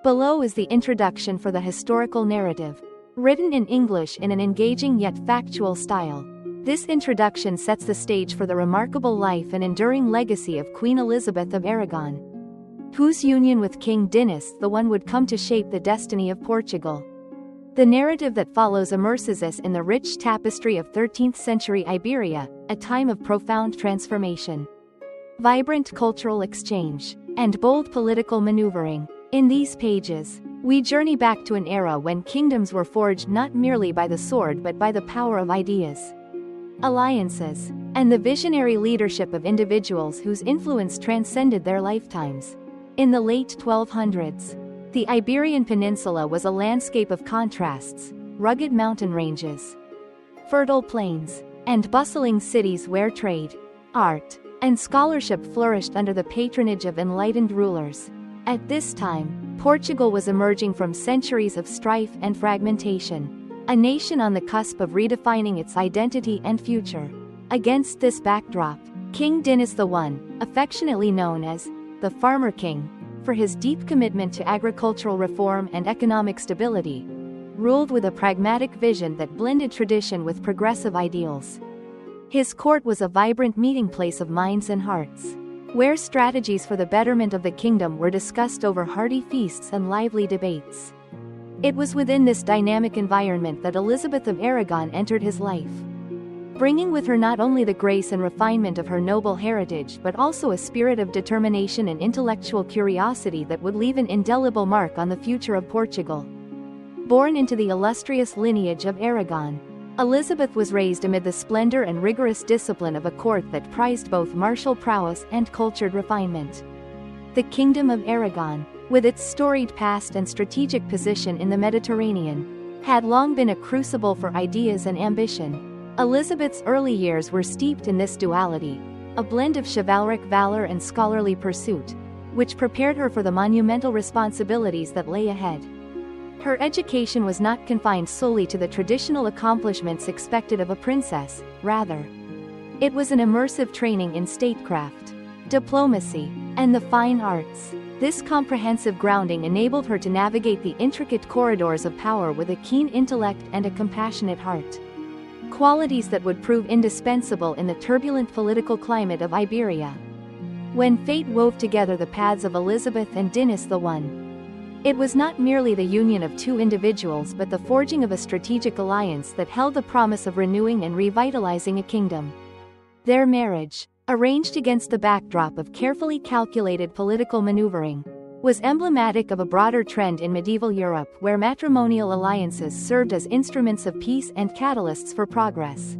Below is the introduction for the historical narrative, written in English in an engaging yet factual style. This introduction sets the stage for the remarkable life and enduring legacy of Queen Elizabeth of Aragon, whose union with King Dinis the One would come to shape the destiny of Portugal. The narrative that follows immerses us in the rich tapestry of 13th-century Iberia, a time of profound transformation, vibrant cultural exchange, and bold political maneuvering. In these pages, we journey back to an era when kingdoms were forged not merely by the sword but by the power of ideas, alliances, and the visionary leadership of individuals whose influence transcended their lifetimes. In the late 1200s, the Iberian Peninsula was a landscape of contrasts, rugged mountain ranges, fertile plains, and bustling cities where trade, art, and scholarship flourished under the patronage of enlightened rulers. At this time, Portugal was emerging from centuries of strife and fragmentation, a nation on the cusp of redefining its identity and future. Against this backdrop, King Dinis I, affectionately known as the Farmer King, for his deep commitment to agricultural reform and economic stability, ruled with a pragmatic vision that blended tradition with progressive ideals. His court was a vibrant meeting place of minds and hearts, where strategies for the betterment of the kingdom were discussed over hearty feasts and lively debates. It was within this dynamic environment that Elizabeth of Aragon entered his life, bringing with her not only the grace and refinement of her noble heritage but also a spirit of determination and intellectual curiosity that would leave an indelible mark on the future of Portugal. Born into the illustrious lineage of Aragon, Elizabeth was raised amid the splendor and rigorous discipline of a court that prized both martial prowess and cultured refinement. The Kingdom of Aragon, with its storied past and strategic position in the Mediterranean, had long been a crucible for ideas and ambition. Elizabeth's early years were steeped in this duality, a blend of chivalric valor and scholarly pursuit, which prepared her for the monumental responsibilities that lay ahead. Her education was not confined solely to the traditional accomplishments expected of a princess, rather, it was an immersive training in statecraft, diplomacy, and the fine arts. This comprehensive grounding enabled her to navigate the intricate corridors of power with a keen intellect and a compassionate heart, qualities that would prove indispensable in the turbulent political climate of Iberia. When fate wove together the paths of Elizabeth and Dinis I, it was not merely the union of two individuals but the forging of a strategic alliance that held the promise of renewing and revitalizing a kingdom. Their marriage, arranged against the backdrop of carefully calculated political maneuvering, was emblematic of a broader trend in medieval Europe where matrimonial alliances served as instruments of peace and catalysts for progress.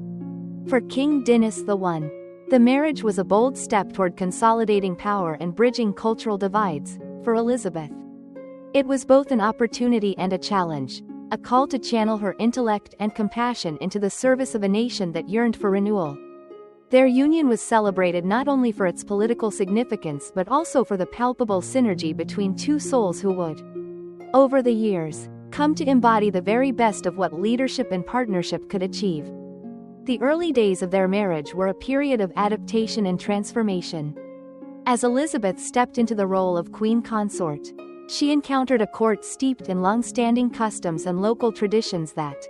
For King Dinis I, the marriage was a bold step toward consolidating power and bridging cultural divides. For Elizabeth, it was both an opportunity and a challenge, a call to channel her intellect and compassion into the service of a nation that yearned for renewal. Their union was celebrated not only for its political significance but also for the palpable synergy between two souls who would, over the years, come to embody the very best of what leadership and partnership could achieve. The early days of their marriage were a period of adaptation and transformation. As Elizabeth stepped into the role of queen consort, she encountered a court steeped in long-standing customs and local traditions that,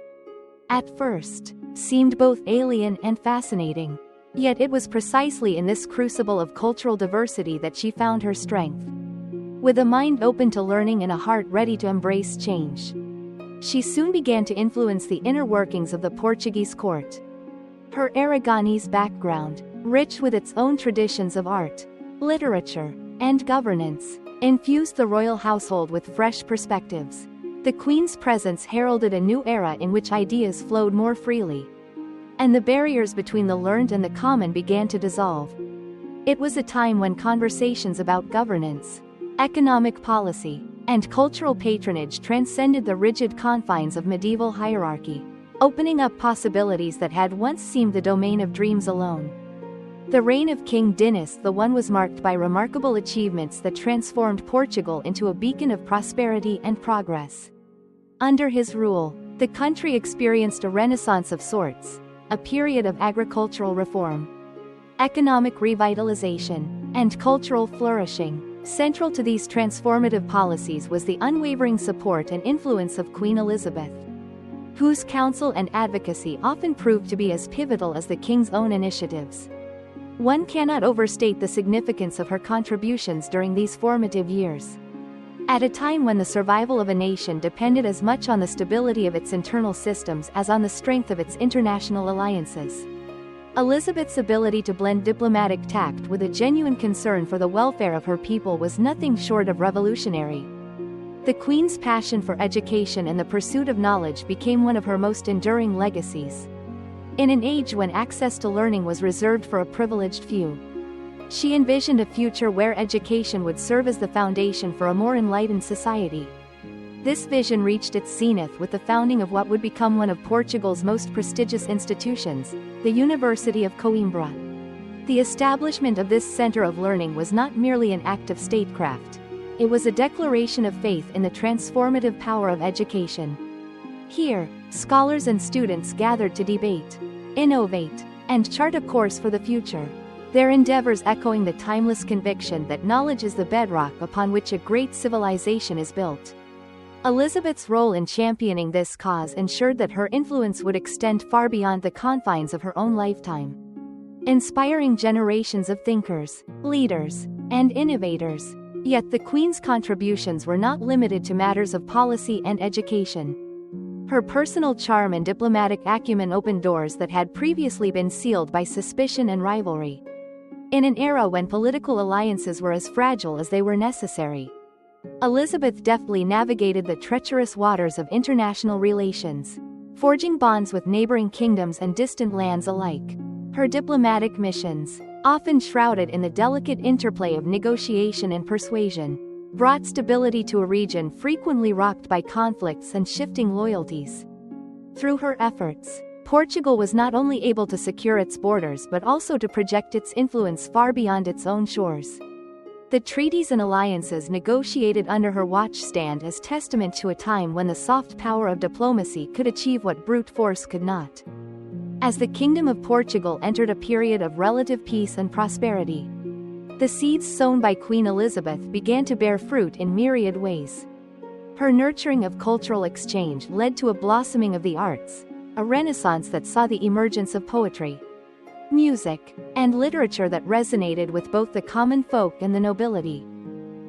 at first, seemed both alien and fascinating. Yet it was precisely in this crucible of cultural diversity that she found her strength. With a mind open to learning and a heart ready to embrace change, she soon began to influence the inner workings of the Portuguese court. Her Aragonese background, rich with its own traditions of art, literature, and governance, infused the royal household with fresh perspectives. The Queen's presence heralded a new era in which ideas flowed more freely, and the barriers between the learned and the common began to dissolve. It was a time when conversations about governance, economic policy, and cultural patronage transcended the rigid confines of medieval hierarchy, opening up possibilities that had once seemed the domain of dreams alone. The reign of King Dinis I was marked by remarkable achievements that transformed Portugal into a beacon of prosperity and progress. Under his rule, the country experienced a renaissance of sorts, a period of agricultural reform, economic revitalization, and cultural flourishing. Central to these transformative policies was the unwavering support and influence of Queen Elizabeth, whose counsel and advocacy often proved to be as pivotal as the king's own initiatives. One cannot overstate the significance of her contributions during these formative years. At a time when the survival of a nation depended as much on the stability of its internal systems as on the strength of its international alliances, Elizabeth's ability to blend diplomatic tact with a genuine concern for the welfare of her people was nothing short of revolutionary. The Queen's passion for education and the pursuit of knowledge became one of her most enduring legacies. In an age when access to learning was reserved for a privileged few, she envisioned a future where education would serve as the foundation for a more enlightened society. This vision reached its zenith with the founding of what would become one of Portugal's most prestigious institutions, the University of Coimbra. The establishment of this center of learning was not merely an act of statecraft. It was a declaration of faith in the transformative power of education. Here, scholars and students gathered to debate, innovate, and chart a course for the future, their endeavors echoing the timeless conviction that knowledge is the bedrock upon which a great civilization is built. Elizabeth's role in championing this cause ensured that her influence would extend far beyond the confines of her own lifetime, inspiring generations of thinkers, leaders, and innovators. Yet the Queen's contributions were not limited to matters of policy and education. Her personal charm and diplomatic acumen opened doors that had previously been sealed by suspicion and rivalry. In an era when political alliances were as fragile as they were necessary, Elizabeth deftly navigated the treacherous waters of international relations, forging bonds with neighboring kingdoms and distant lands alike. Her diplomatic missions, often shrouded in the delicate interplay of negotiation and persuasion, brought stability to a region frequently rocked by conflicts and shifting loyalties. Through her efforts, Portugal was not only able to secure its borders but also to project its influence far beyond its own shores. The treaties and alliances negotiated under her watch stand as testament to a time when the soft power of diplomacy could achieve what brute force could not. As the Kingdom of Portugal entered a period of relative peace and prosperity, the seeds sown by Queen Elizabeth began to bear fruit in myriad ways. Her nurturing of cultural exchange led to a blossoming of the arts, a renaissance that saw the emergence of poetry, music, and literature that resonated with both the common folk and the nobility.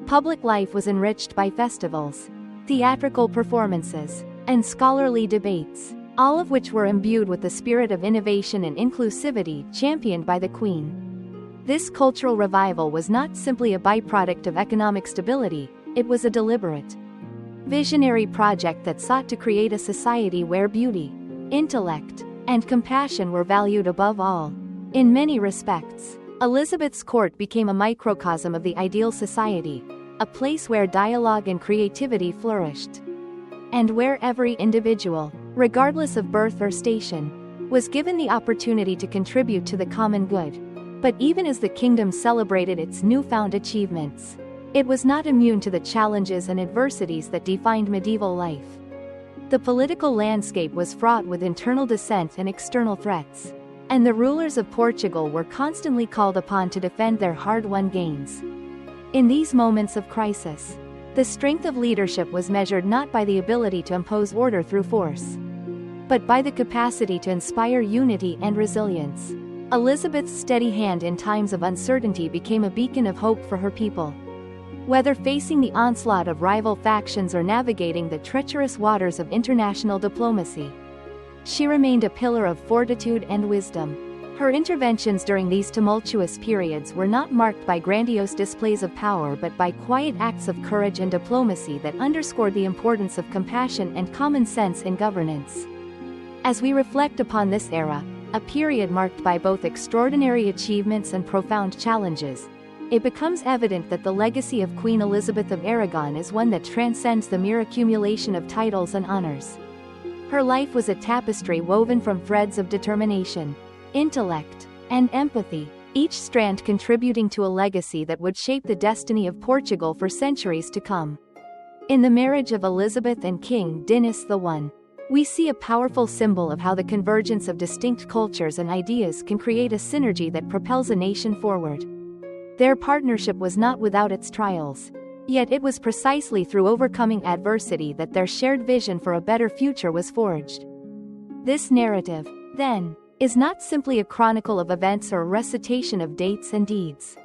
Public life was enriched by festivals, theatrical performances, and scholarly debates, all of which were imbued with the spirit of innovation and inclusivity championed by the Queen. This cultural revival was not simply a byproduct of economic stability, it was a deliberate, visionary project that sought to create a society where beauty, intellect, and compassion were valued above all. In many respects, Elizabeth's court became a microcosm of the ideal society, a place where dialogue and creativity flourished, and where every individual, regardless of birth or station, was given the opportunity to contribute to the common good. But even as the kingdom celebrated its newfound achievements, it was not immune to the challenges and adversities that defined medieval life. The political landscape was fraught with internal dissent and external threats, and the rulers of Portugal were constantly called upon to defend their hard-won gains. In these moments of crisis, the strength of leadership was measured not by the ability to impose order through force, but by the capacity to inspire unity and resilience. Elizabeth's steady hand in times of uncertainty became a beacon of hope for her people. Whether facing the onslaught of rival factions or navigating the treacherous waters of international diplomacy, she remained a pillar of fortitude and wisdom. Her interventions during these tumultuous periods were not marked by grandiose displays of power but by quiet acts of courage and diplomacy that underscored the importance of compassion and common sense in governance. As we reflect upon this era, a period marked by both extraordinary achievements and profound challenges, it becomes evident that the legacy of Queen Elizabeth of Aragon is one that transcends the mere accumulation of titles and honors. Her life was a tapestry woven from threads of determination, intellect, and empathy, each strand contributing to a legacy that would shape the destiny of Portugal for centuries to come. In the marriage of Elizabeth and King Dinis I, we see a powerful symbol of how the convergence of distinct cultures and ideas can create a synergy that propels a nation forward. Their partnership was not without its trials. Yet it was precisely through overcoming adversity that their shared vision for a better future was forged. This narrative, then, is not simply a chronicle of events or a recitation of dates and deeds.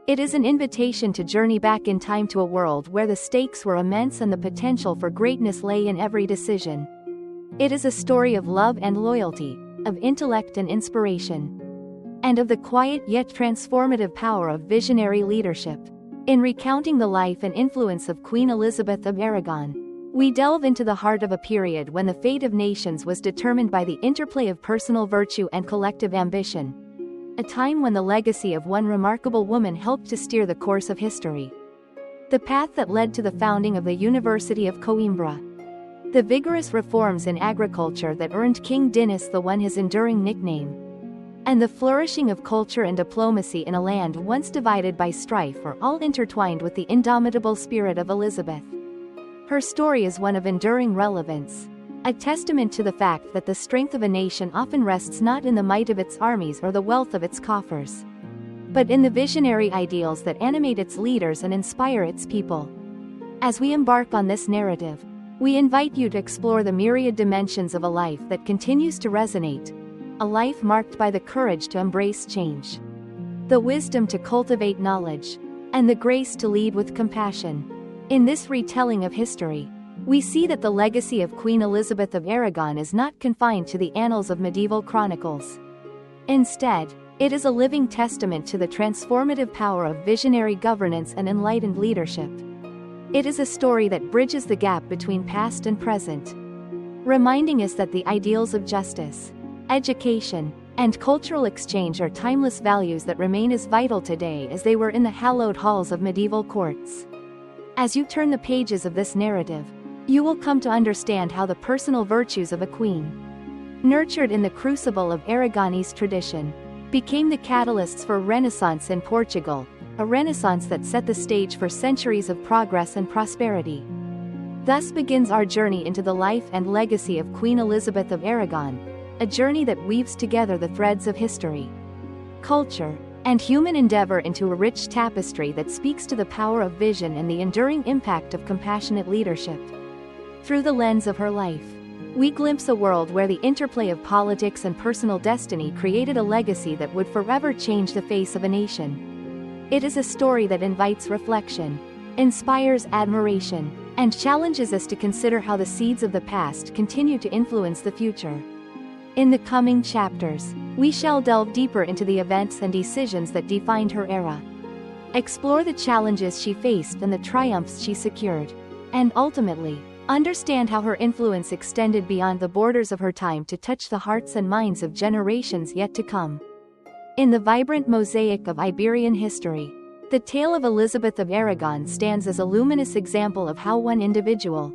It is an invitation to journey back in time to a world where the stakes were immense and the potential for greatness lay in every decision. It is a story of love and loyalty, of intellect and inspiration, and of the quiet yet transformative power of visionary leadership. In recounting the life and influence of Queen Elizabeth of Aragon, we delve into the heart of a period when the fate of nations was determined by the interplay of personal virtue and collective ambition. A time when the legacy of one remarkable woman helped to steer the course of history. The path that led to the founding of the University of Coimbra. The vigorous reforms in agriculture that earned King Dinis his enduring nickname. And the flourishing of culture and diplomacy in a land once divided by strife are all intertwined with the indomitable spirit of Elizabeth. Her story is one of enduring relevance, a testament to the fact that the strength of a nation often rests not in the might of its armies or the wealth of its coffers, but in the visionary ideals that animate its leaders and inspire its people. As we embark on this narrative, we invite you to explore the myriad dimensions of a life that continues to resonate, a life marked by the courage to embrace change, the wisdom to cultivate knowledge, and the grace to lead with compassion. In this retelling of history, we see that the legacy of Queen Elizabeth of Aragon is not confined to the annals of medieval chronicles. Instead, it is a living testament to the transformative power of visionary governance and enlightened leadership. It is a story that bridges the gap between past and present, reminding us that the ideals of justice, education, and cultural exchange are timeless values that remain as vital today as they were in the hallowed halls of medieval courts. As you turn the pages of this narrative, you will come to understand how the personal virtues of a queen, nurtured in the crucible of Aragonese tradition, became the catalysts for Renaissance in Portugal, a Renaissance that set the stage for centuries of progress and prosperity. Thus begins our journey into the life and legacy of Queen Elizabeth of Aragon, a journey that weaves together the threads of history, culture, and human endeavor into a rich tapestry that speaks to the power of vision and the enduring impact of compassionate leadership. Through the lens of her life, we glimpse a world where the interplay of politics and personal destiny created a legacy that would forever change the face of a nation. It is a story that invites reflection, inspires admiration, and challenges us to consider how the seeds of the past continue to influence the future. In the coming chapters, we shall delve deeper into the events and decisions that defined her era, explore the challenges she faced and the triumphs she secured, and ultimately, understand how her influence extended beyond the borders of her time to touch the hearts and minds of generations yet to come. In the vibrant mosaic of Iberian history, the tale of Elizabeth of Aragon stands as a luminous example of how one individual,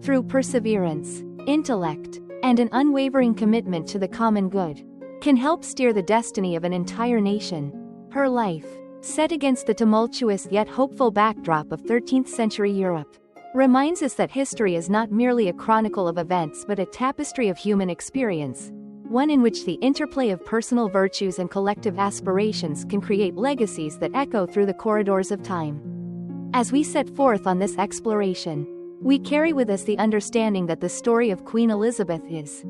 through perseverance, intellect, and an unwavering commitment to the common good, can help steer the destiny of an entire nation. Her life, set against the tumultuous yet hopeful backdrop of 13th century Europe, reminds us that history is not merely a chronicle of events but a tapestry of human experience, one in which the interplay of personal virtues and collective aspirations can create legacies that echo through the corridors of time. As we set forth on this exploration, we carry with us the understanding that the story of Queen Elizabeth is,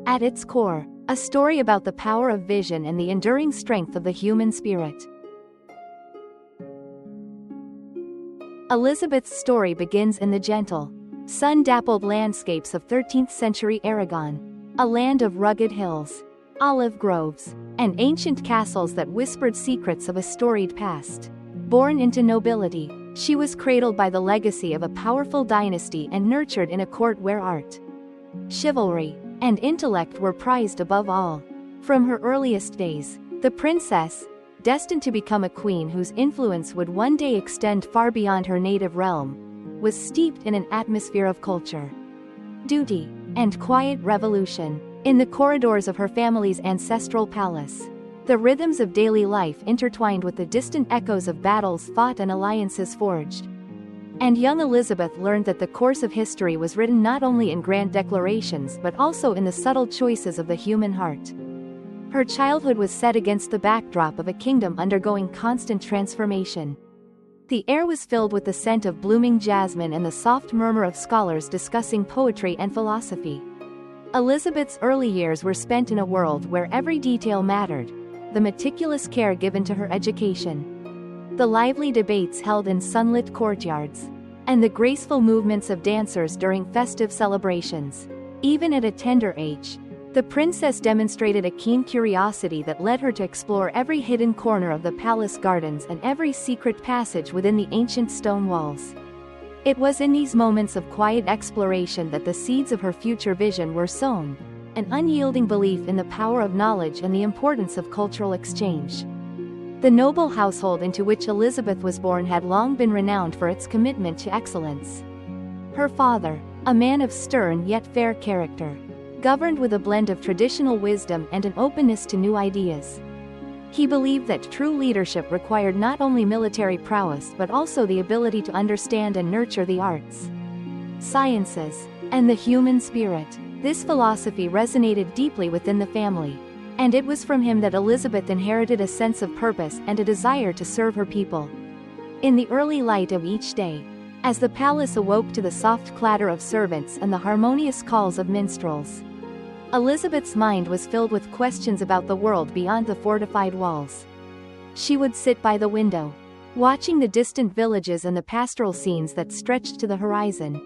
at its core, a story about the power of vision and the enduring strength of the human spirit. Elizabeth's story begins in the gentle, sun-dappled landscapes of 13th century Aragon, a land of rugged hills, olive groves, and ancient castles that whispered secrets of a storied past. Born into nobility, she was cradled by the legacy of a powerful dynasty and nurtured in a court where art, chivalry, and intellect were prized above all. From her earliest days, the princess, destined to become a queen whose influence would one day extend far beyond her native realm, was steeped in an atmosphere of culture, duty, and quiet revolution. In the corridors of her family's ancestral palace, the rhythms of daily life intertwined with the distant echoes of battles fought and alliances forged. And young Elizabeth learned that the course of history was written not only in grand declarations but also in the subtle choices of the human heart. Her childhood was set against the backdrop of a kingdom undergoing constant transformation. The air was filled with the scent of blooming jasmine and the soft murmur of scholars discussing poetry and philosophy. Elizabeth's early years were spent in a world where every detail mattered, the meticulous care given to her education, the lively debates held in sunlit courtyards, and the graceful movements of dancers during festive celebrations. Even at a tender age, the princess demonstrated a keen curiosity that led her to explore every hidden corner of the palace gardens and every secret passage within the ancient stone walls. It was in these moments of quiet exploration that the seeds of her future vision were sown, an unyielding belief in the power of knowledge and the importance of cultural exchange. The noble household into which Elizabeth was born had long been renowned for its commitment to excellence. Her father, a man of stern yet fair character, governed with a blend of traditional wisdom and an openness to new ideas. He believed that true leadership required not only military prowess but also the ability to understand and nurture the arts, sciences, and the human spirit. This philosophy resonated deeply within the family, and it was from him that Elizabeth inherited a sense of purpose and a desire to serve her people. In the early light of each day, as the palace awoke to the soft clatter of servants and the harmonious calls of minstrels, Elizabeth's mind was filled with questions about the world beyond the fortified walls. She would sit by the window, watching the distant villages and the pastoral scenes that stretched to the horizon,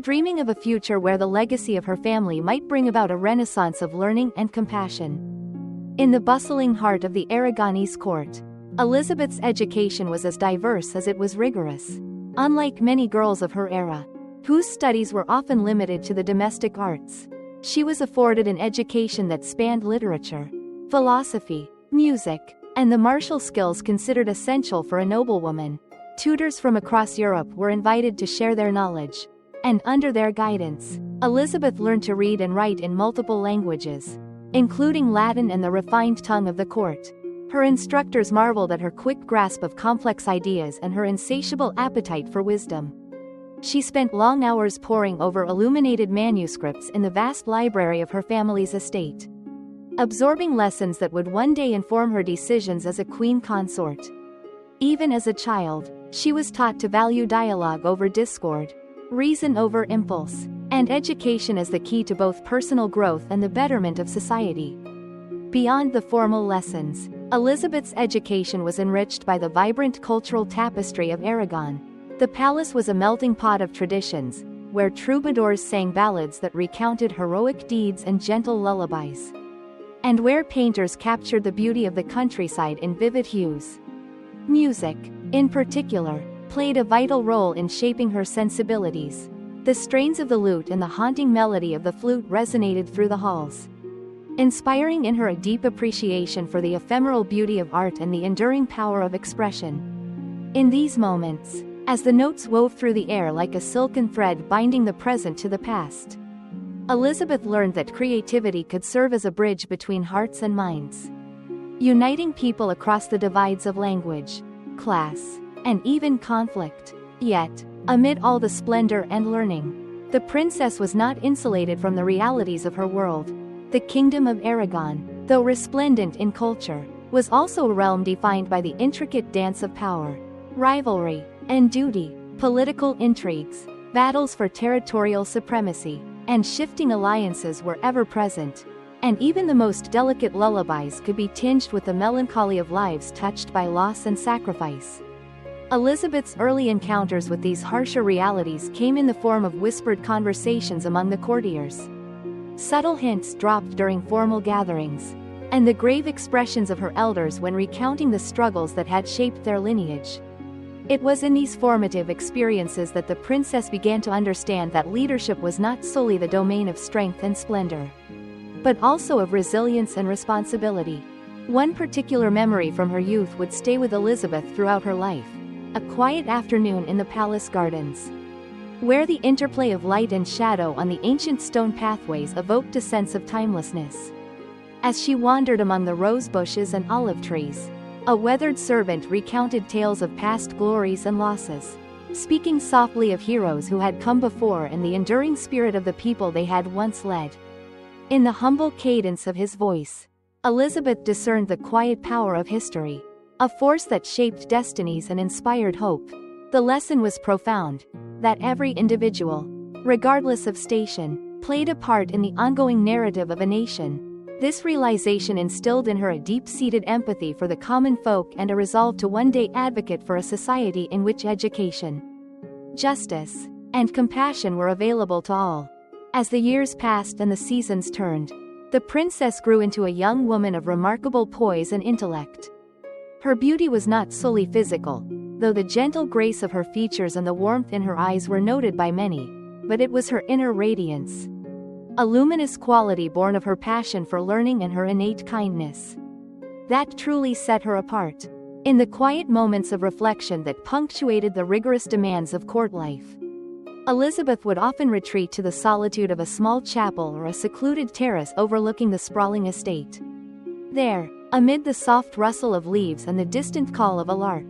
dreaming of a future where the legacy of her family might bring about a renaissance of learning and compassion. In the bustling heart of the Aragonese court, Elizabeth's education was as diverse as it was rigorous. Unlike many girls of her era, whose studies were often limited to the domestic arts, she was afforded an education that spanned literature, philosophy, music, and the martial skills considered essential for a noblewoman. Tutors from across Europe were invited to share their knowledge, and under their guidance, Elizabeth learned to read and write in multiple languages, including Latin and the refined tongue of the court. Her instructors marveled at her quick grasp of complex ideas and her insatiable appetite for wisdom. She spent long hours poring over illuminated manuscripts in the vast library of her family's estate, absorbing lessons that would one day inform her decisions as a queen consort. Even as a child, she was taught to value dialogue over discord, reason over impulse, and education as the key to both personal growth and the betterment of society. Beyond the formal lessons, Elizabeth's education was enriched by the vibrant cultural tapestry of Aragon. The palace was a melting pot of traditions, where troubadours sang ballads that recounted heroic deeds and gentle lullabies, and where painters captured the beauty of the countryside in vivid hues. Music, in particular, played a vital role in shaping her sensibilities. The strains of the lute and the haunting melody of the flute resonated through the halls, inspiring in her a deep appreciation for the ephemeral beauty of art and the enduring power of expression. In these moments, as the notes wove through the air like a silken thread binding the present to the past, Elizabeth learned that creativity could serve as a bridge between hearts and minds, uniting people across the divides of language, class, and even conflict. Yet, amid all the splendor and learning, the princess was not insulated from the realities of her world. The kingdom of Aragon, though resplendent in culture, was also a realm defined by the intricate dance of power, rivalry, and duty. Political intrigues, battles for territorial supremacy, and shifting alliances were ever present, and even the most delicate lullabies could be tinged with the melancholy of lives touched by loss and sacrifice. Elizabeth's early encounters with these harsher realities came in the form of whispered conversations among the courtiers, subtle hints dropped during formal gatherings, and the grave expressions of her elders when recounting the struggles that had shaped their lineage. It was in these formative experiences that the princess began to understand that leadership was not solely the domain of strength and splendor, but also of resilience and responsibility. One particular memory from her youth would stay with Elizabeth throughout her life: a quiet afternoon in the palace gardens, where the interplay of light and shadow on the ancient stone pathways evoked a sense of timelessness. As she wandered among the rose bushes and olive trees, a weathered servant recounted tales of past glories and losses, speaking softly of heroes who had come before and the enduring spirit of the people they had once led. In the humble cadence of his voice, Elizabeth discerned the quiet power of history, a force that shaped destinies and inspired hope. The lesson was profound, that every individual, regardless of station, played a part in the ongoing narrative of a nation. This realization instilled in her a deep-seated empathy for the common folk and a resolve to one day advocate for a society in which education, justice, and compassion were available to all. As the years passed and the seasons turned, the princess grew into a young woman of remarkable poise and intellect. Her beauty was not solely physical, though the gentle grace of her features and the warmth in her eyes were noted by many, but it was her inner radiance, a luminous quality born of her passion for learning and her innate kindness, that truly set her apart. In the quiet moments of reflection that punctuated the rigorous demands of court life, Elizabeth would often retreat to the solitude of a small chapel or a secluded terrace overlooking the sprawling estate. There, amid the soft rustle of leaves and the distant call of a lark,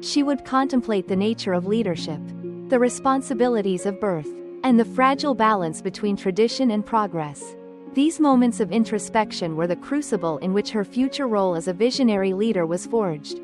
she would contemplate the nature of leadership, the responsibilities of birth, and the fragile balance between tradition and progress. These moments of introspection were the crucible in which her future role as a visionary leader was forged.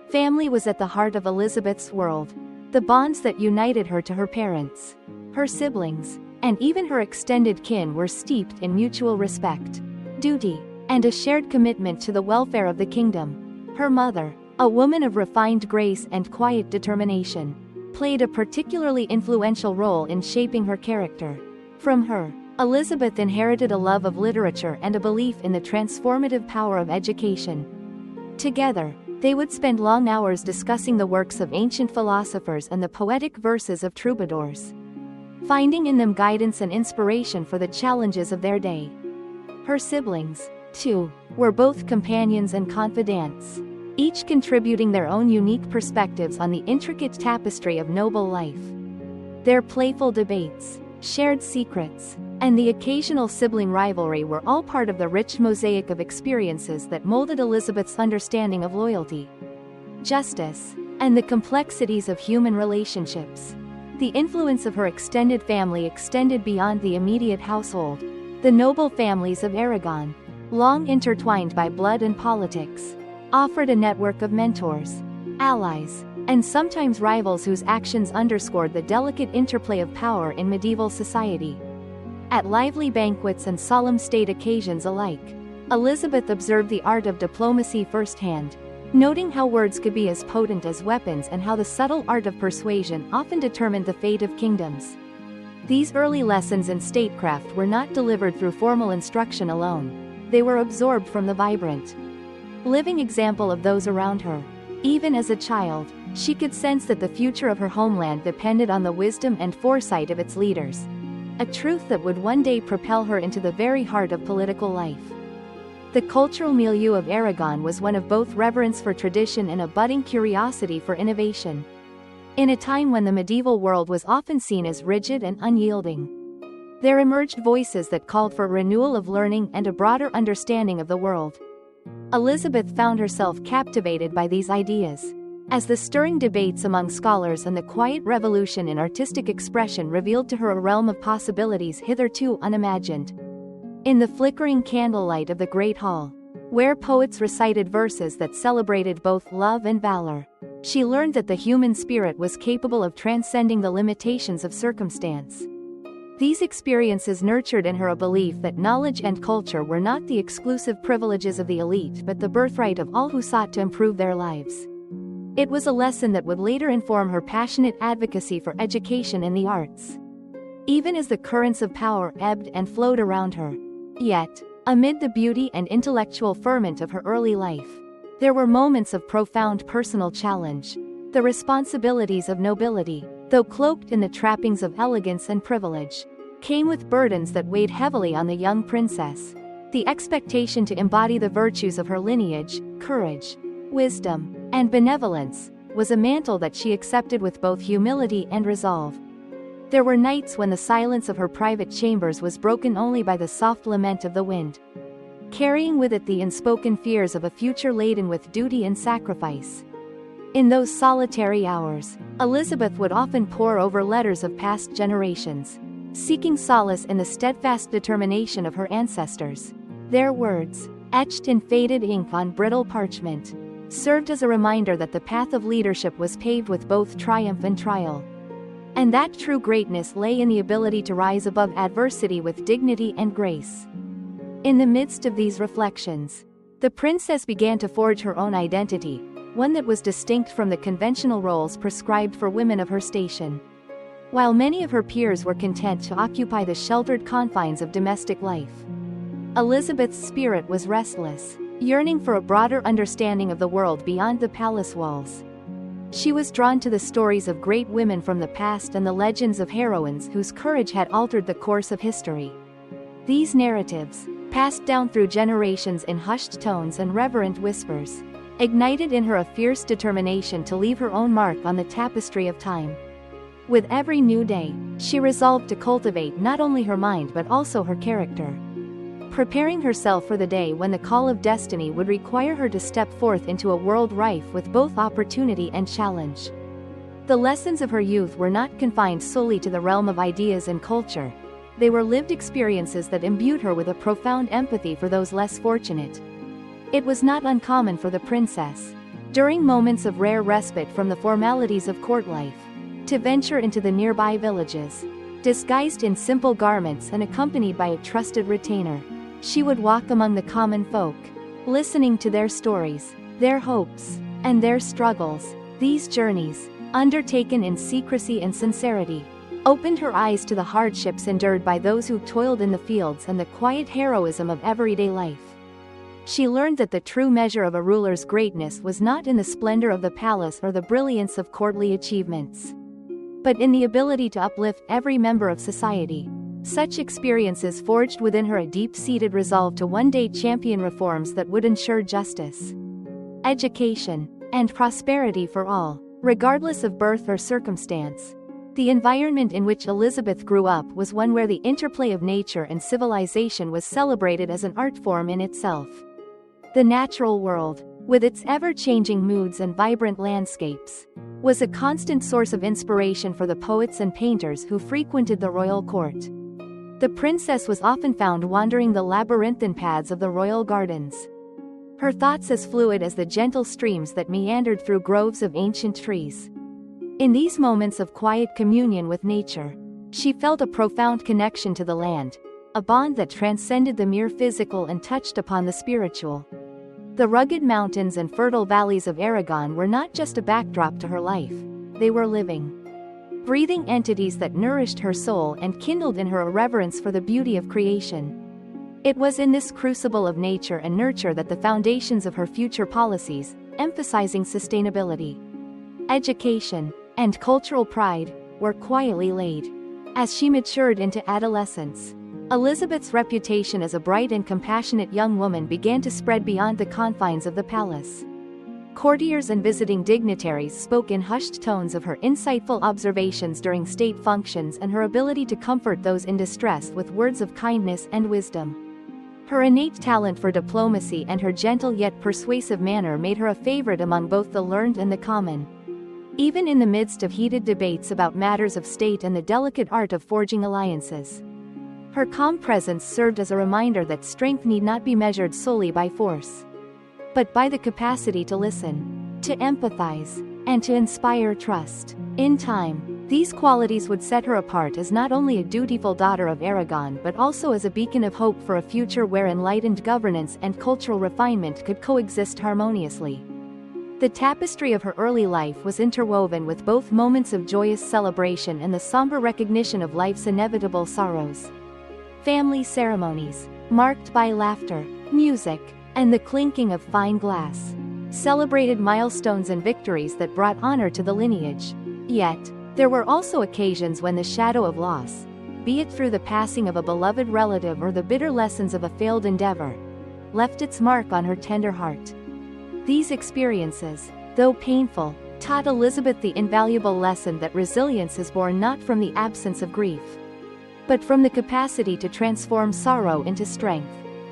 Family was at the heart of Elizabeth's world. The bonds that united her to her parents, her siblings, and even her extended kin were steeped in mutual respect, duty, and a shared commitment to the welfare of the kingdom. Her mother, a woman of refined grace and quiet determination, played a particularly influential role in shaping her character. From her, Elizabeth inherited a love of literature and a belief in the transformative power of education. Together, they would spend long hours discussing the works of ancient philosophers and the poetic verses of troubadours, finding in them guidance and inspiration for the challenges of their day. Her siblings, too, were both companions and confidants, each contributing their own unique perspectives on the intricate tapestry of noble life. Their playful debates, shared secrets, and the occasional sibling rivalry were all part of the rich mosaic of experiences that molded Elizabeth's understanding of loyalty, justice, and the complexities of human relationships. The influence of her extended family extended beyond the immediate household. The noble families of Aragon, long intertwined by blood and politics, offered a network of mentors, allies, and sometimes rivals whose actions underscored the delicate interplay of power in medieval society. At lively banquets and solemn state occasions alike, Elizabeth observed the art of diplomacy firsthand, noting how words could be as potent as weapons and how the subtle art of persuasion often determined the fate of kingdoms. These early lessons in statecraft were not delivered through formal instruction alone. They were absorbed from the vibrant, living example of those around her. Even as a child, she could sense that the future of her homeland depended on the wisdom and foresight of its leaders, a truth that would one day propel her into the very heart of political life. The cultural milieu of Aragon was one of both reverence for tradition and a budding curiosity for innovation. In a time when the medieval world was often seen as rigid and unyielding, there emerged voices that called for renewal of learning and a broader understanding of the world. Elizabeth found herself captivated by these ideas, as the stirring debates among scholars and the quiet revolution in artistic expression revealed to her a realm of possibilities hitherto unimagined. In the flickering candlelight of the great hall, where poets recited verses that celebrated both love and valor, she learned that the human spirit was capable of transcending the limitations of circumstance. These experiences nurtured in her a belief that knowledge and culture were not the exclusive privileges of the elite but the birthright of all who sought to improve their lives. It was a lesson that would later inform her passionate advocacy for education in the arts, even as the currents of power ebbed and flowed around her. Yet, amid the beauty and intellectual ferment of her early life, there were moments of profound personal challenge. The responsibilities of nobility, though cloaked in the trappings of elegance and privilege, came with burdens that weighed heavily on the young princess. The expectation to embody the virtues of her lineage, courage, wisdom, and benevolence, was a mantle that she accepted with both humility and resolve. There were nights when the silence of her private chambers was broken only by the soft lament of the wind, carrying with it the unspoken fears of a future laden with duty and sacrifice. In those solitary hours, Elizabeth would often pore over letters of past generations, seeking solace in the steadfast determination of her ancestors. Their words, etched in faded ink on brittle parchment, served as a reminder that the path of leadership was paved with both triumph and trial. And that true greatness lay in the ability to rise above adversity with dignity and grace. In the midst of these reflections, the princess began to forge her own identity, one that was distinct from the conventional roles prescribed for women of her station. While many of her peers were content to occupy the sheltered confines of domestic life, Elizabeth's spirit was restless, yearning for a broader understanding of the world beyond the palace walls. She was drawn to the stories of great women from the past and the legends of heroines whose courage had altered the course of history. These narratives, passed down through generations in hushed tones and reverent whispers, ignited in her a fierce determination to leave her own mark on the tapestry of time. With every new day, she resolved to cultivate not only her mind but also her character, preparing herself for the day when the call of destiny would require her to step forth into a world rife with both opportunity and challenge. The lessons of her youth were not confined solely to the realm of ideas and culture. They were lived experiences that imbued her with a profound empathy for those less fortunate. It was not uncommon for the princess, during moments of rare respite from the formalities of court life, to venture into the nearby villages, disguised in simple garments and accompanied by a trusted retainer. She would walk among the common folk, listening to their stories, their hopes, and their struggles. These journeys, undertaken in secrecy and sincerity, opened her eyes to the hardships endured by those who toiled in the fields and the quiet heroism of everyday life. She learned that the true measure of a ruler's greatness was not in the splendor of the palace or the brilliance of courtly achievements, but in the ability to uplift every member of society. Such experiences forged within her a deep-seated resolve to one day champion reforms that would ensure justice, education, and prosperity for all, regardless of birth or circumstance. The environment in which Elizabeth grew up was one where the interplay of nature and civilization was celebrated as an art form in itself. The natural world, with its ever-changing moods and vibrant landscapes, was a constant source of inspiration for the poets and painters who frequented the royal court. The princess was often found wandering the labyrinthine paths of the royal gardens, her thoughts as fluid as the gentle streams that meandered through groves of ancient trees. In these moments of quiet communion with nature, she felt a profound connection to the land, a bond that transcended the mere physical and touched upon the spiritual. The rugged mountains and fertile valleys of Aragon were not just a backdrop to her life, they were living, breathing entities that nourished her soul and kindled in her a reverence for the beauty of creation. It was in this crucible of nature and nurture that the foundations of her future policies, emphasizing sustainability, education, and cultural pride, were quietly laid. As she matured into adolescence, Elizabeth's reputation as a bright and compassionate young woman began to spread beyond the confines of the palace. Courtiers and visiting dignitaries spoke in hushed tones of her insightful observations during state functions and her ability to comfort those in distress with words of kindness and wisdom. Her innate talent for diplomacy and her gentle yet persuasive manner made her a favorite among both the learned and the common. Even in the midst of heated debates about matters of state and the delicate art of forging alliances, her calm presence served as a reminder that strength need not be measured solely by force, but by the capacity to listen, to empathize, and to inspire trust. In time, these qualities would set her apart as not only a dutiful daughter of Aragon but also as a beacon of hope for a future where enlightened governance and cultural refinement could coexist harmoniously. The tapestry of her early life was interwoven with both moments of joyous celebration and the somber recognition of life's inevitable sorrows. Family ceremonies, marked by laughter, music, and the clinking of fine glass, celebrated milestones and victories that brought honor to the lineage. Yet, there were also occasions when the shadow of loss, be it through the passing of a beloved relative or the bitter lessons of a failed endeavor, left its mark on her tender heart. These experiences, though painful, taught Elizabeth the invaluable lesson that resilience is born not from the absence of grief, but from the capacity to transform sorrow into strength.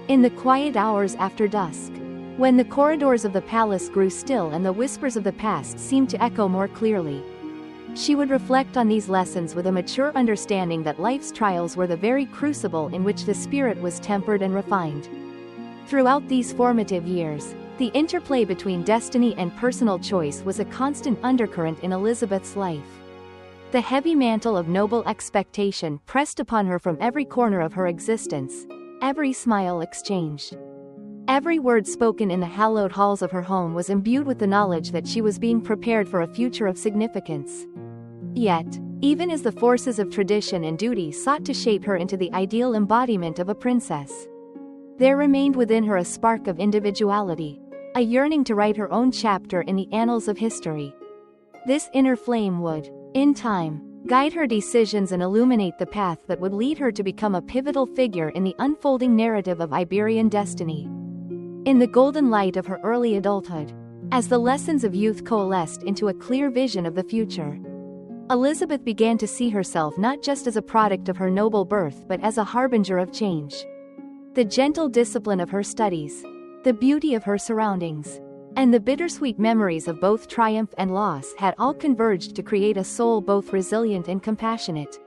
In the quiet hours after dusk, when the corridors of the palace grew still and the whispers of the past seemed to echo more clearly, she would reflect on these lessons with a mature understanding that life's trials were the very crucible in which the spirit was tempered and refined. Throughout these formative years, the interplay between destiny and personal choice was a constant undercurrent in Elizabeth's life. The heavy mantle of noble expectation pressed upon her from every corner of her existence, every smile exchanged. Every word spoken in the hallowed halls of her home was imbued with the knowledge that she was being prepared for a future of significance. Yet, even as the forces of tradition and duty sought to shape her into the ideal embodiment of a princess, there remained within her a spark of individuality, a yearning to write her own chapter in the annals of history. This inner flame would, in time, guide her decisions and illuminate the path that would lead her to become a pivotal figure in the unfolding narrative of Iberian destiny. In the golden light of her early adulthood, as the lessons of youth coalesced into a clear vision of the future, Elizabeth began to see herself not just as a product of her noble birth but as a harbinger of change. The gentle discipline of her studies, the beauty of her surroundings, and the bittersweet memories of both triumph and loss had all converged to create a soul both resilient and compassionate.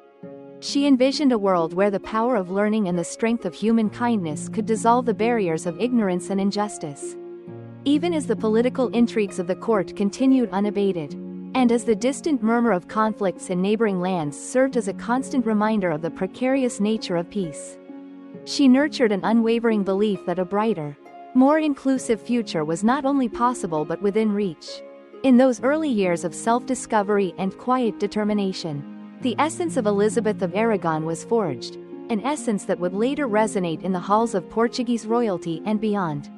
She envisioned a world where the power of learning and the strength of human kindness could dissolve the barriers of ignorance and injustice. Even as the political intrigues of the court continued unabated, and as the distant murmur of conflicts in neighboring lands served as a constant reminder of the precarious nature of peace, she nurtured an unwavering belief that a brighter, more inclusive future was not only possible but within reach. In those early years of self-discovery and quiet determination, the essence of Elizabeth of Aragon was forged, an essence that would later resonate in the halls of Portuguese royalty and beyond.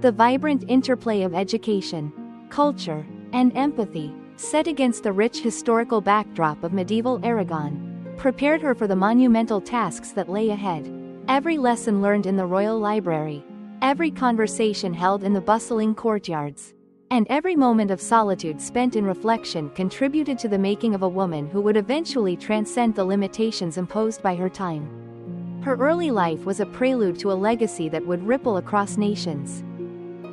The vibrant interplay of education, culture, and empathy, set against the rich historical backdrop of medieval Aragon, prepared her for the monumental tasks that lay ahead. Every lesson learned in the royal library, every conversation held in the bustling courtyards, and every moment of solitude spent in reflection contributed to the making of a woman who would eventually transcend the limitations imposed by her time. Her early life was a prelude to a legacy that would ripple across nations,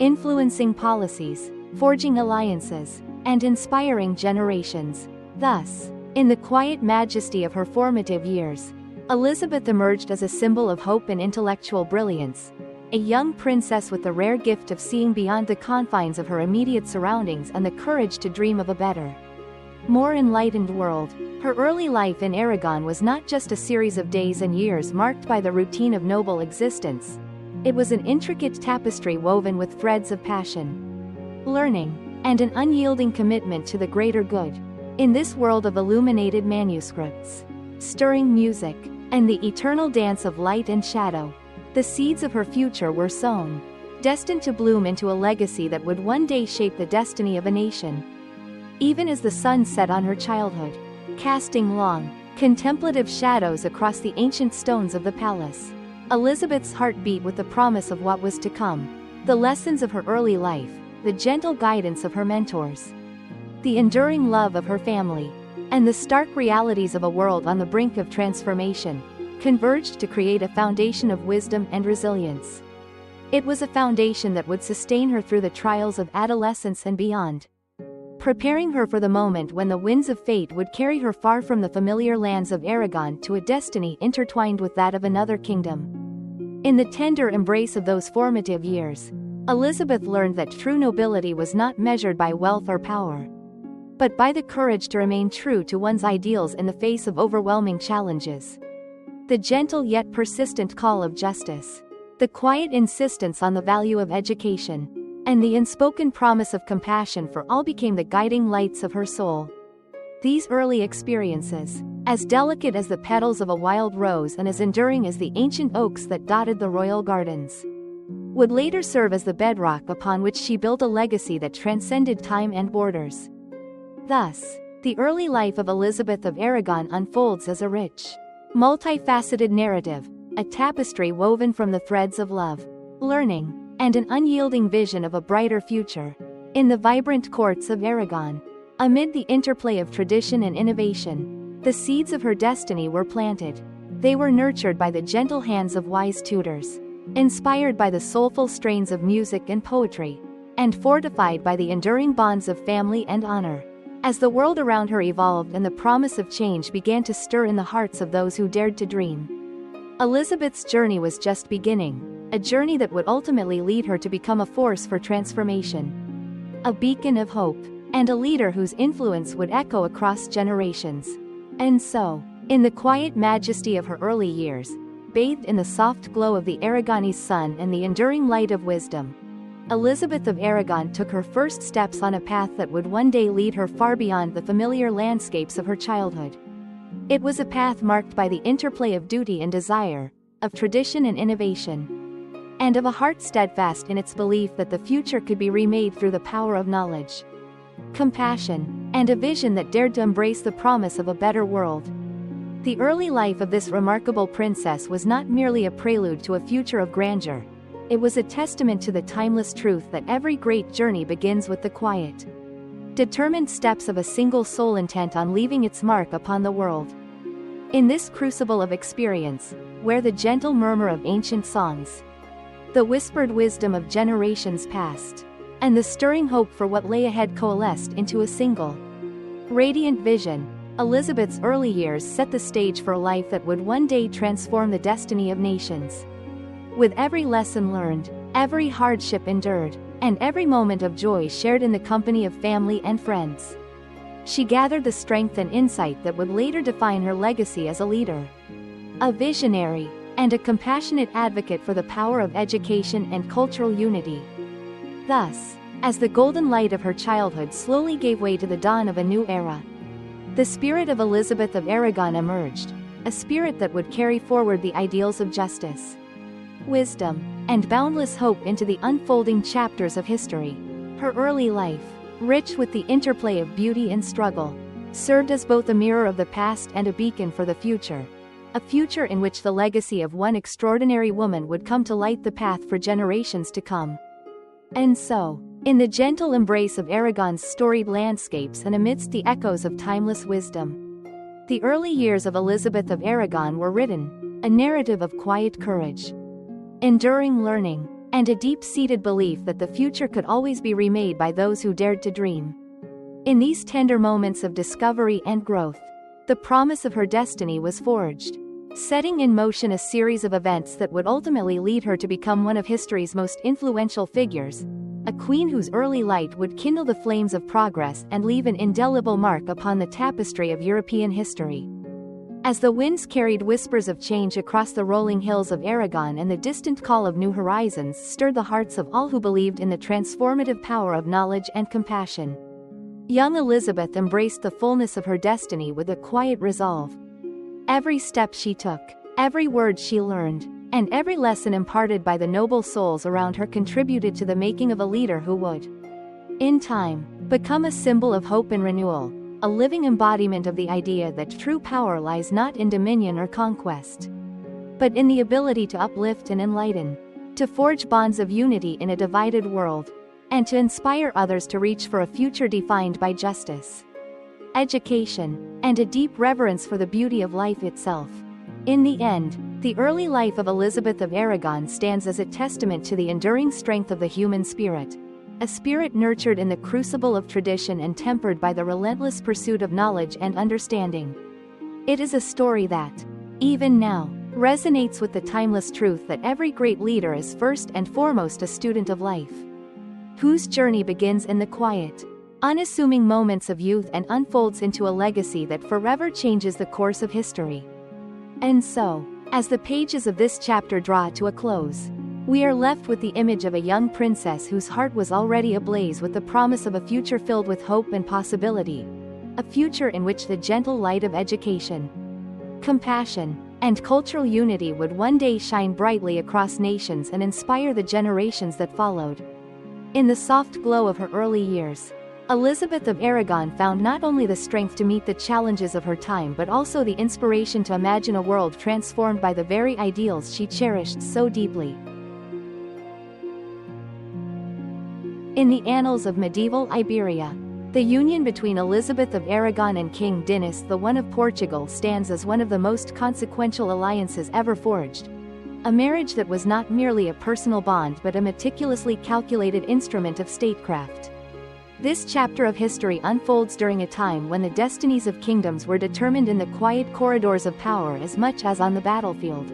influencing policies, forging alliances, and inspiring generations. Thus, in the quiet majesty of her formative years, Elizabeth emerged as a symbol of hope and intellectual brilliance, a young princess with the rare gift of seeing beyond the confines of her immediate surroundings and the courage to dream of a better, more enlightened world. Her early life in Aragon was not just a series of days and years marked by the routine of noble existence. It was an intricate tapestry woven with threads of passion, learning, and an unyielding commitment to the greater good. In this world of illuminated manuscripts, stirring music, and the eternal dance of light and shadow, the seeds of her future were sown, destined to bloom into a legacy that would one day shape the destiny of a nation. Even as the sun set on her childhood, casting long, contemplative shadows across the ancient stones of the palace, Elizabeth's heart beat with the promise of what was to come. The lessons of her early life, the gentle guidance of her mentors, the enduring love of her family, and the stark realities of a world on the brink of transformation, converged to create a foundation of wisdom and resilience. It was a foundation that would sustain her through the trials of adolescence and beyond, preparing her for the moment when the winds of fate would carry her far from the familiar lands of Aragon to a destiny intertwined with that of another kingdom. In the tender embrace of those formative years, Elizabeth learned that true nobility was not measured by wealth or power, but by the courage to remain true to one's ideals in the face of overwhelming challenges. The gentle yet persistent call of justice, the quiet insistence on the value of education, and the unspoken promise of compassion for all became the guiding lights of her soul. These early experiences, as delicate as the petals of a wild rose and as enduring as the ancient oaks that dotted the royal gardens, would later serve as the bedrock upon which she built a legacy that transcended time and borders. Thus, the early life of Elizabeth of Aragon unfolds as a rich, multifaceted narrative, a tapestry woven from the threads of love, learning, and an unyielding vision of a brighter future. In the vibrant courts of Aragon, amid the interplay of tradition and innovation, the seeds of her destiny were planted. They were nurtured by the gentle hands of wise tutors, inspired by the soulful strains of music and poetry, and fortified by the enduring bonds of family and honor. As the world around her evolved and the promise of change began to stir in the hearts of those who dared to dream, Elizabeth's journey was just beginning. a journey that would ultimately lead her to become a force for transformation. A beacon of hope, and a leader whose influence would echo across generations. And so, in the quiet majesty of her early years, bathed in the soft glow of the Aragonese sun and the enduring light of wisdom, Elizabeth of Aragon took her first steps on a path that would one day lead her far beyond the familiar landscapes of her childhood. It was a path marked by the interplay of duty and desire, of tradition and innovation, and of a heart steadfast in its belief that the future could be remade through the power of knowledge, compassion, and a vision that dared to embrace the promise of a better world. The early life of this remarkable princess was not merely a prelude to a future of grandeur. It was a testament to the timeless truth that every great journey begins with the quiet, determined steps of a single soul intent on leaving its mark upon the world. In this crucible of experience, where the gentle murmur of ancient songs, the whispered wisdom of generations past, and the stirring hope for what lay ahead coalesced into a single, radiant vision, Elizabeth's early years set the stage for a life that would one day transform the destiny of nations. With every lesson learned, every hardship endured, and every moment of joy shared in the company of family and friends, she gathered the strength and insight that would later define her legacy as a leader, a visionary, and a compassionate advocate for the power of education and cultural unity. Thus, as the golden light of her childhood slowly gave way to the dawn of a new era, the spirit of Elizabeth of Aragon emerged, a spirit that would carry forward the ideals of justice, wisdom, and boundless hope into the unfolding chapters of history. Her early life, rich with the interplay of beauty and struggle, served as both a mirror of the past and a beacon for the future, a future in which the legacy of one extraordinary woman would come to light the path for generations to come. And so, in the gentle embrace of Aragon's storied landscapes and amidst the echoes of timeless wisdom, the early years of Elizabeth of Aragon were written, a narrative of quiet courage, enduring learning, and a deep-seated belief that the future could always be remade by those who dared to dream. In these tender moments of discovery and growth, the promise of her destiny was forged, setting in motion a series of events that would ultimately lead her to become one of history's most influential figures, a queen whose early light would kindle the flames of progress and leave an indelible mark upon the tapestry of European history. As the winds carried whispers of change across the rolling hills of Aragon and the distant call of new horizons stirred the hearts of all who believed in the transformative power of knowledge and compassion, young Elizabeth embraced the fullness of her destiny with a quiet resolve. Every step she took, every word she learned, and every lesson imparted by the noble souls around her contributed to the making of a leader who would, in time, become a symbol of hope and renewal, a living embodiment of the idea that true power lies not in dominion or conquest, but in the ability to uplift and enlighten, to forge bonds of unity in a divided world, and to inspire others to reach for a future defined by justice, education, and a deep reverence for the beauty of life itself. In the end, the early life of Elizabeth of Aragon stands as a testament to the enduring strength of the human spirit, a spirit nurtured in the crucible of tradition and tempered by the relentless pursuit of knowledge and understanding. It is a story that, even now, resonates with the timeless truth that every great leader is first and foremost a student of life, whose journey begins in the quiet, unassuming moments of youth and unfolds into a legacy that forever changes the course of history. And so, as the pages of this chapter draw to a close, we are left with the image of a young princess whose heart was already ablaze with the promise of a future filled with hope and possibility, a future in which the gentle light of education, compassion, and cultural unity would one day shine brightly across nations and inspire the generations that followed. In the soft glow of her early years, Elizabeth of Aragon found not only the strength to meet the challenges of her time but also the inspiration to imagine a world transformed by the very ideals she cherished so deeply. In the annals of medieval Iberia, the union between Elizabeth of Aragon and King Dinis I of Portugal stands as one of the most consequential alliances ever forged, a marriage that was not merely a personal bond but a meticulously calculated instrument of statecraft. This chapter of history unfolds during a time when the destinies of kingdoms were determined in the quiet corridors of power as much as on the battlefield.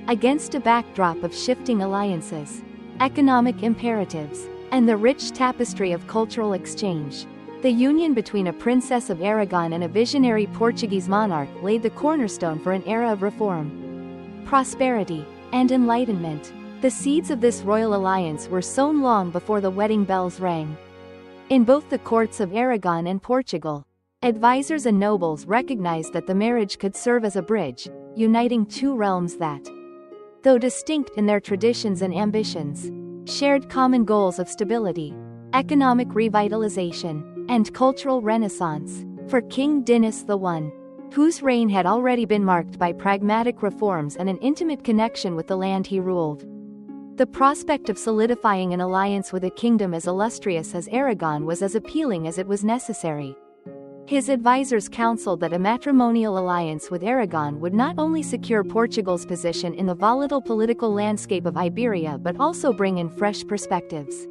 against a backdrop of shifting alliances, economic imperatives, and the rich tapestry of cultural exchange. The union between a princess of Aragon and a visionary Portuguese monarch laid the cornerstone for an era of reform, prosperity, and enlightenment. The seeds of this royal alliance were sown long before the wedding bells rang. In both the courts of Aragon and Portugal, advisors and nobles recognized that the marriage could serve as a bridge, uniting two realms that, though distinct in their traditions and ambitions, shared common goals of stability, economic revitalization, and cultural renaissance. For King Dinis I, whose reign had already been marked by pragmatic reforms and an intimate connection with the land he ruled, the prospect of solidifying an alliance with a kingdom as illustrious as Aragon was as appealing as it was necessary. His advisors counseled that a matrimonial alliance with Aragon would not only secure Portugal's position in the volatile political landscape of Iberia but also bring in fresh perspectives,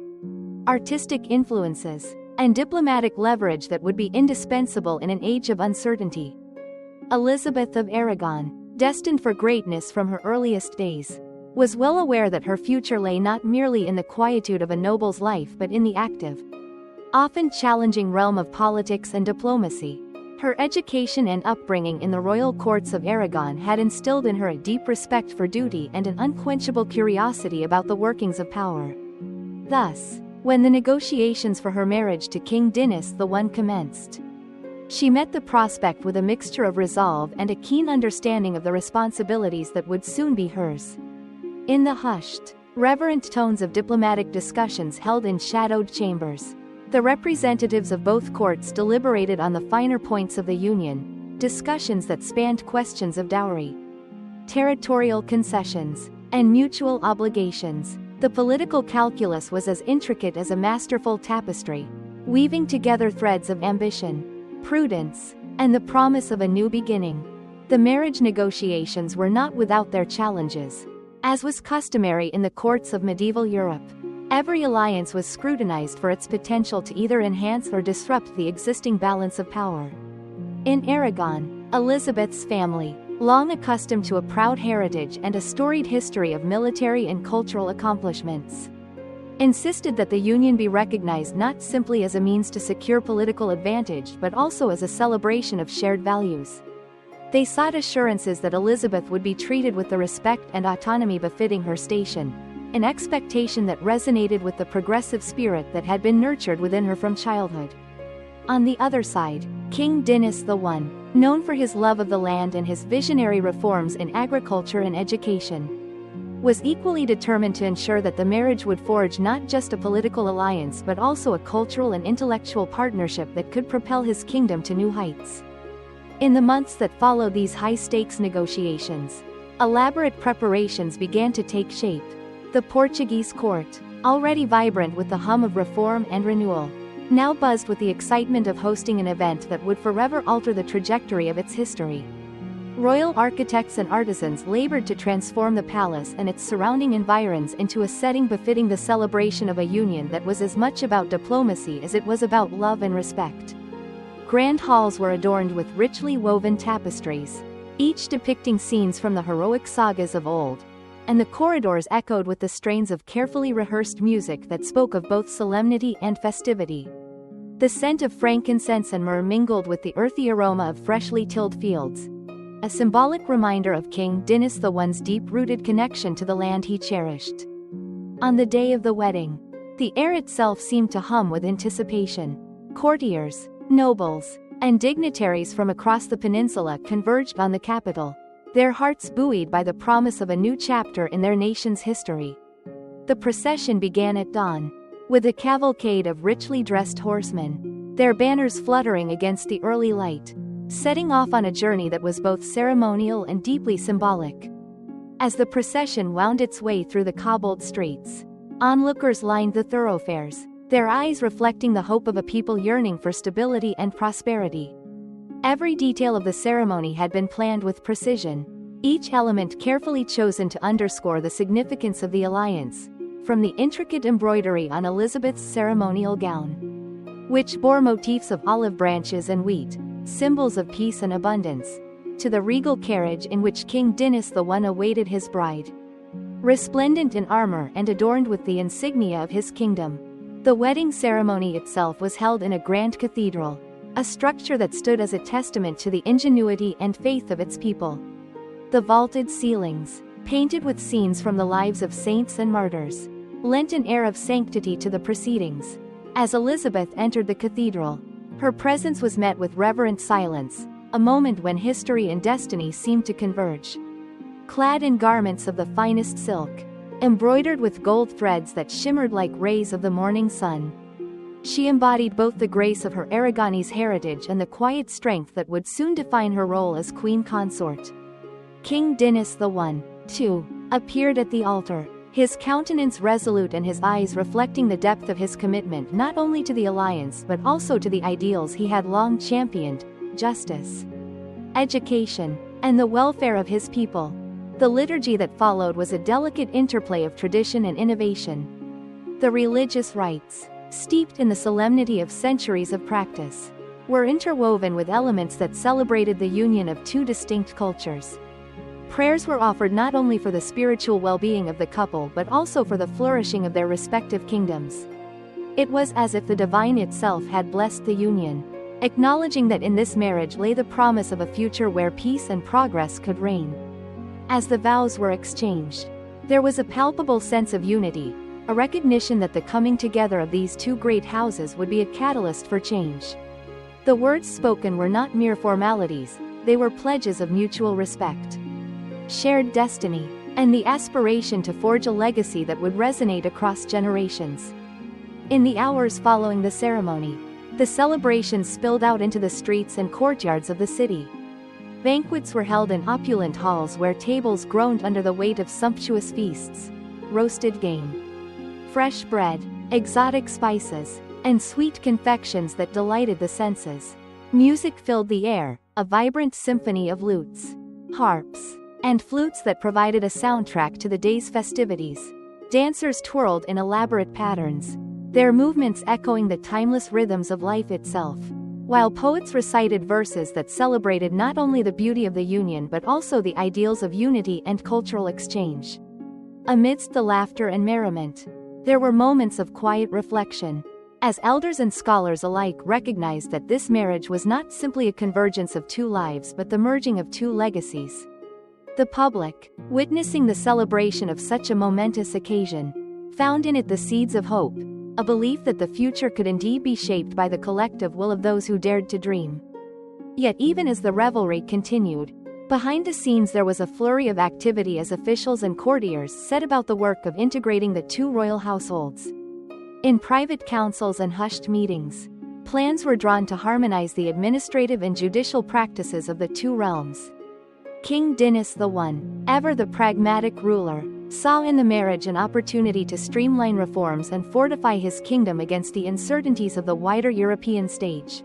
artistic influences, and diplomatic leverage that would be indispensable in an age of uncertainty. Elizabeth of Aragon, destined for greatness from her earliest days, was well aware that her future lay not merely in the quietude of a noble's life but in the active, often challenging realm of politics and diplomacy. Her education and upbringing in the royal courts of Aragon had instilled in her a deep respect for duty and an unquenchable curiosity about the workings of power. Thus, when the negotiations for her marriage to King Dinis I commenced, she met the prospect with a mixture of resolve and a keen understanding of the responsibilities that would soon be hers. In the hushed, reverent tones of diplomatic discussions held in shadowed chambers, the representatives of both courts deliberated on the finer points of the union, discussions that spanned questions of dowry, territorial concessions, and mutual obligations. The political calculus was as intricate as a masterful tapestry, weaving together threads of ambition, prudence, and the promise of a new beginning. The marriage negotiations were not without their challenges. As was customary in the courts of medieval Europe, every alliance was scrutinized for its potential to either enhance or disrupt the existing balance of power. In Aragon, Elizabeth's family, long accustomed to a proud heritage and a storied history of military and cultural accomplishments, insisted that the union be recognized not simply as a means to secure political advantage but also as a celebration of shared values. They sought assurances that Elizabeth would be treated with the respect and autonomy befitting her station, an expectation that resonated with the progressive spirit that had been nurtured within her from childhood. On the other side, King Dinis I, known for his love of the land and his visionary reforms in agriculture and education, was equally determined to ensure that the marriage would forge not just a political alliance but also a cultural and intellectual partnership that could propel his kingdom to new heights. In the months that followed these high-stakes negotiations, elaborate preparations began to take shape. The Portuguese court, already vibrant with the hum of reform and renewal, now buzzed with the excitement of hosting an event that would forever alter the trajectory of its history. Royal architects and artisans labored to transform the palace and its surrounding environs into a setting befitting the celebration of a union that was as much about diplomacy as it was about love and respect. Grand halls were adorned with richly woven tapestries, each depicting scenes from the heroic sagas of old, and the corridors echoed with the strains of carefully rehearsed music that spoke of both solemnity and festivity. The scent of frankincense and myrrh mingled with the earthy aroma of freshly tilled fields, a symbolic reminder of King Dinis I's deep-rooted connection to the land he cherished. On the day of the wedding, the air itself seemed to hum with anticipation. Courtiers, nobles, and dignitaries from across the peninsula converged on the capital, their hearts buoyed by the promise of a new chapter in their nation's history. The procession began at dawn, with a cavalcade of richly dressed horsemen, their banners fluttering against the early light, setting off on a journey that was both ceremonial and deeply symbolic. As the procession wound its way through the cobbled streets, onlookers lined the thoroughfares, their eyes reflecting the hope of a people yearning for stability and prosperity. Every detail of the ceremony had been planned with precision, each element carefully chosen to underscore the significance of the alliance, from the intricate embroidery on Elizabeth's ceremonial gown, which bore motifs of olive branches and wheat, symbols of peace and abundance, to the regal carriage in which King Dinis I awaited his bride. Resplendent in armor and adorned with the insignia of his kingdom. The wedding ceremony itself was held in a grand cathedral, a structure that stood as a testament to the ingenuity and faith of its people. The vaulted ceilings, painted with scenes from the lives of saints and martyrs, lent an air of sanctity to the proceedings. As Elizabeth entered the cathedral, her presence was met with reverent silence, a moment when history and destiny seemed to converge. Clad in garments of the finest silk, embroidered with gold threads that shimmered like rays of the morning sun, she embodied both the grace of her Aragonese heritage and the quiet strength that would soon define her role as queen consort. King Dinis I, too, appeared at the altar, his countenance resolute and his eyes reflecting the depth of his commitment not only to the alliance but also to the ideals he had long championed: justice, education, and the welfare of his people. The liturgy that followed was a delicate interplay of tradition and innovation. The religious rites, steeped in the solemnity of centuries of practice, were interwoven with elements that celebrated the union of two distinct cultures. Prayers were offered not only for the spiritual well-being of the couple but also for the flourishing of their respective kingdoms. It was as if the divine itself had blessed the union, acknowledging that in this marriage lay the promise of a future where peace and progress could reign. As the vows were exchanged, there was a palpable sense of unity, a recognition that the coming together of these two great houses would be a catalyst for change. The words spoken were not mere formalities, they were pledges of mutual respect, shared destiny, and the aspiration to forge a legacy that would resonate across generations. In the hours following the ceremony, the celebrations spilled out into the streets and courtyards of the city. Banquets were held in opulent halls where tables groaned under the weight of sumptuous feasts, roasted game, fresh bread, exotic spices, and sweet confections that delighted the senses. Music filled the air, a vibrant symphony of lutes, harps, and flutes that provided a soundtrack to the day's festivities. Dancers twirled in elaborate patterns, their movements echoing the timeless rhythms of life itself, while poets recited verses that celebrated not only the beauty of the union but also the ideals of unity and cultural exchange. Amidst the laughter and merriment, there were moments of quiet reflection, as elders and scholars alike recognized that this marriage was not simply a convergence of two lives but the merging of two legacies. The public, witnessing the celebration of such a momentous occasion, found in it the seeds of hope, a belief that the future could indeed be shaped by the collective will of those who dared to dream. Yet even as the revelry continued, behind the scenes there was a flurry of activity as officials and courtiers set about the work of integrating the two royal households. In private councils and hushed meetings, plans were drawn to harmonize the administrative and judicial practices of the two realms. King Dinis I, ever the pragmatic ruler, saw in the marriage an opportunity to streamline reforms and fortify his kingdom against the uncertainties of the wider European stage.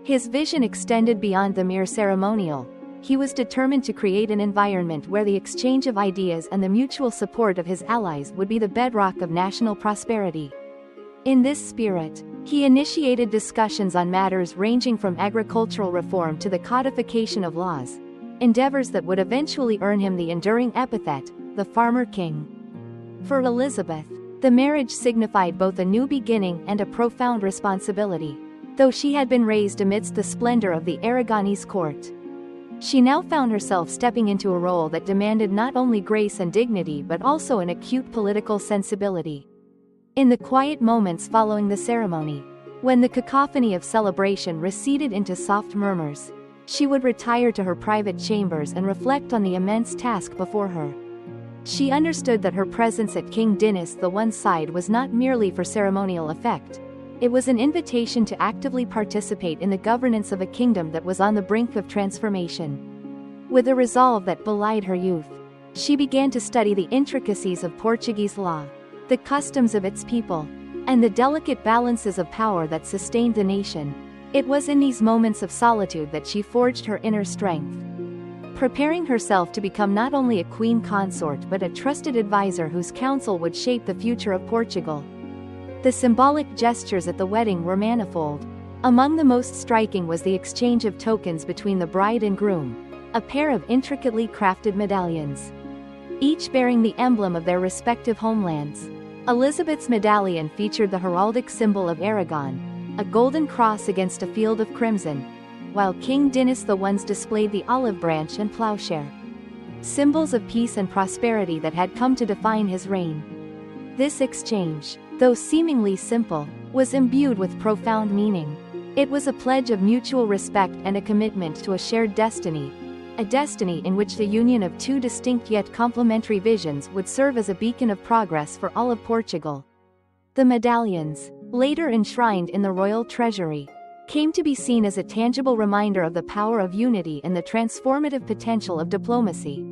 His vision extended beyond the mere ceremonial. He was determined to create an environment where the exchange of ideas and the mutual support of his allies would be the bedrock of national prosperity. In this spirit, he initiated discussions on matters ranging from agricultural reform to the codification of laws, endeavors that would eventually earn him the enduring epithet, the Farmer King. For Elizabeth, the marriage signified both a new beginning and a profound responsibility. Though she had been raised amidst the splendor of the Aragonese court, she now found herself stepping into a role that demanded not only grace and dignity but also an acute political sensibility. In the quiet moments following the ceremony, when the cacophony of celebration receded into soft murmurs, she would retire to her private chambers and reflect on the immense task before her. She understood that her presence at King Dinis I's side was not merely for ceremonial effect. It was an invitation to actively participate in the governance of a kingdom that was on the brink of transformation. With a resolve that belied her youth, she began to study the intricacies of Portuguese law, the customs of its people, and the delicate balances of power that sustained the nation. It was in these moments of solitude that she forged her inner strength, preparing herself to become not only a queen consort but a trusted advisor whose counsel would shape the future of Portugal. The symbolic gestures at the wedding were manifold. Among the most striking was the exchange of tokens between the bride and groom, a pair of intricately crafted medallions, each bearing the emblem of their respective homelands. Elizabeth's medallion featured the heraldic symbol of Aragon, a golden cross against a field of crimson, while King Dinis I's displayed the olive branch and plowshare, symbols of peace and prosperity that had come to define his reign. This exchange, though seemingly simple, was imbued with profound meaning. It was a pledge of mutual respect and a commitment to a shared destiny, a destiny in which the union of two distinct yet complementary visions would serve as a beacon of progress for all of Portugal. The medallions, later enshrined in the royal treasury, came to be seen as a tangible reminder of the power of unity and the transformative potential of diplomacy.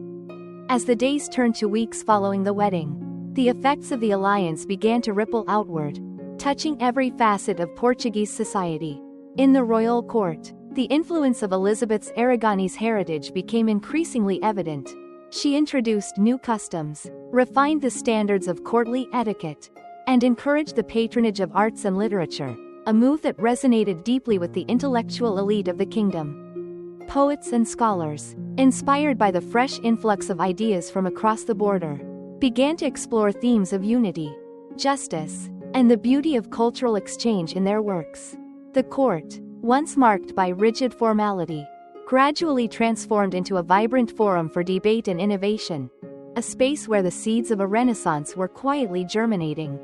As the days turned to weeks following the wedding, the effects of the alliance began to ripple outward, touching every facet of Portuguese society. In the royal court, the influence of Elizabeth's Aragonese heritage became increasingly evident. She introduced new customs, refined the standards of courtly etiquette, and encouraged the patronage of arts and literature, a move that resonated deeply with the intellectual elite of the kingdom. Poets and scholars, inspired by the fresh influx of ideas from across the border, began to explore themes of unity, justice, and the beauty of cultural exchange in their works. The court, once marked by rigid formality, gradually transformed into a vibrant forum for debate and innovation, a space where the seeds of a renaissance were quietly germinating.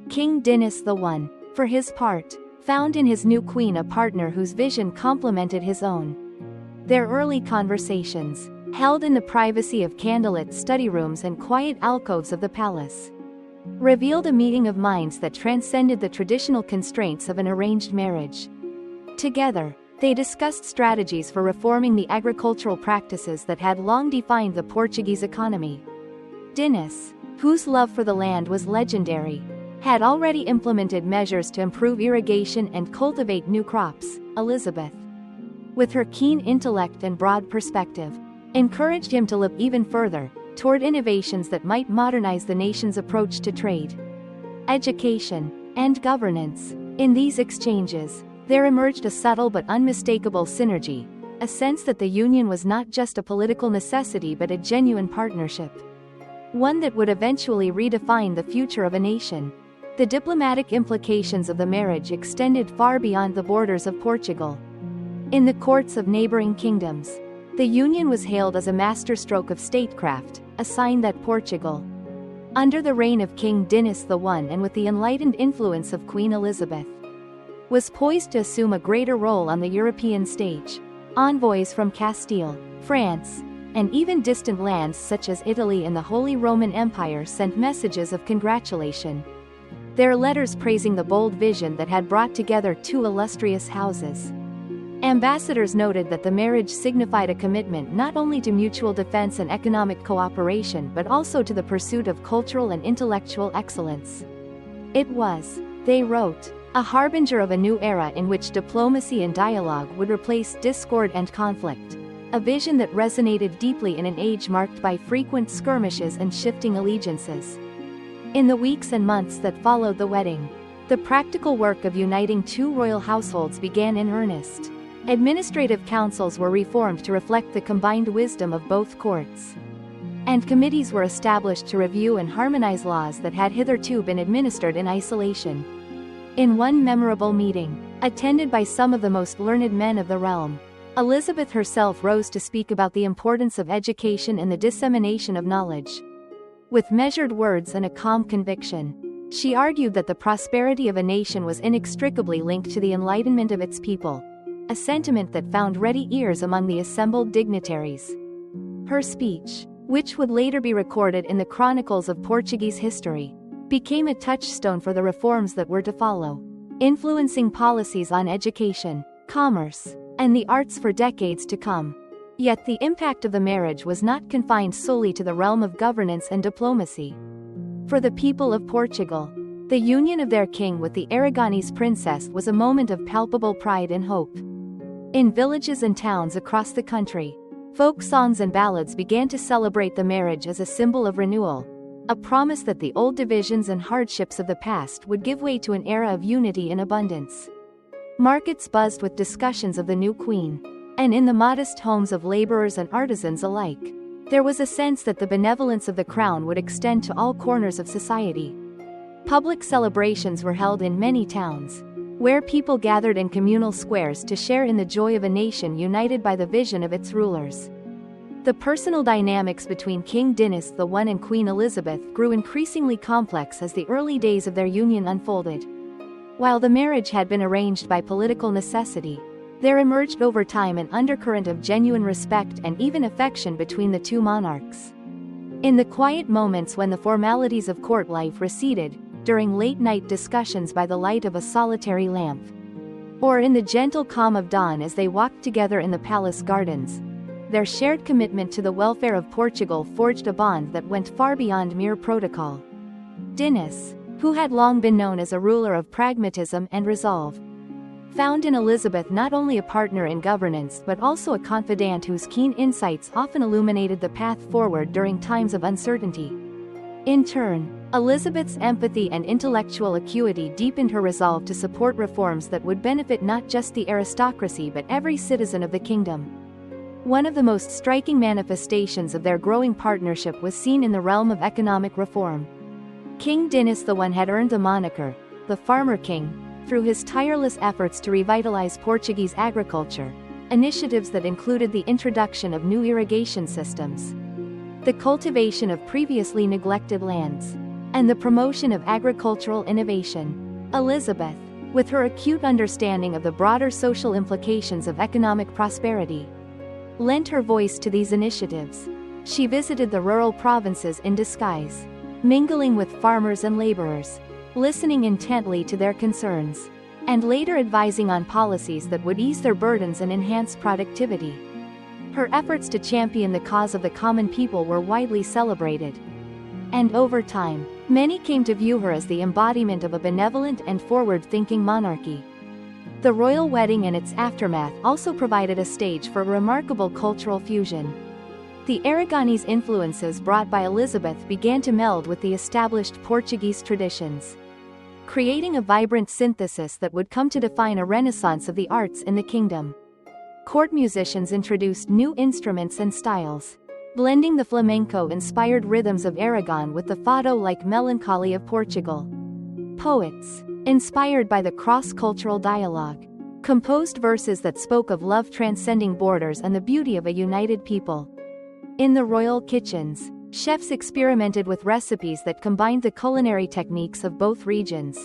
King Dinis I, for his part, found in his new queen a partner whose vision complemented his own. Their early conversations, held in the privacy of candlelit study rooms and quiet alcoves of the palace, revealed a meeting of minds that transcended the traditional constraints of an arranged marriage. Together, they discussed strategies for reforming the agricultural practices that had long defined the Portuguese economy. Dinis, whose love for the land was legendary, had already implemented measures to improve irrigation and cultivate new crops. Elizabeth, with her keen intellect and broad perspective, encouraged him to look even further, toward innovations that might modernize the nation's approach to trade, education, and governance. In these exchanges, there emerged a subtle but unmistakable synergy, a sense that the union was not just a political necessity but a genuine partnership, one that would eventually redefine the future of a nation. The diplomatic implications of the marriage extended far beyond the borders of Portugal. In the courts of neighboring kingdoms, the union was hailed as a masterstroke of statecraft, a sign that Portugal, under the reign of King Dinis I and with the enlightened influence of Queen Elizabeth, was poised to assume a greater role on the European stage. Envoys from Castile, France, and even distant lands such as Italy and the Holy Roman Empire sent messages of congratulation, their letters praising the bold vision that had brought together two illustrious houses. Ambassadors noted that the marriage signified a commitment not only to mutual defense and economic cooperation but also to the pursuit of cultural and intellectual excellence. It was, they wrote, a harbinger of a new era in which diplomacy and dialogue would replace discord and conflict, a vision that resonated deeply in an age marked by frequent skirmishes and shifting allegiances. In the weeks and months that followed the wedding, the practical work of uniting two royal households began in earnest. Administrative councils were reformed to reflect the combined wisdom of both courts, and committees were established to review and harmonize laws that had hitherto been administered in isolation. In one memorable meeting, attended by some of the most learned men of the realm, Elizabeth herself rose to speak about the importance of education and the dissemination of knowledge. With measured words and a calm conviction, she argued that the prosperity of a nation was inextricably linked to the enlightenment of its people, a sentiment that found ready ears among the assembled dignitaries. Her speech, which would later be recorded in the chronicles of Portuguese history, became a touchstone for the reforms that were to follow, influencing policies on education, commerce, and the arts for decades to come. Yet the impact of the marriage was not confined solely to the realm of governance and diplomacy. For the people of Portugal, the union of their king with the Aragonese princess was a moment of palpable pride and hope. In villages and towns across the country, folk songs and ballads began to celebrate the marriage as a symbol of renewal, a promise that the old divisions and hardships of the past would give way to an era of unity and abundance. Markets buzzed with discussions of the new queen, and in the modest homes of laborers and artisans alike. There was a sense that the benevolence of the crown would extend to all corners of society. Public celebrations were held in many towns, where people gathered in communal squares to share in the joy of a nation united by the vision of its rulers. The personal dynamics between King Dinis I and Queen Elizabeth grew increasingly complex as the early days of their union unfolded. While the marriage had been arranged by political necessity, there emerged over time an undercurrent of genuine respect and even affection between the two monarchs. In the quiet moments when the formalities of court life receded, during late-night discussions by the light of a solitary lamp, or in the gentle calm of dawn as they walked together in the palace gardens, their shared commitment to the welfare of Portugal forged a bond that went far beyond mere protocol. Dinis, who had long been known as a ruler of pragmatism and resolve, found in Elizabeth not only a partner in governance but also a confidant whose keen insights often illuminated the path forward during times of uncertainty. In turn, Elizabeth's empathy and intellectual acuity deepened her resolve to support reforms that would benefit not just the aristocracy but every citizen of the kingdom. One of the most striking manifestations of their growing partnership was seen in the realm of economic reform. King Dinis I had earned the moniker, the Farmer King, through his tireless efforts to revitalize Portuguese agriculture, initiatives that included the introduction of new irrigation systems, the cultivation of previously neglected lands, and the promotion of agricultural innovation. Elizabeth, with her acute understanding of the broader social implications of economic prosperity, lent her voice to these initiatives. She visited the rural provinces in disguise, mingling with farmers and laborers, listening intently to their concerns, and later advising on policies that would ease their burdens and enhance productivity. Her efforts to champion the cause of the common people were widely celebrated. And over time, many came to view her as the embodiment of a benevolent and forward-thinking monarchy. The royal wedding and its aftermath also provided a stage for a remarkable cultural fusion. The Aragonese influences brought by Elizabeth began to meld with the established Portuguese traditions, creating a vibrant synthesis that would come to define a renaissance of the arts in the kingdom. Court musicians introduced new instruments and styles, blending the flamenco-inspired rhythms of Aragon with the fado-like melancholy of Portugal. Poets, inspired by the cross-cultural dialogue, composed verses that spoke of love transcending borders and the beauty of a united people. In the royal kitchens, chefs experimented with recipes that combined the culinary techniques of both regions,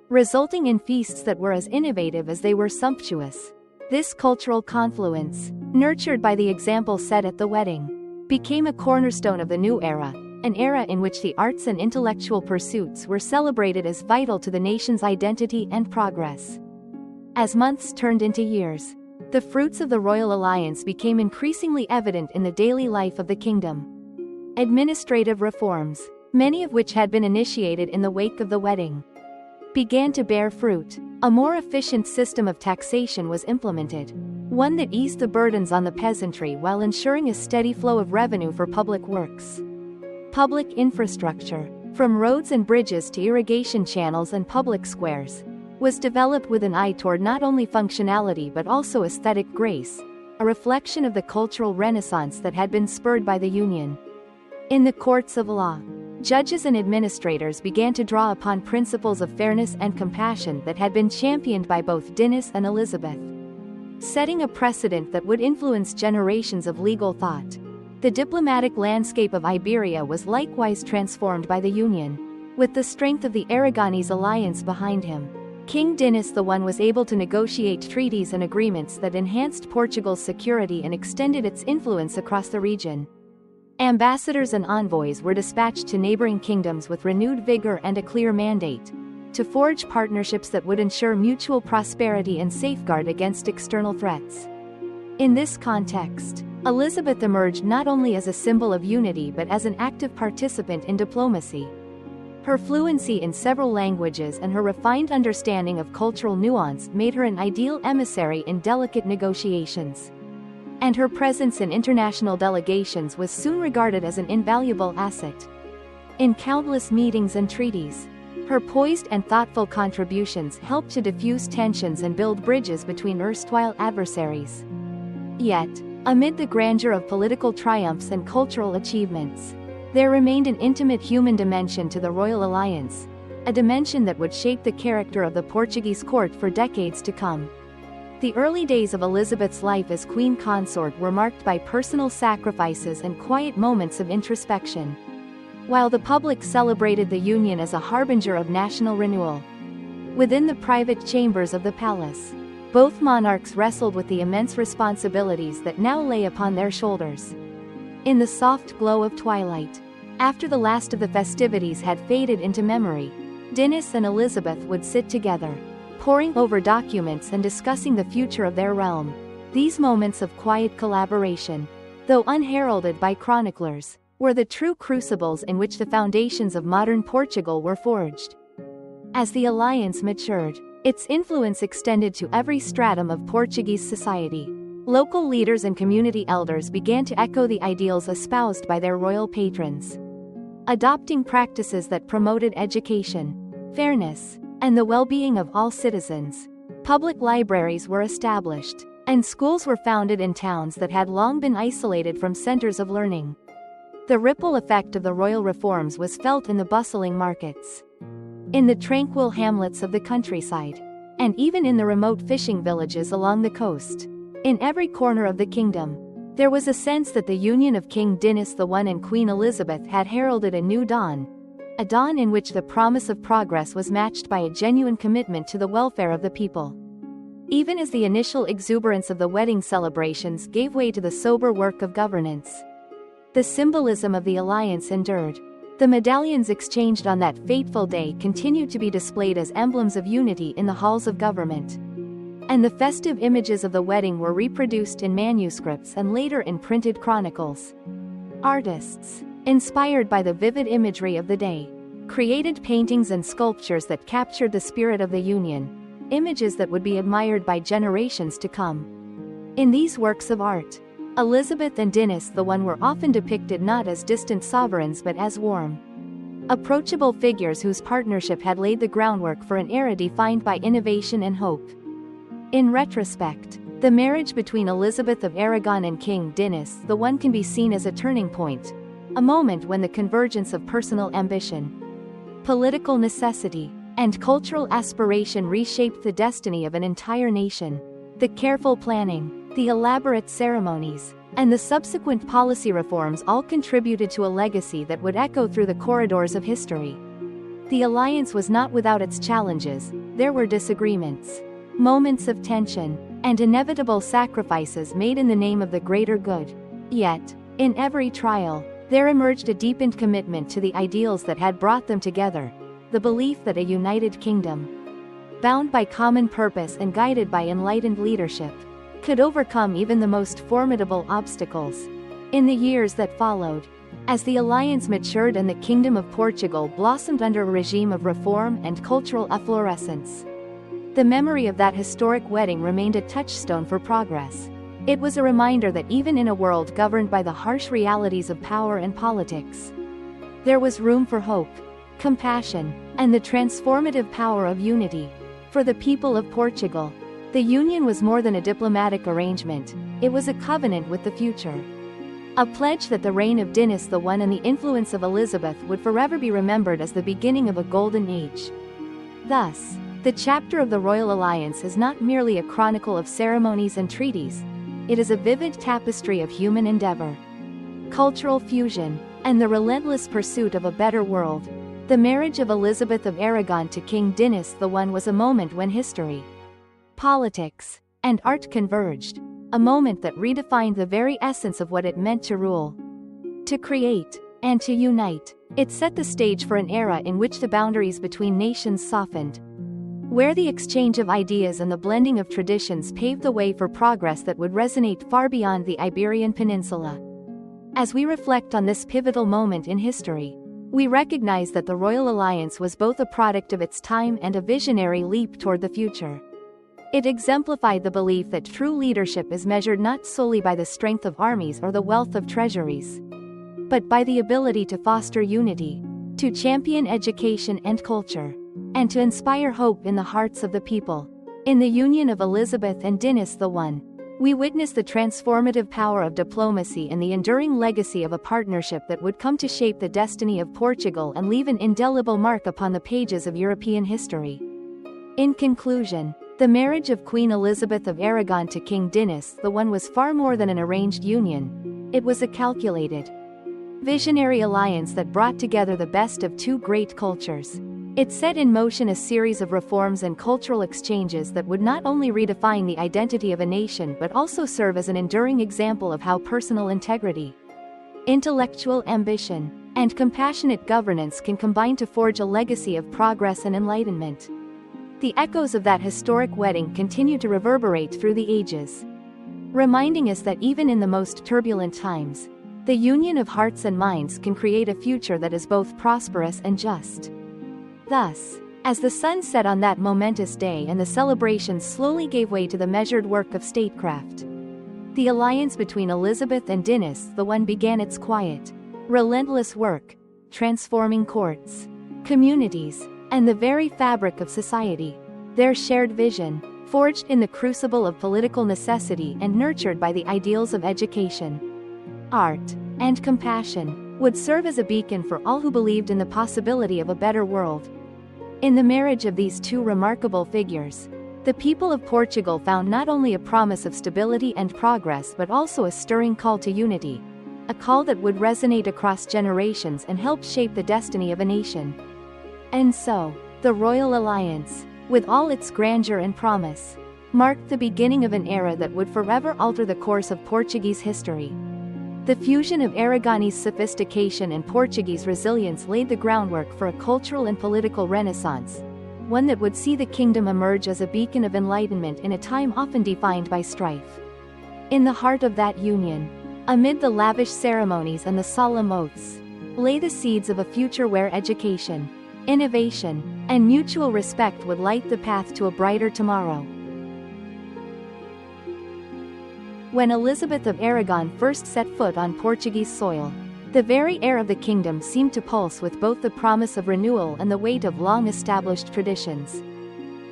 resulting in feasts that were as innovative as they were sumptuous. This cultural confluence, nurtured by the example set at the wedding, became a cornerstone of the new era, an era in which the arts and intellectual pursuits were celebrated as vital to the nation's identity and progress. As months turned into years, the fruits of the royal alliance became increasingly evident in the daily life of the kingdom. Administrative reforms, many of which had been initiated in the wake of the wedding, began to bear fruit. A more efficient system of taxation was implemented, one that eased the burdens on the peasantry while ensuring a steady flow of revenue for public works. Public infrastructure, from roads and bridges to irrigation channels and public squares, was developed with an eye toward not only functionality but also aesthetic grace, a reflection of the cultural renaissance that had been spurred by the Union. In the courts of law, judges and administrators began to draw upon principles of fairness and compassion that had been championed by both Dinis and Elizabeth, setting a precedent that would influence generations of legal thought. The diplomatic landscape of Iberia was likewise transformed by the Union. With the strength of the Aragonese alliance behind him, King Dinis I was able to negotiate treaties and agreements that enhanced Portugal's security and extended its influence across the region. Ambassadors and envoys were dispatched to neighboring kingdoms with renewed vigor and a clear mandate to forge partnerships that would ensure mutual prosperity and safeguard against external threats. In this context, Elizabeth emerged not only as a symbol of unity but as an active participant in diplomacy. Her fluency in several languages and her refined understanding of cultural nuance made her an ideal emissary in delicate negotiations. And her presence in international delegations was soon regarded as an invaluable asset. In countless meetings and treaties, her poised and thoughtful contributions helped to diffuse tensions and build bridges between erstwhile adversaries. Yet, amid the grandeur of political triumphs and cultural achievements, there remained an intimate human dimension to the royal alliance, a dimension that would shape the character of the Portuguese court for decades to come. The early days of Elizabeth's life as queen consort were marked by personal sacrifices and quiet moments of introspection. While the public celebrated the union as a harbinger of national renewal, within the private chambers of the palace, both monarchs wrestled with the immense responsibilities that now lay upon their shoulders. In the soft glow of twilight, after the last of the festivities had faded into memory, Dinis and Elizabeth would sit together, poring over documents and discussing the future of their realm. These moments of quiet collaboration, though unheralded by chroniclers, were the true crucibles in which the foundations of modern Portugal were forged. As the alliance matured, its influence extended to every stratum of Portuguese society. Local leaders and community elders began to echo the ideals espoused by their royal patrons, adopting practices that promoted education, fairness, and the well-being of all citizens. Public libraries were established, and schools were founded in towns that had long been isolated from centers of learning. The ripple effect of the royal reforms was felt in the bustling markets, in the tranquil hamlets of the countryside, and even in the remote fishing villages along the coast. In every corner of the kingdom, there was a sense that the union of King Dinis I and Queen Elizabeth had heralded a new dawn, a dawn in which the promise of progress was matched by a genuine commitment to the welfare of the people. Even as the initial exuberance of the wedding celebrations gave way to the sober work of governance, the symbolism of the alliance endured. The medallions exchanged on that fateful day continued to be displayed as emblems of unity in the halls of government, and the festive images of the wedding were reproduced in manuscripts and later in printed chronicles. Artists, inspired by the vivid imagery of the day, created paintings and sculptures that captured the spirit of the union, images that would be admired by generations to come. In these works of art, Elizabeth and Dinis I were often depicted not as distant sovereigns but as warm, approachable figures whose partnership had laid the groundwork for an era defined by innovation and hope. In retrospect, the marriage between Elizabeth of Aragon and King Dinis I can be seen as a turning point, a moment when the convergence of personal ambition, political necessity, and cultural aspiration reshaped the destiny of an entire nation. The careful planning, the elaborate ceremonies, and the subsequent policy reforms all contributed to a legacy that would echo through the corridors of history. The alliance was not without its challenges. There were disagreements, moments of tension, and inevitable sacrifices made in the name of the greater good. Yet, in every trial, there emerged a deepened commitment to the ideals that had brought them together, the belief that a united kingdom, bound by common purpose and guided by enlightened leadership, could overcome even the most formidable obstacles. In the years that followed, as the alliance matured and the Kingdom of Portugal blossomed under a regime of reform and cultural efflorescence, the memory of that historic wedding remained a touchstone for progress. It was a reminder that even in a world governed by the harsh realities of power and politics, there was room for hope, compassion, and the transformative power of unity. For the people of Portugal, the union was more than a diplomatic arrangement, it was a covenant with the future. A pledge that the reign of Dinis I and the influence of Elizabeth would forever be remembered as the beginning of a golden age. Thus, the chapter of the Royal Alliance is not merely a chronicle of ceremonies and treaties, it is a vivid tapestry of human endeavor, cultural fusion, and the relentless pursuit of a better world. The marriage of Elizabeth of Aragon to King Dinis I was a moment when history, politics, and art converged, a moment that redefined the very essence of what it meant to rule, to create, and to unite. It set the stage for an era in which the boundaries between nations softened, where the exchange of ideas and the blending of traditions paved the way for progress that would resonate far beyond the Iberian Peninsula. As we reflect on this pivotal moment in history, we recognize that the Royal Alliance was both a product of its time and a visionary leap toward the future. It exemplified the belief that true leadership is measured not solely by the strength of armies or the wealth of treasuries, but by the ability to foster unity, to champion education and culture, and to inspire hope in the hearts of the people. In the union of Elizabeth and Dinis I, We witness the transformative power of diplomacy and the enduring legacy of a partnership that would come to shape the destiny of Portugal and leave an indelible mark upon the pages of European history. In conclusion, the marriage of Queen Elizabeth of Aragon to King Dinis I was far more than an arranged union. It was a calculated, visionary alliance that brought together the best of two great cultures. It set in motion a series of reforms and cultural exchanges that would not only redefine the identity of a nation but also serve as an enduring example of how personal integrity, intellectual ambition, and compassionate governance can combine to forge a legacy of progress and enlightenment. The echoes of that historic wedding continue to reverberate through the ages, reminding us that even in the most turbulent times, the union of hearts and minds can create a future that is both prosperous and just. Thus, as the sun set on that momentous day and the celebrations slowly gave way to the measured work of statecraft, the alliance between Elizabeth and Dinis I began its quiet, relentless work, transforming courts, communities, and the very fabric of society. Their shared vision, forged in the crucible of political necessity and nurtured by the ideals of education, art, and compassion, would serve as a beacon for all who believed in the possibility of a better world. In the marriage of these two remarkable figures, the people of Portugal found not only a promise of stability and progress but also a stirring call to unity, a call that would resonate across generations and help shape the destiny of a nation. And so, the Royal Alliance, with all its grandeur and promise, marked the beginning of an era that would forever alter the course of Portuguese history. The fusion of Aragonese sophistication and Portuguese resilience laid the groundwork for a cultural and political renaissance, one that would see the kingdom emerge as a beacon of enlightenment in a time often defined by strife. In the heart of that union, amid the lavish ceremonies and the solemn oaths, lay the seeds of a future where education, innovation, and mutual respect would light the path to a brighter tomorrow. When Elizabeth of Aragon first set foot on Portuguese soil, the very air of the kingdom seemed to pulse with both the promise of renewal and the weight of long-established traditions.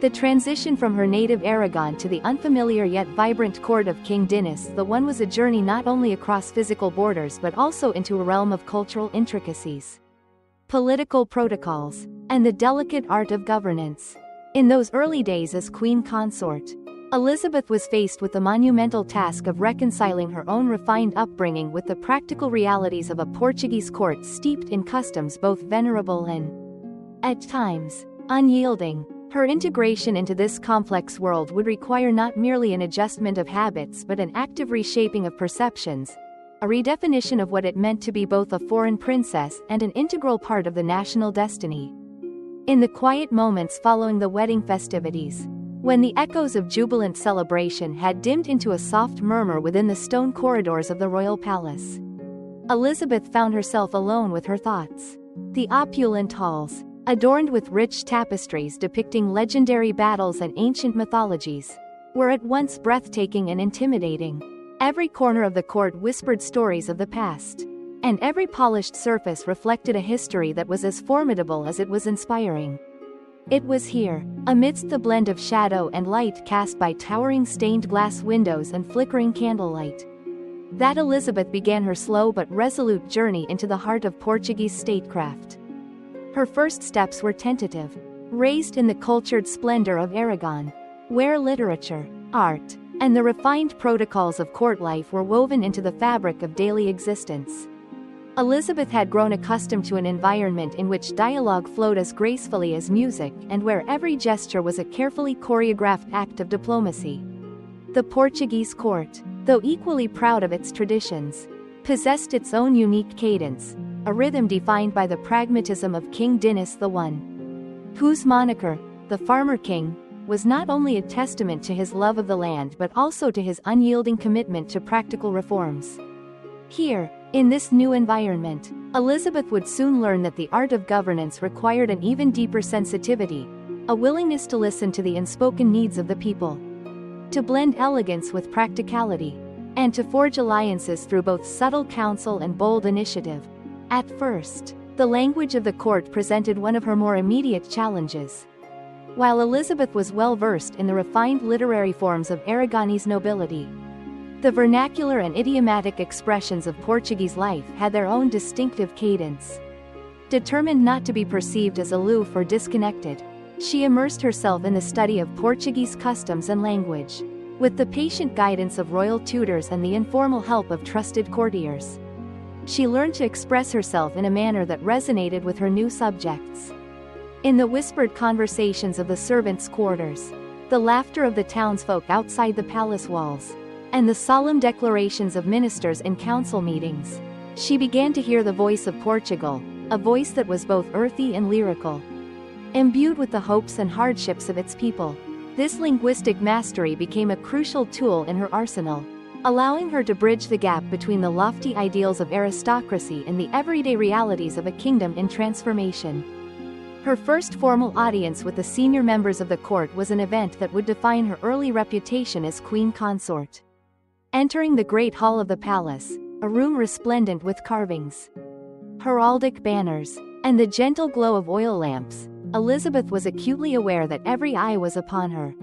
The transition from her native Aragon to the unfamiliar yet vibrant court of King Dinis I was a journey not only across physical borders but also into a realm of cultural intricacies, political protocols, and the delicate art of governance. In those early days as queen consort, Elizabeth was faced with the monumental task of reconciling her own refined upbringing with the practical realities of a Portuguese court steeped in customs both venerable and, at times, unyielding. Her integration into this complex world would require not merely an adjustment of habits but an active reshaping of perceptions, a redefinition of what it meant to be both a foreign princess and an integral part of the national destiny. In the quiet moments following the wedding festivities, when the echoes of jubilant celebration had dimmed into a soft murmur within the stone corridors of the royal palace, Elizabeth found herself alone with her thoughts. The opulent halls, adorned with rich tapestries depicting legendary battles and ancient mythologies, were at once breathtaking and intimidating. Every corner of the court whispered stories of the past, and every polished surface reflected a history that was as formidable as it was inspiring. It was here, amidst the blend of shadow and light cast by towering stained glass windows and flickering candlelight, that Elizabeth began her slow but resolute journey into the heart of Portuguese statecraft. Her first steps were tentative, raised in the cultured splendor of Aragon, where literature, art, and the refined protocols of court life were woven into the fabric of daily existence. Elizabeth had grown accustomed to an environment in which dialogue flowed as gracefully as music and where every gesture was a carefully choreographed act of diplomacy. The Portuguese court, though equally proud of its traditions, possessed its own unique cadence, a rhythm defined by the pragmatism of King Dinis I, whose moniker, the Farmer King, was not only a testament to his love of the land but also to his unyielding commitment to practical reforms. Here, in this new environment, Elizabeth would soon learn that the art of governance required an even deeper sensitivity, a willingness to listen to the unspoken needs of the people, to blend elegance with practicality, and to forge alliances through both subtle counsel and bold initiative. At first, the language of the court presented one of her more immediate challenges. While Elizabeth was well versed in the refined literary forms of Aragonese nobility, The vernacular and idiomatic expressions of Portuguese life had their own distinctive cadence. Determined not to be perceived as aloof or disconnected, she immersed herself in the study of Portuguese customs and language, with the patient guidance of royal tutors and the informal help of trusted courtiers. She learned to express herself in a manner that resonated with her new subjects. In the whispered conversations of the servants' quarters, the laughter of the townsfolk outside the palace walls, and the solemn declarations of ministers in council meetings, she began to hear the voice of Portugal, a voice that was both earthy and lyrical. Imbued with the hopes and hardships of its people, this linguistic mastery became a crucial tool in her arsenal, allowing her to bridge the gap between the lofty ideals of aristocracy and the everyday realities of a kingdom in transformation. Her first formal audience with the senior members of the court was an event that would define her early reputation as queen consort. Entering the great hall of the palace, a room resplendent with carvings, heraldic banners, and the gentle glow of oil lamps, Elizabeth was acutely aware that every eye was upon her.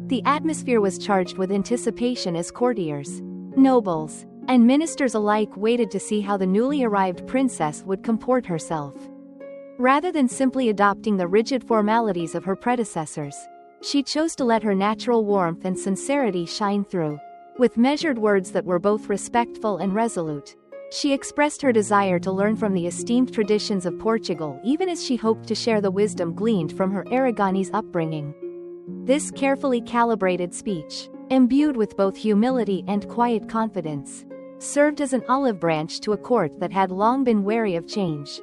The atmosphere was charged with anticipation as courtiers, nobles, and ministers alike waited to see how the newly arrived princess would comport herself. Rather than simply adopting the rigid formalities of her predecessors, she chose to let her natural warmth and sincerity shine through. With measured words that were both respectful and resolute, she expressed her desire to learn from the esteemed traditions of Portugal even as she hoped to share the wisdom gleaned from her Aragonese upbringing. This carefully calibrated speech, imbued with both humility and quiet confidence, served as an olive branch to a court that had long been wary of change.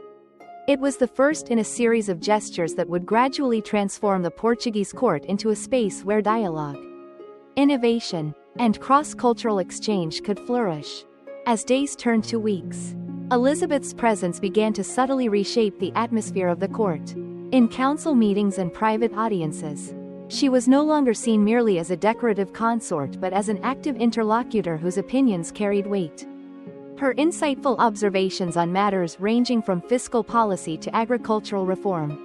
It was the first in a series of gestures that would gradually transform the Portuguese court into a space where dialogue, innovation, and cross-cultural exchange could flourish. As days turned to weeks, Elizabeth's presence began to subtly reshape the atmosphere of the court. In council meetings and private audiences, she was no longer seen merely as a decorative consort but as an active interlocutor whose opinions carried weight. Her insightful observations on matters ranging from fiscal policy to agricultural reform,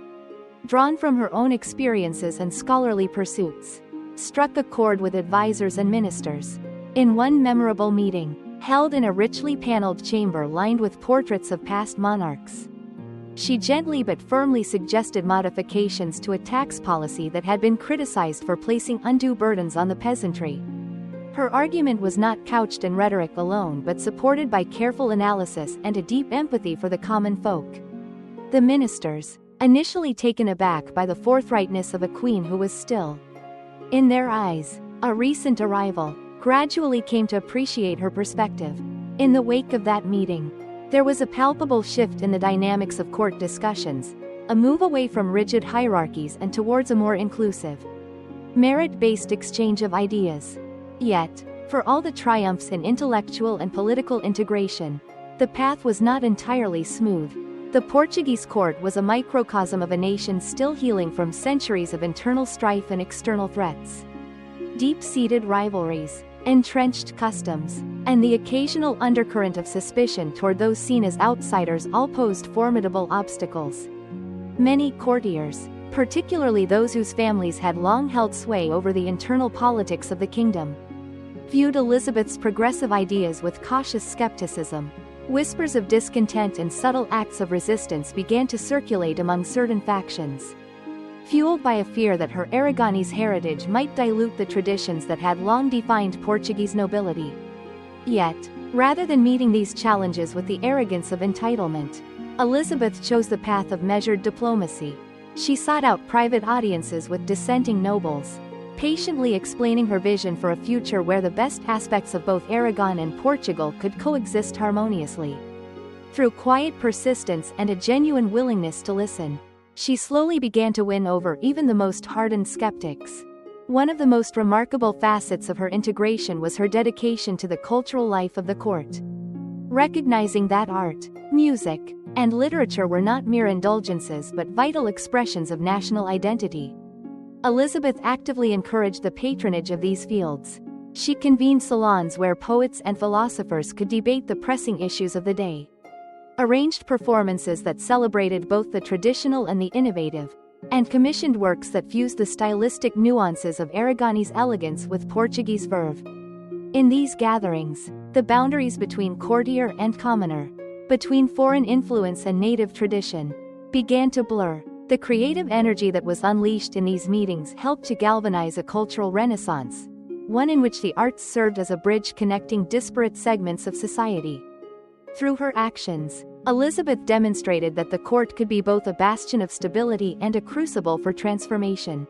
drawn from her own experiences and scholarly pursuits, struck a chord with advisors and ministers. In one memorable meeting, held in a richly paneled chamber lined with portraits of past monarchs, she gently but firmly suggested modifications to a tax policy that had been criticized for placing undue burdens on the peasantry. Her argument was not couched in rhetoric alone but supported by careful analysis and a deep empathy for the common folk. The ministers, initially taken aback by the forthrightness of a queen who was still, in their eyes, a recent arrival, gradually came to appreciate her perspective. In the wake of that meeting, there was a palpable shift in the dynamics of court discussions, a move away from rigid hierarchies and towards a more inclusive, merit-based exchange of ideas. Yet, for all the triumphs in intellectual and political integration, the path was not entirely smooth. The Portuguese court was a microcosm of a nation still healing from centuries of internal strife and external threats. Deep-seated rivalries, entrenched customs, and the occasional undercurrent of suspicion toward those seen as outsiders all posed formidable obstacles. Many courtiers, particularly those whose families had long held sway over the internal politics of the kingdom, viewed Elizabeth's progressive ideas with cautious skepticism. Whispers of discontent and subtle acts of resistance began to circulate among certain factions, fueled by a fear that her Aragonese heritage might dilute the traditions that had long defined Portuguese nobility. Yet, rather than meeting these challenges with the arrogance of entitlement, Elizabeth chose the path of measured diplomacy. She sought out private audiences with dissenting nobles, patiently explaining her vision for a future where the best aspects of both Aragon and Portugal could coexist harmoniously. Through quiet persistence and a genuine willingness to listen, she slowly began to win over even the most hardened skeptics. One of the most remarkable facets of her integration was her dedication to the cultural life of the court. Recognizing that art, music, and literature were not mere indulgences but vital expressions of national identity, Elizabeth actively encouraged the patronage of these fields. She convened salons where poets and philosophers could debate the pressing issues of the day, arranged performances that celebrated both the traditional and the innovative, and commissioned works that fused the stylistic nuances of Aragonese elegance with Portuguese verve. In these gatherings, the boundaries between courtier and commoner, between foreign influence and native tradition, began to blur. The creative energy that was unleashed in these meetings helped to galvanize a cultural renaissance, one in which the arts served as a bridge connecting disparate segments of society. Through her actions, Elizabeth demonstrated that the court could be both a bastion of stability and a crucible for transformation.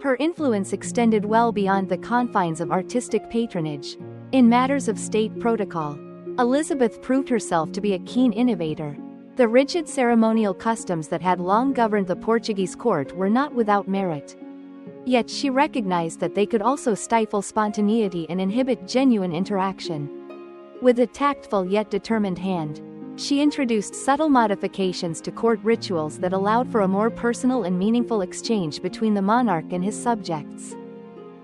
Her influence extended well beyond the confines of artistic patronage. In matters of state protocol, Elizabeth proved herself to be a keen innovator. The rigid ceremonial customs that had long governed the Portuguese court were not without merit. Yet she recognized that they could also stifle spontaneity and inhibit genuine interaction. With a tactful yet determined hand, she introduced subtle modifications to court rituals that allowed for a more personal and meaningful exchange between the monarch and his subjects.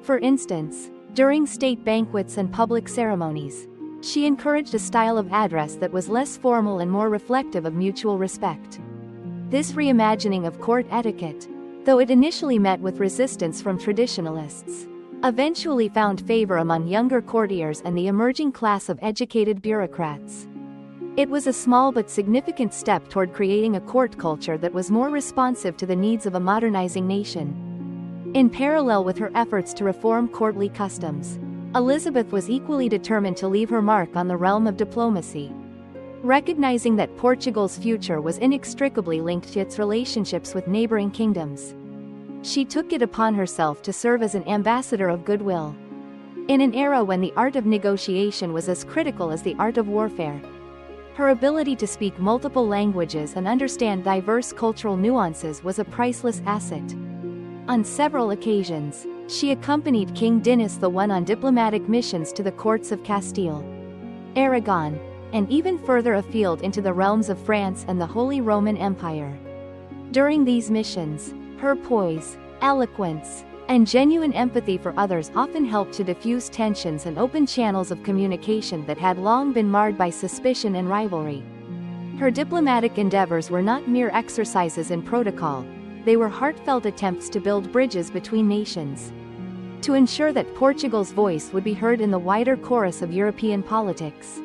For instance, during state banquets and public ceremonies, she encouraged a style of address that was less formal and more reflective of mutual respect. This reimagining of court etiquette, though it initially met with resistance from traditionalists, eventually found favor among younger courtiers and the emerging class of educated bureaucrats. It was a small but significant step toward creating a court culture that was more responsive to the needs of a modernizing nation. In parallel with her efforts to reform courtly customs, Elizabeth was equally determined to leave her mark on the realm of diplomacy. Recognizing that Portugal's future was inextricably linked to its relationships with neighboring kingdoms, she took it upon herself to serve as an ambassador of goodwill. In an era when the art of negotiation was as critical as the art of warfare, her ability to speak multiple languages and understand diverse cultural nuances was a priceless asset. On several occasions, she accompanied King Dinis I on diplomatic missions to the courts of Castile, Aragon, and even further afield into the realms of France and the Holy Roman Empire. During these missions, her poise, eloquence, and genuine empathy for others often helped to diffuse tensions and open channels of communication that had long been marred by suspicion and rivalry. Her diplomatic endeavors were not mere exercises in protocol, they were heartfelt attempts to build bridges between nations, to ensure that Portugal's voice would be heard in the wider chorus of European politics.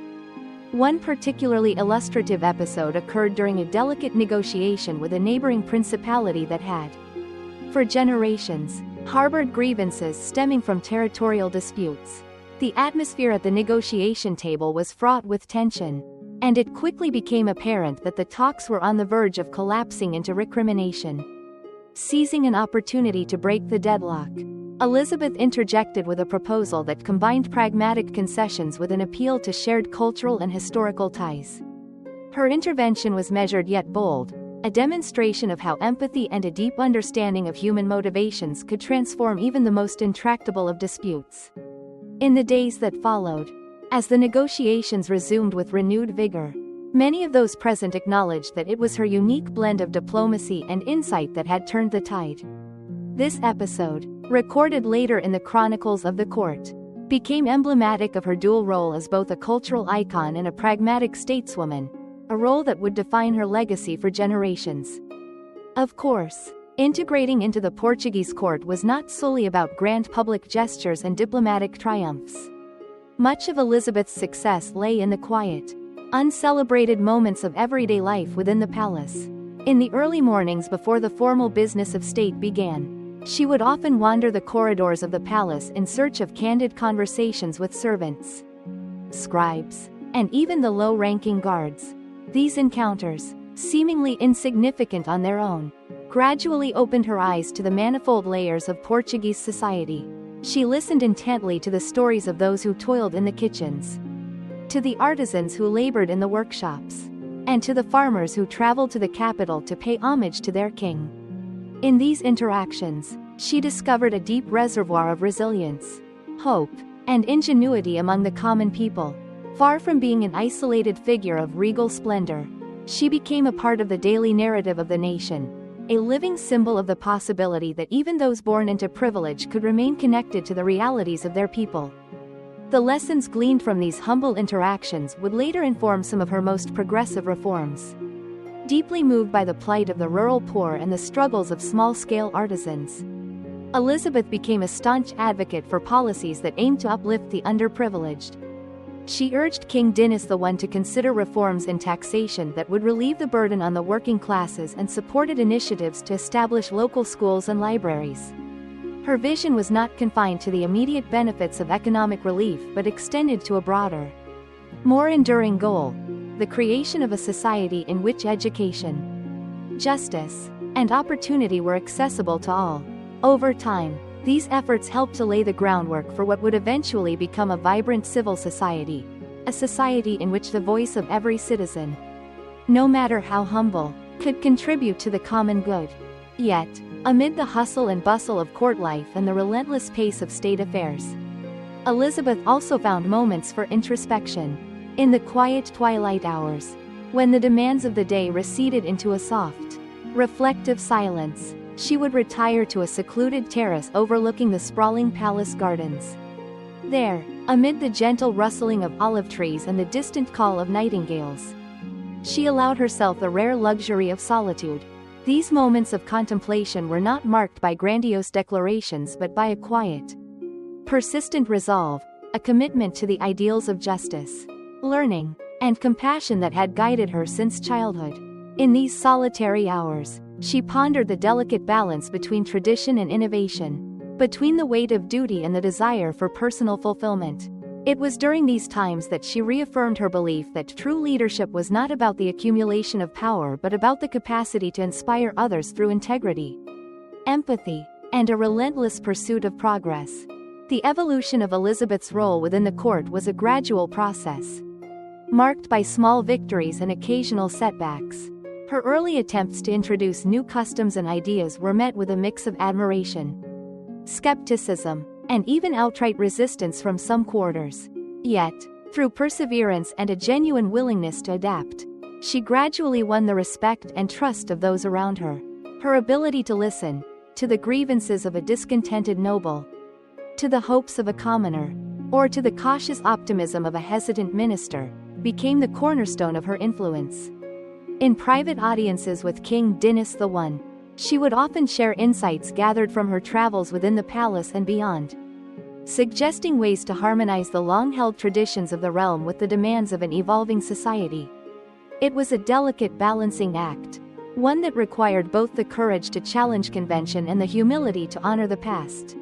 One particularly illustrative episode occurred during a delicate negotiation with a neighboring principality that had, for generations, harbored grievances stemming from territorial disputes. The atmosphere at the negotiation table was fraught with tension, and it quickly became apparent that the talks were on the verge of collapsing into recrimination. Seizing an opportunity to break the deadlock, Elizabeth interjected with a proposal that combined pragmatic concessions with an appeal to shared cultural and historical ties. Her intervention was measured yet bold, a demonstration of how empathy and a deep understanding of human motivations could transform even the most intractable of disputes. In the days that followed, as the negotiations resumed with renewed vigor, many of those present acknowledged that it was her unique blend of diplomacy and insight that had turned the tide. This episode, recorded later in the chronicles of the court, became emblematic of her dual role as both a cultural icon and a pragmatic stateswoman, a role that would define her legacy for generations. Of course, integrating into the Portuguese court was not solely about grand public gestures and diplomatic triumphs. Much of Elizabeth's success lay in the quiet, uncelebrated moments of everyday life within the palace. In the early mornings before the formal business of state began, she would often wander the corridors of the palace in search of candid conversations with servants, scribes, and even the low-ranking guards. These encounters, seemingly insignificant on their own, gradually opened her eyes to the manifold layers of Portuguese society. She listened intently to the stories of those who toiled in the kitchens, to the artisans who labored in the workshops, and to the farmers who traveled to the capital to pay homage to their king. In these interactions, she discovered a deep reservoir of resilience, hope, and ingenuity among the common people. Far from being an isolated figure of regal splendor, she became a part of the daily narrative of the nation, a living symbol of the possibility that even those born into privilege could remain connected to the realities of their people. The lessons gleaned from these humble interactions would later inform some of her most progressive reforms. Deeply moved by the plight of the rural poor and the struggles of small-scale artisans, Elizabeth became a staunch advocate for policies that aimed to uplift the underprivileged. She urged King Dinis I to consider reforms in taxation that would relieve the burden on the working classes and supported initiatives to establish local schools and libraries. Her vision was not confined to the immediate benefits of economic relief but extended to a broader, more enduring goal: the creation of a society in which education, justice, and opportunity were accessible to all. Over time, these efforts helped to lay the groundwork for what would eventually become a vibrant civil society, a society in which the voice of every citizen, no matter how humble, could contribute to the common good. Yet, amid the hustle and bustle of court life and the relentless pace of state affairs, Elizabeth also found moments for introspection. In the quiet twilight hours, when the demands of the day receded into a soft, reflective silence, she would retire to a secluded terrace overlooking the sprawling palace gardens. There, amid the gentle rustling of olive trees and the distant call of nightingales, she allowed herself the rare luxury of solitude. These moments of contemplation were not marked by grandiose declarations but by a quiet, persistent resolve, a commitment to the ideals of justice, learning, and compassion that had guided her since childhood. In these solitary hours, she pondered the delicate balance between tradition and innovation, between the weight of duty and the desire for personal fulfillment. It was during these times that she reaffirmed her belief that true leadership was not about the accumulation of power but about the capacity to inspire others through integrity, empathy, and a relentless pursuit of progress. The evolution of Elizabeth's role within the court was a gradual process, marked by small victories and occasional setbacks. Her early attempts to introduce new customs and ideas were met with a mix of admiration, skepticism, and even outright resistance from some quarters. Yet, through perseverance and a genuine willingness to adapt, she gradually won the respect and trust of those around her. Her ability to listen to the grievances of a discontented noble, to the hopes of a commoner, or to the cautious optimism of a hesitant minister, became the cornerstone of her influence. In private audiences with King Dinis I, she would often share insights gathered from her travels within the palace and beyond, suggesting ways to harmonize the long-held traditions of the realm with the demands of an evolving society. It was a delicate balancing act, one that required both the courage to challenge convention and the humility to honor the past.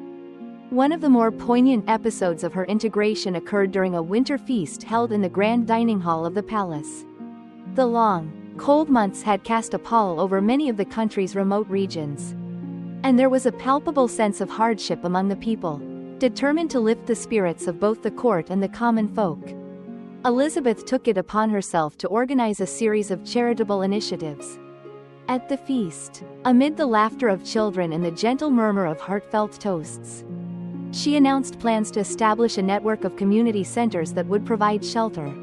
One of the more poignant episodes of her integration occurred during a winter feast held in the grand dining hall of the palace. The long, cold months had cast a pall over many of the country's remote regions, and there was a palpable sense of hardship among the people, determined to lift the spirits of both the court and the common folk. Elizabeth took it upon herself to organize a series of charitable initiatives. At the feast, amid the laughter of children and the gentle murmur of heartfelt toasts, she announced plans to establish a network of community centers that would provide shelter,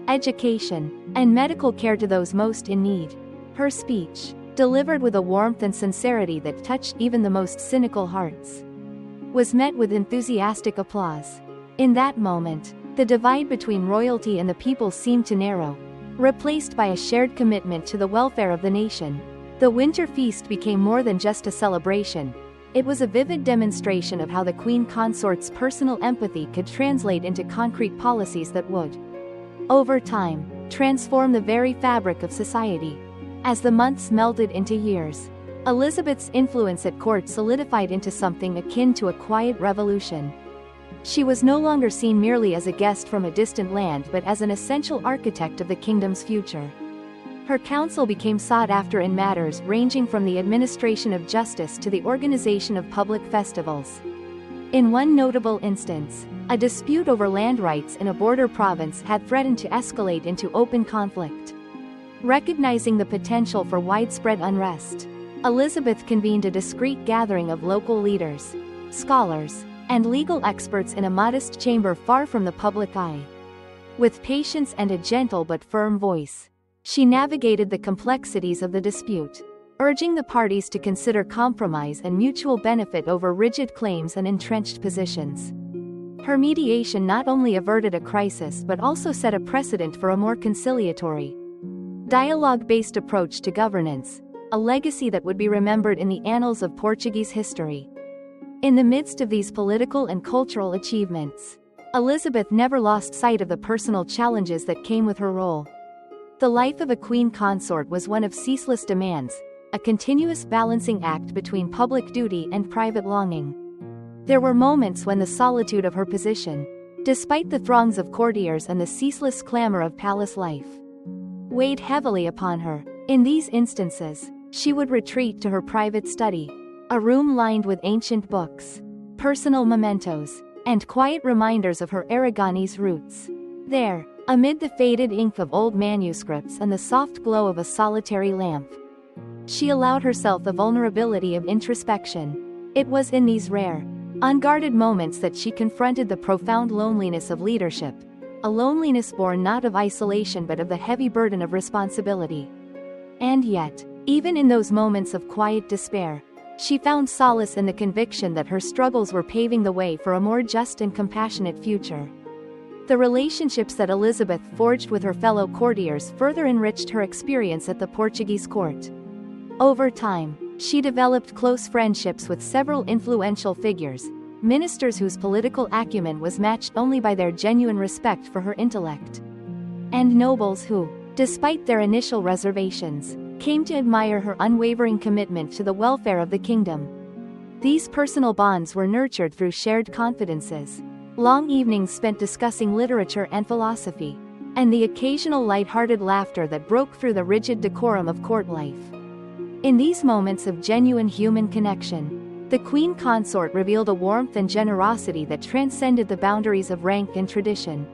education, and medical care to those most in need. Her speech, delivered with a warmth and sincerity that touched even the most cynical hearts, was met with enthusiastic applause. In that moment, the divide between royalty and the people seemed to narrow, replaced by a shared commitment to the welfare of the nation. The winter feast became more than just a celebration. It was a vivid demonstration of how the Queen Consort's personal empathy could translate into concrete policies that would, over time, transform the very fabric of society. As the months melted into years, Elizabeth's influence at court solidified into something akin to a quiet revolution. She was no longer seen merely as a guest from a distant land but as an essential architect of the kingdom's future. Her counsel became sought after in matters ranging from the administration of justice to the organization of public festivals. In one notable instance, a dispute over land rights in a border province had threatened to escalate into open conflict. Recognizing the potential for widespread unrest, Elizabeth convened a discreet gathering of local leaders, scholars, and legal experts in a modest chamber far from the public eye. With patience and a gentle but firm voice, she navigated the complexities of the dispute, urging the parties to consider compromise and mutual benefit over rigid claims and entrenched positions. Her mediation not only averted a crisis but also set a precedent for a more conciliatory, dialogue-based approach to governance, a legacy that would be remembered in the annals of Portuguese history. In the midst of these political and cultural achievements, Elizabeth never lost sight of the personal challenges that came with her role. The life of a queen consort was one of ceaseless demands, a continuous balancing act between public duty and private longing. There were moments when the solitude of her position, despite the throngs of courtiers and the ceaseless clamor of palace life, weighed heavily upon her. In these instances, she would retreat to her private study, a room lined with ancient books, personal mementos, and quiet reminders of her Aragonese roots. There, amid the faded ink of old manuscripts and the soft glow of a solitary lamp, she allowed herself the vulnerability of introspection. It was in these rare, unguarded moments that she confronted the profound loneliness of leadership, a loneliness born not of isolation but of the heavy burden of responsibility. And yet, even in those moments of quiet despair, she found solace in the conviction that her struggles were paving the way for a more just and compassionate future. The relationships that Elizabeth forged with her fellow courtiers further enriched her experience at the Portuguese court. Over time, she developed close friendships with several influential figures, ministers whose political acumen was matched only by their genuine respect for her intellect, and nobles who, despite their initial reservations, came to admire her unwavering commitment to the welfare of the kingdom. These personal bonds were nurtured through shared confidences, long evenings spent discussing literature and philosophy, and the occasional light-hearted laughter that broke through the rigid decorum of court life. In these moments of genuine human connection, the queen consort revealed a warmth and generosity that transcended the boundaries of rank and tradition.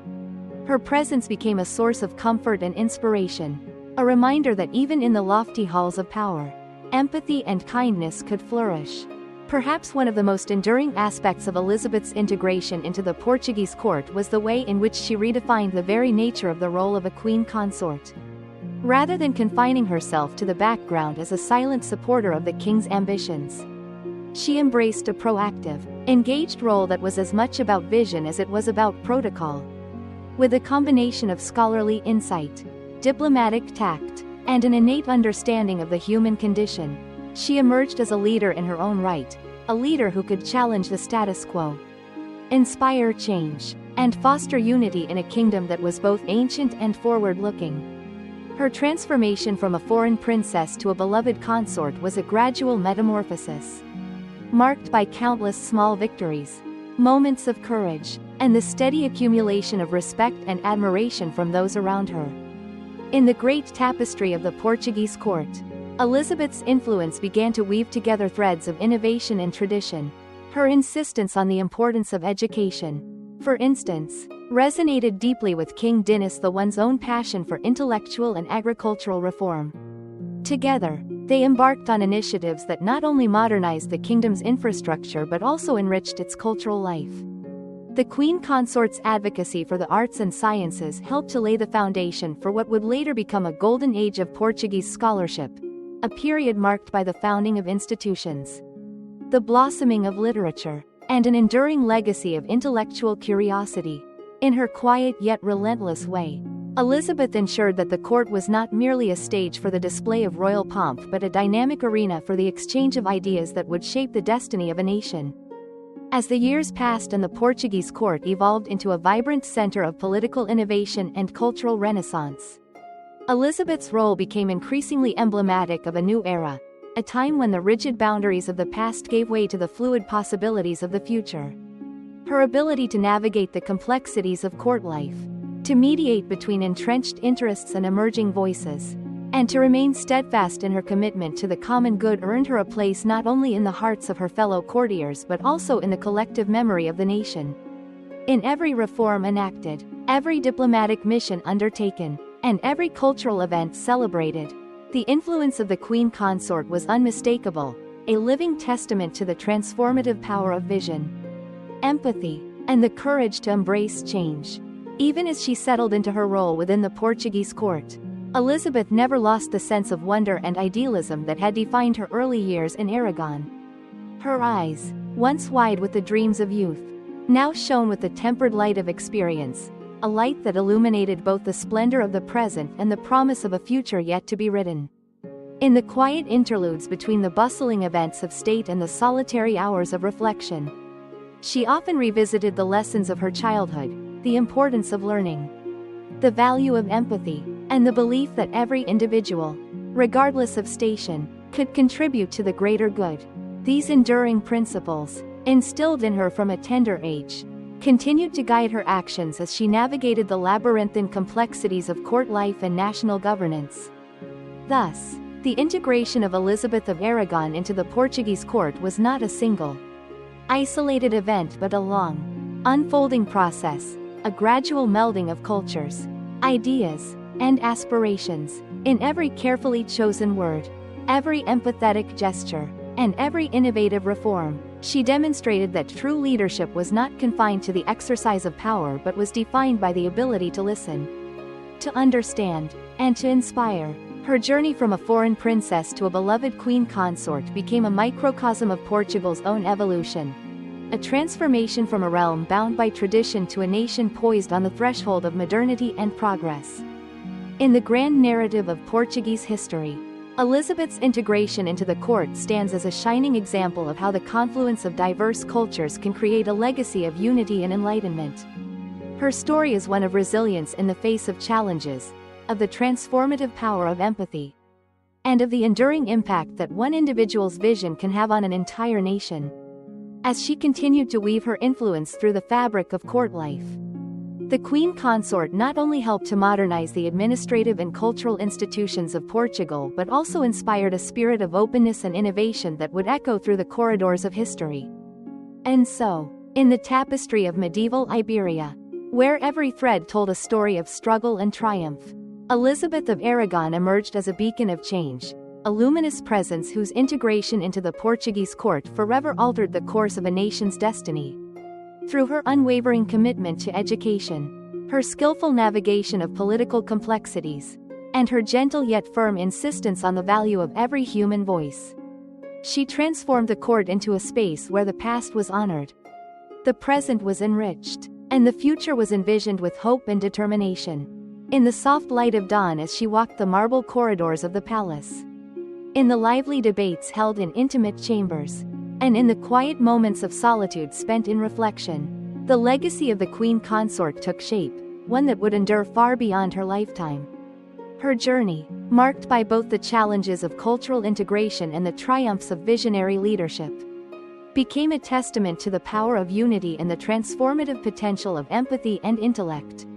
Her presence became a source of comfort and inspiration, a reminder that even in the lofty halls of power, empathy and kindness could flourish. Perhaps one of the most enduring aspects of Elizabeth's integration into the Portuguese court was the way in which she redefined the very nature of the role of a queen consort. Rather than confining herself to the background as a silent supporter of the king's ambitions, she embraced a proactive, engaged role that was as much about vision as it was about protocol. With a combination of scholarly insight, diplomatic tact, and an innate understanding of the human condition, she emerged as a leader in her own right, a leader who could challenge the status quo, inspire change, and foster unity in a kingdom that was both ancient and forward-looking. Her transformation from a foreign princess to a beloved consort was a gradual metamorphosis, marked by countless small victories, moments of courage, and the steady accumulation of respect and admiration from those around her. In the great tapestry of the Portuguese court, Elizabeth's influence began to weave together threads of innovation and tradition. Her insistence on the importance of education, for instance, resonated deeply with King Dinis I's own passion for intellectual and agricultural reform. Together, they embarked on initiatives that not only modernized the kingdom's infrastructure but also enriched its cultural life. The queen consort's advocacy for the arts and sciences helped to lay the foundation for what would later become a golden age of Portuguese scholarship, a period marked by the founding of institutions, the blossoming of literature, and an enduring legacy of intellectual curiosity. In her quiet yet relentless way, Elizabeth ensured that the court was not merely a stage for the display of royal pomp but a dynamic arena for the exchange of ideas that would shape the destiny of a nation. As the years passed and the Portuguese court evolved into a vibrant center of political innovation and cultural renaissance, Elizabeth's role became increasingly emblematic of a new era, a time when the rigid boundaries of the past gave way to the fluid possibilities of the future. Her ability to navigate the complexities of court life, to mediate between entrenched interests and emerging voices, and to remain steadfast in her commitment to the common good earned her a place not only in the hearts of her fellow courtiers but also in the collective memory of the nation. In every reform enacted, every diplomatic mission undertaken, and every cultural event celebrated, the influence of the queen consort was unmistakable, a living testament to the transformative power of vision, empathy, and the courage to embrace change. Even as she settled into her role within the Portuguese court, Elizabeth never lost the sense of wonder and idealism that had defined her early years in Aragon. Her eyes, once wide with the dreams of youth, now shone with the tempered light of experience, a light that illuminated both the splendor of the present and the promise of a future yet to be written. In the quiet interludes between the bustling events of state and the solitary hours of reflection, she often revisited the lessons of her childhood, the importance of learning, the value of empathy, and the belief that every individual, regardless of station, could contribute to the greater good. These enduring principles, instilled in her from a tender age, continued to guide her actions as she navigated the labyrinthine complexities of court life and national governance. Thus, the integration of Elizabeth of Aragon into the Portuguese court was not a single, isolated event but a long, unfolding process, a gradual melding of cultures, ideas, and aspirations. In every carefully chosen word, every empathetic gesture, and every innovative reform, she demonstrated that true leadership was not confined to the exercise of power but was defined by the ability to listen, to understand, and to inspire. Her journey from a foreign princess to a beloved queen consort became a microcosm of Portugal's own evolution, a transformation from a realm bound by tradition to a nation poised on the threshold of modernity and progress. In the grand narrative of Portuguese history, Elizabeth's integration into the court stands as a shining example of how the confluence of diverse cultures can create a legacy of unity and enlightenment. Her story is one of resilience in the face of challenges, of the transformative power of empathy, and of the enduring impact that one individual's vision can have on an entire nation. As she continued to weave her influence through the fabric of court life, the Queen Consort not only helped to modernize the administrative and cultural institutions of Portugal but also inspired a spirit of openness and innovation that would echo through the corridors of history. And so, in the tapestry of medieval Iberia, where every thread told a story of struggle and triumph, Elizabeth of Aragon emerged as a beacon of change, a luminous presence whose integration into the Portuguese court forever altered the course of a nation's destiny. Through her unwavering commitment to education, her skillful navigation of political complexities, and her gentle yet firm insistence on the value of every human voice, she transformed the court into a space where the past was honored, the present was enriched, and the future was envisioned with hope and determination. In the soft light of dawn as she walked the marble corridors of the palace, in the lively debates held in intimate chambers, and in the quiet moments of solitude spent in reflection, the legacy of the Queen Consort took shape, one that would endure far beyond her lifetime. Her journey, marked by both the challenges of cultural integration and the triumphs of visionary leadership, became a testament to the power of unity and the transformative potential of empathy and intellect.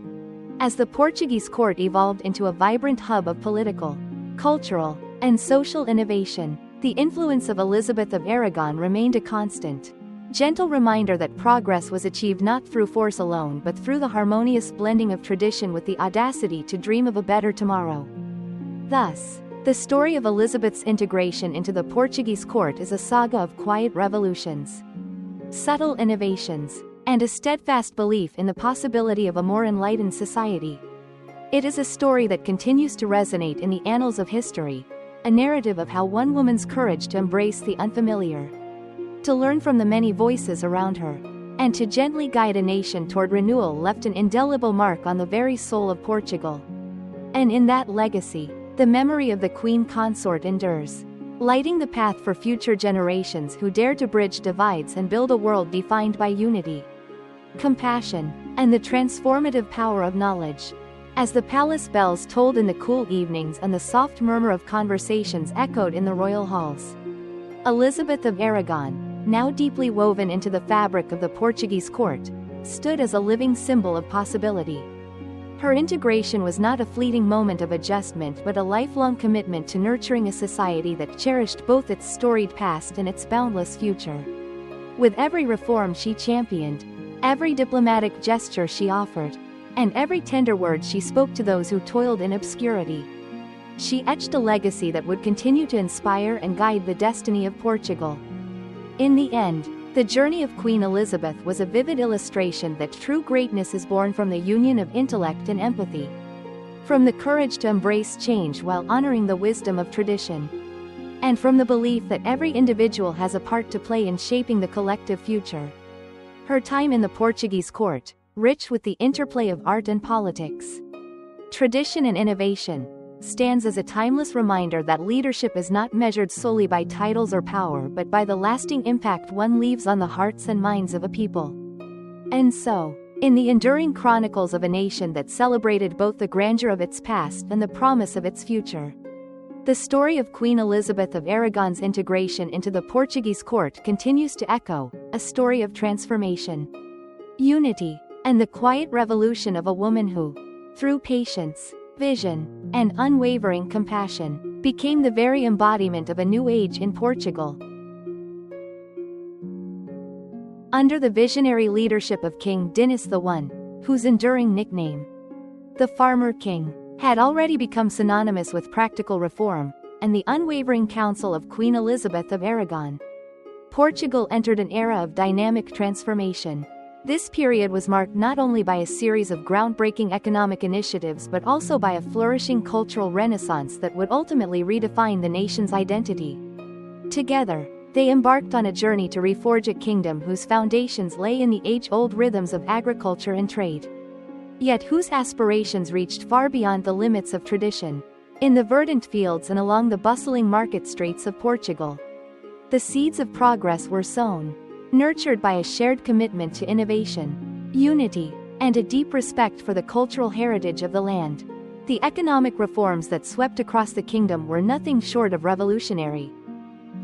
As the Portuguese court evolved into a vibrant hub of political, cultural, and social innovation, the influence of Elizabeth of Aragon remained a constant, gentle reminder that progress was achieved not through force alone but through the harmonious blending of tradition with the audacity to dream of a better tomorrow. Thus, the story of Elizabeth's integration into the Portuguese court is a saga of quiet revolutions, subtle innovations, and a steadfast belief in the possibility of a more enlightened society. It is a story that continues to resonate in the annals of history, a narrative of how one woman's courage to embrace the unfamiliar, to learn from the many voices around her, and to gently guide a nation toward renewal left an indelible mark on the very soul of Portugal. And in that legacy, the memory of the Queen Consort endures, lighting the path for future generations who dare to bridge divides and build a world defined by unity, compassion, and the transformative power of knowledge. As the palace bells tolled in the cool evenings and the soft murmur of conversations echoed in the royal halls, Elizabeth of Aragon, now deeply woven into the fabric of the Portuguese court, stood as a living symbol of possibility. Her integration was not a fleeting moment of adjustment but a lifelong commitment to nurturing a society that cherished both its storied past and its boundless future. With every reform she championed, every diplomatic gesture she offered, and every tender word she spoke to those who toiled in obscurity, she etched a legacy that would continue to inspire and guide the destiny of Portugal. In the end, the journey of Queen Elizabeth was a vivid illustration that true greatness is born from the union of intellect and empathy, from the courage to embrace change while honoring the wisdom of tradition, and from the belief that every individual has a part to play in shaping the collective future. Her time in the Portuguese court, rich with the interplay of art and politics, tradition and innovation, stands as a timeless reminder that leadership is not measured solely by titles or power but by the lasting impact one leaves on the hearts and minds of a people. And so, in the enduring chronicles of a nation that celebrated both the grandeur of its past and the promise of its future, the story of Queen Elizabeth of Aragon's integration into the Portuguese court continues to echo, a story of transformation, unity, and the quiet revolution of a woman who, through patience, vision, and unwavering compassion, became the very embodiment of a new age in Portugal. Under the visionary leadership of King Dinis I, whose enduring nickname, the Farmer King, had already become synonymous with practical reform, and the unwavering counsel of Queen Elizabeth of Aragon, Portugal entered an era of dynamic transformation. This period was marked not only by a series of groundbreaking economic initiatives but also by a flourishing cultural renaissance that would ultimately redefine the nation's identity. Together, they embarked on a journey to reforge a kingdom whose foundations lay in the age-old rhythms of agriculture and trade, yet whose aspirations reached far beyond the limits of tradition. In the verdant fields and along the bustling market streets of Portugal, the seeds of progress were sown, nurtured by a shared commitment to innovation, unity, and a deep respect for the cultural heritage of the land. The economic reforms that swept across the kingdom were nothing short of revolutionary.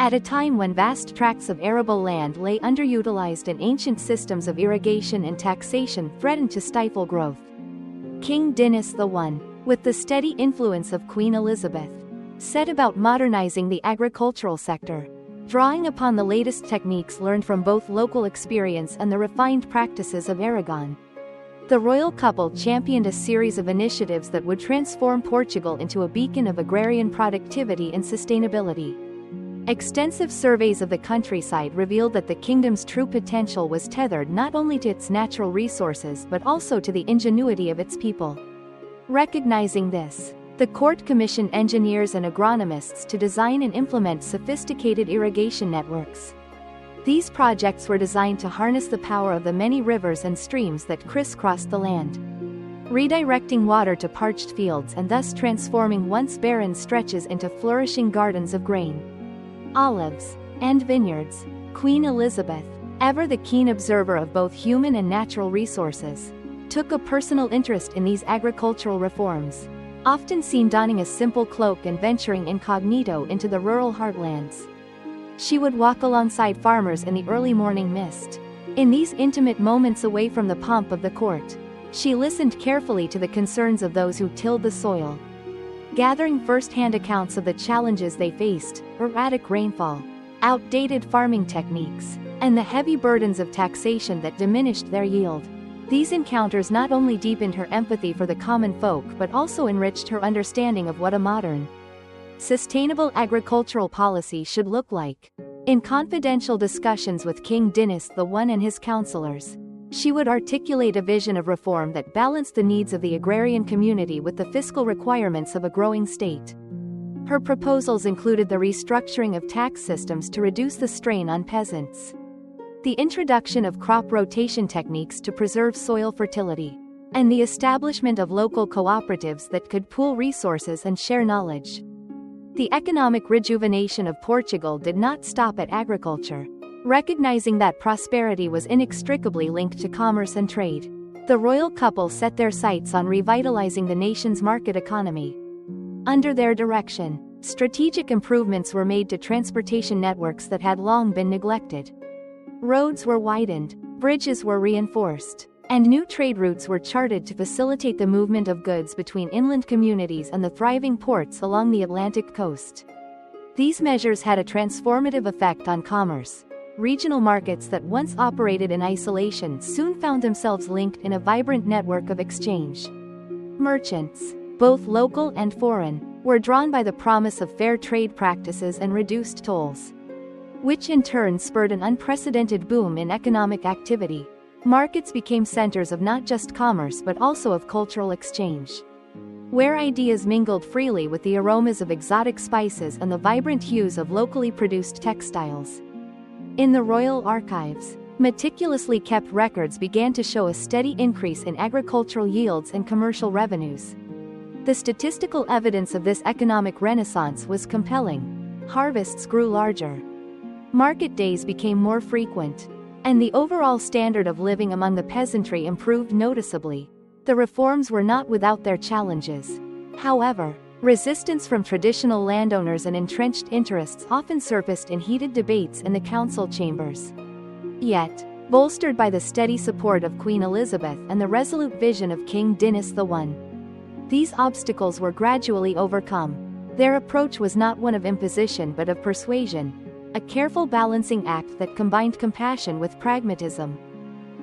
At a time when vast tracts of arable land lay underutilized and ancient systems of irrigation and taxation threatened to stifle growth, King Dinis I, with the steady influence of Queen Elizabeth, set about modernizing the agricultural sector, drawing upon the latest techniques learned from both local experience and the refined practices of Aragon. The royal couple championed a series of initiatives that would transform Portugal into a beacon of agrarian productivity and sustainability. Extensive surveys of the countryside revealed that the kingdom's true potential was tethered not only to its natural resources but also to the ingenuity of its people. Recognizing this, the court commissioned engineers and agronomists to design and implement sophisticated irrigation networks. These projects were designed to harness the power of the many rivers and streams that crisscrossed the land, redirecting water to parched fields and thus transforming once barren stretches into flourishing gardens of grain, olives, and vineyards. Queen Elizabeth, ever the keen observer of both human and natural resources, took a personal interest in these agricultural reforms, often seen donning a simple cloak and venturing incognito into the rural heartlands. She would walk alongside farmers in the early morning mist. In these intimate moments away from the pomp of the court, she listened carefully to the concerns of those who tilled the soil, gathering first-hand accounts of the challenges they faced: erratic rainfall, outdated farming techniques, and the heavy burdens of taxation that diminished their yield. These encounters not only deepened her empathy for the common folk but also enriched her understanding of what a modern, sustainable agricultural policy should look like. In confidential discussions with King Dinis I and his counselors, she would articulate a vision of reform that balanced the needs of the agrarian community with the fiscal requirements of a growing state. Her proposals included the restructuring of tax systems to reduce the strain on peasants, the introduction of crop rotation techniques to preserve soil fertility, and the establishment of local cooperatives that could pool resources and share knowledge. The economic rejuvenation of Portugal did not stop at agriculture. Recognizing that prosperity was inextricably linked to commerce and trade, the royal couple set their sights on revitalizing the nation's market economy. Under their direction, strategic improvements were made to transportation networks that had long been neglected. Roads were widened, bridges were reinforced, and new trade routes were charted to facilitate the movement of goods between inland communities and the thriving ports along the Atlantic coast. These measures had a transformative effect on commerce. Regional markets that once operated in isolation soon found themselves linked in a vibrant network of exchange. Merchants, both local and foreign, were drawn by the promise of fair trade practices and reduced tolls, which in turn spurred an unprecedented boom in economic activity. Markets became centers of not just commerce but also of cultural exchange, where ideas mingled freely with the aromas of exotic spices and the vibrant hues of locally produced textiles. In the royal archives, meticulously kept records began to show a steady increase in agricultural yields and commercial revenues. The statistical evidence of this economic renaissance was compelling. Harvests grew larger. Market days became more frequent. And the overall standard of living among the peasantry improved noticeably. The reforms were not without their challenges. However, resistance from traditional landowners and entrenched interests often surfaced in heated debates in the council chambers. Yet, bolstered by the steady support of Queen Elizabeth and the resolute vision of King Dinis I, these obstacles were gradually overcome. Their approach was not one of imposition but of persuasion, a careful balancing act that combined compassion with pragmatism.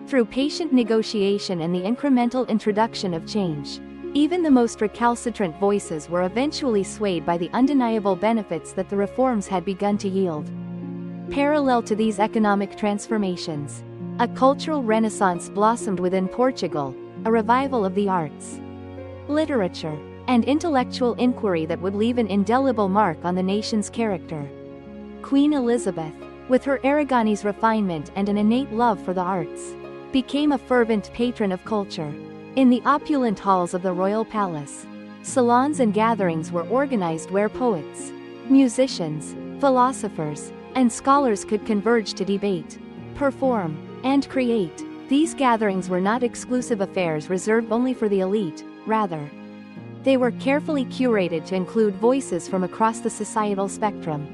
Through patient negotiation and the incremental introduction of change, even the most recalcitrant voices were eventually swayed by the undeniable benefits that the reforms had begun to yield. Parallel to these economic transformations, a cultural renaissance blossomed within Portugal, a revival of the arts, literature, and intellectual inquiry that would leave an indelible mark on the nation's character. Queen Elizabeth, with her Aragonese refinement and an innate love for the arts, became a fervent patron of culture. In the opulent halls of the royal palace, salons and gatherings were organized where poets, musicians, philosophers, and scholars could converge to debate, perform, and create. These gatherings were not exclusive affairs reserved only for the elite, rather, they were carefully curated to include voices from across the societal spectrum.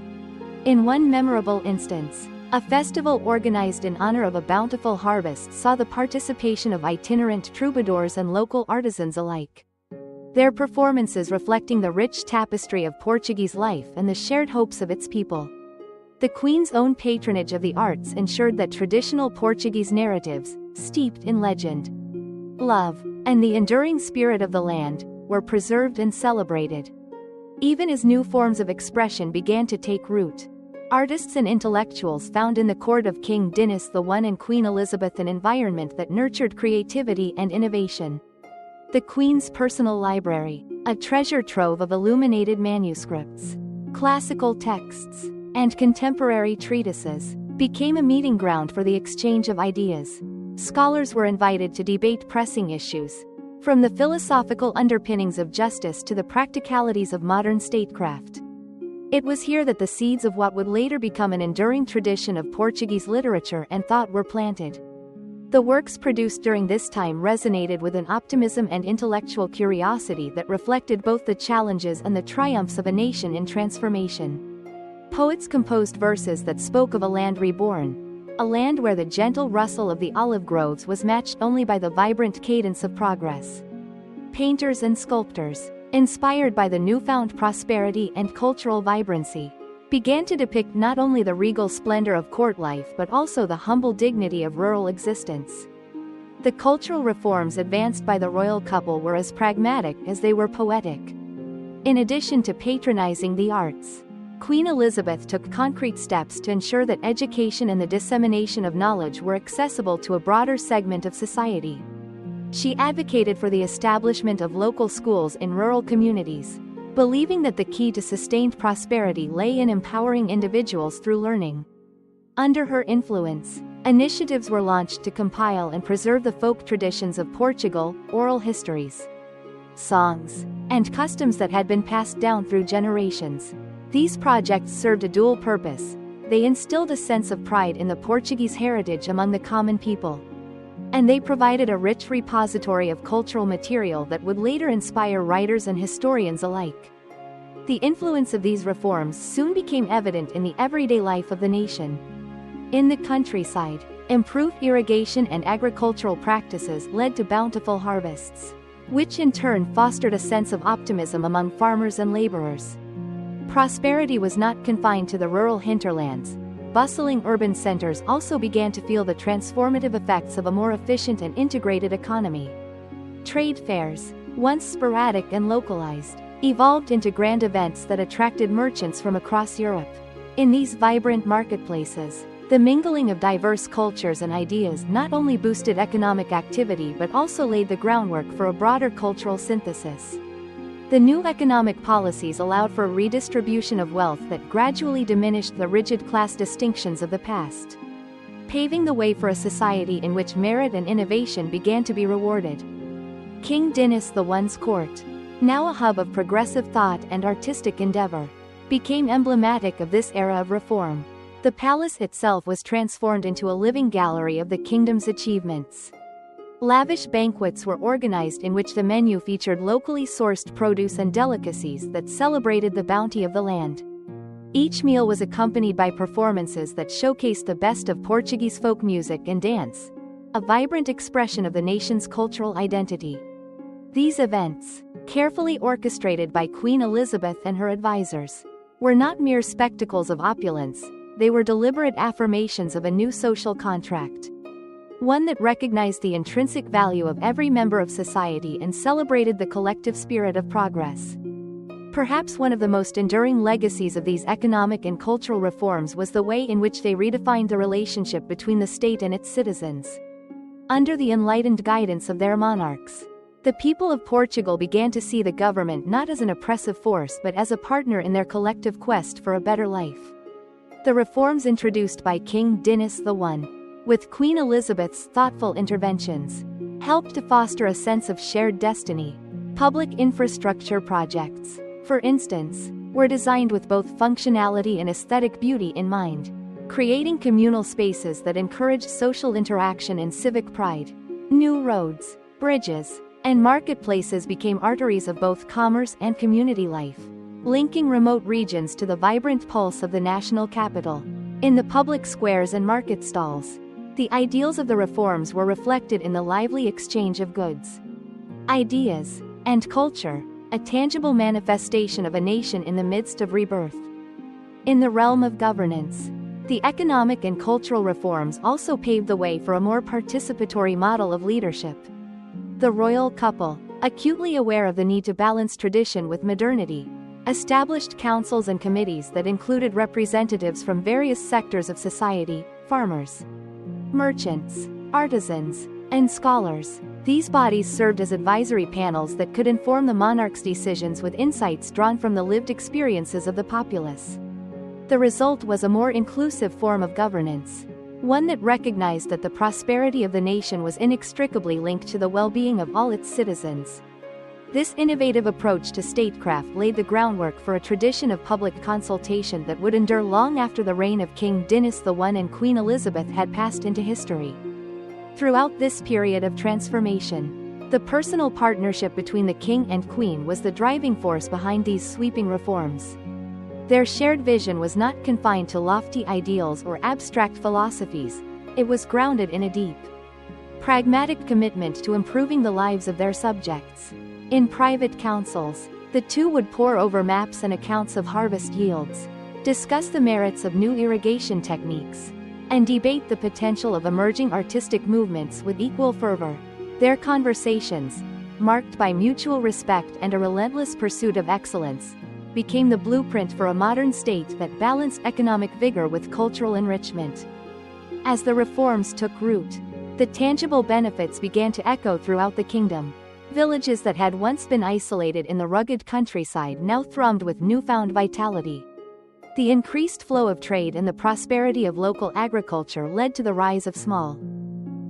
In one memorable instance, a festival organized in honor of a bountiful harvest saw the participation of itinerant troubadours and local artisans alike. Their performances reflecting the rich tapestry of Portuguese life and the shared hopes of its people. The Queen's own patronage of the arts ensured that traditional Portuguese narratives, steeped in legend, love, and the enduring spirit of the land, were preserved and celebrated. Even as new forms of expression began to take root, artists and intellectuals found in the court of King Dinis I and Queen Elizabeth an environment that nurtured creativity and innovation. The Queen's personal library, a treasure trove of illuminated manuscripts, classical texts, and contemporary treatises, became a meeting ground for the exchange of ideas. Scholars were invited to debate pressing issues, from the philosophical underpinnings of justice to the practicalities of modern statecraft. It was here that the seeds of what would later become an enduring tradition of Portuguese literature and thought were planted. The works produced during this time resonated with an optimism and intellectual curiosity that reflected both the challenges and the triumphs of a nation in transformation. Poets composed verses that spoke of a land reborn, a land where the gentle rustle of the olive groves was matched only by the vibrant cadence of progress. Painters and sculptors, inspired by the newfound prosperity and cultural vibrancy, began to depict not only the regal splendor of court life but also the humble dignity of rural existence. The cultural reforms advanced by the royal couple were as pragmatic as they were poetic. In addition to patronizing the arts, Queen Elizabeth took concrete steps to ensure that education and the dissemination of knowledge were accessible to a broader segment of society. She advocated for the establishment of local schools in rural communities, believing that the key to sustained prosperity lay in empowering individuals through learning. Under her influence, initiatives were launched to compile and preserve the folk traditions of Portugal, oral histories, songs, and customs that had been passed down through generations. These projects served a dual purpose. They instilled a sense of pride in the Portuguese heritage among the common people, and they provided a rich repository of cultural material that would later inspire writers and historians alike. The influence of these reforms soon became evident in the everyday life of the nation. In the countryside, improved irrigation and agricultural practices led to bountiful harvests, which in turn fostered a sense of optimism among farmers and laborers. Prosperity was not confined to the rural hinterlands. Bustling urban centers also began to feel the transformative effects of a more efficient and integrated economy. Trade fairs, once sporadic and localized, evolved into grand events that attracted merchants from across Europe. In these vibrant marketplaces, the mingling of diverse cultures and ideas not only boosted economic activity but also laid the groundwork for a broader cultural synthesis. The new economic policies allowed for a redistribution of wealth that gradually diminished the rigid class distinctions of the past, paving the way for a society in which merit and innovation began to be rewarded. King Dinis I's court, now a hub of progressive thought and artistic endeavor, became emblematic of this era of reform. The palace itself was transformed into a living gallery of the kingdom's achievements. Lavish banquets were organized in which the menu featured locally sourced produce and delicacies that celebrated the bounty of the land. Each meal was accompanied by performances that showcased the best of Portuguese folk music and dance, a vibrant expression of the nation's cultural identity. These events, carefully orchestrated by Queen Elizabeth and her advisors, were not mere spectacles of opulence, they were deliberate affirmations of a new social contract. One that recognized the intrinsic value of every member of society and celebrated the collective spirit of progress. Perhaps one of the most enduring legacies of these economic and cultural reforms was the way in which they redefined the relationship between the state and its citizens. Under the enlightened guidance of their monarchs, the people of Portugal began to see the government not as an oppressive force but as a partner in their collective quest for a better life. The reforms introduced by King Dinis I, with Queen Elizabeth's thoughtful interventions, helped to foster a sense of shared destiny. Public infrastructure projects, for instance, were designed with both functionality and aesthetic beauty in mind, creating communal spaces that encouraged social interaction and civic pride. New roads, bridges, and marketplaces became arteries of both commerce and community life, linking remote regions to the vibrant pulse of the national capital. In the public squares and market stalls, the ideals of the reforms were reflected in the lively exchange of goods, ideas, and culture, a tangible manifestation of a nation in the midst of rebirth. In the realm of governance, the economic and cultural reforms also paved the way for a more participatory model of leadership. The royal couple, acutely aware of the need to balance tradition with modernity, established councils and committees that included representatives from various sectors of society: farmers, merchants, artisans, and scholars. These bodies served as advisory panels that could inform the monarch's decisions with insights drawn from the lived experiences of the populace. The result was a more inclusive form of governance, one that recognized that the prosperity of the nation was inextricably linked to the well-being of all its citizens. This innovative approach to statecraft laid the groundwork for a tradition of public consultation that would endure long after the reign of King Dinis I and Queen Elizabeth had passed into history. Throughout this period of transformation, the personal partnership between the king and queen was the driving force behind these sweeping reforms. Their shared vision was not confined to lofty ideals or abstract philosophies, it was grounded in a deep, pragmatic commitment to improving the lives of their subjects. In private councils, the two would pore over maps and accounts of harvest yields, discuss the merits of new irrigation techniques, and debate the potential of emerging artistic movements with equal fervor. Their conversations, marked by mutual respect and a relentless pursuit of excellence, became the blueprint for a modern state that balanced economic vigor with cultural enrichment. As the reforms took root, the tangible benefits began to echo throughout the kingdom. Villages that had once been isolated in the rugged countryside now thrummed with newfound vitality. The increased flow of trade and the prosperity of local agriculture led to the rise of small,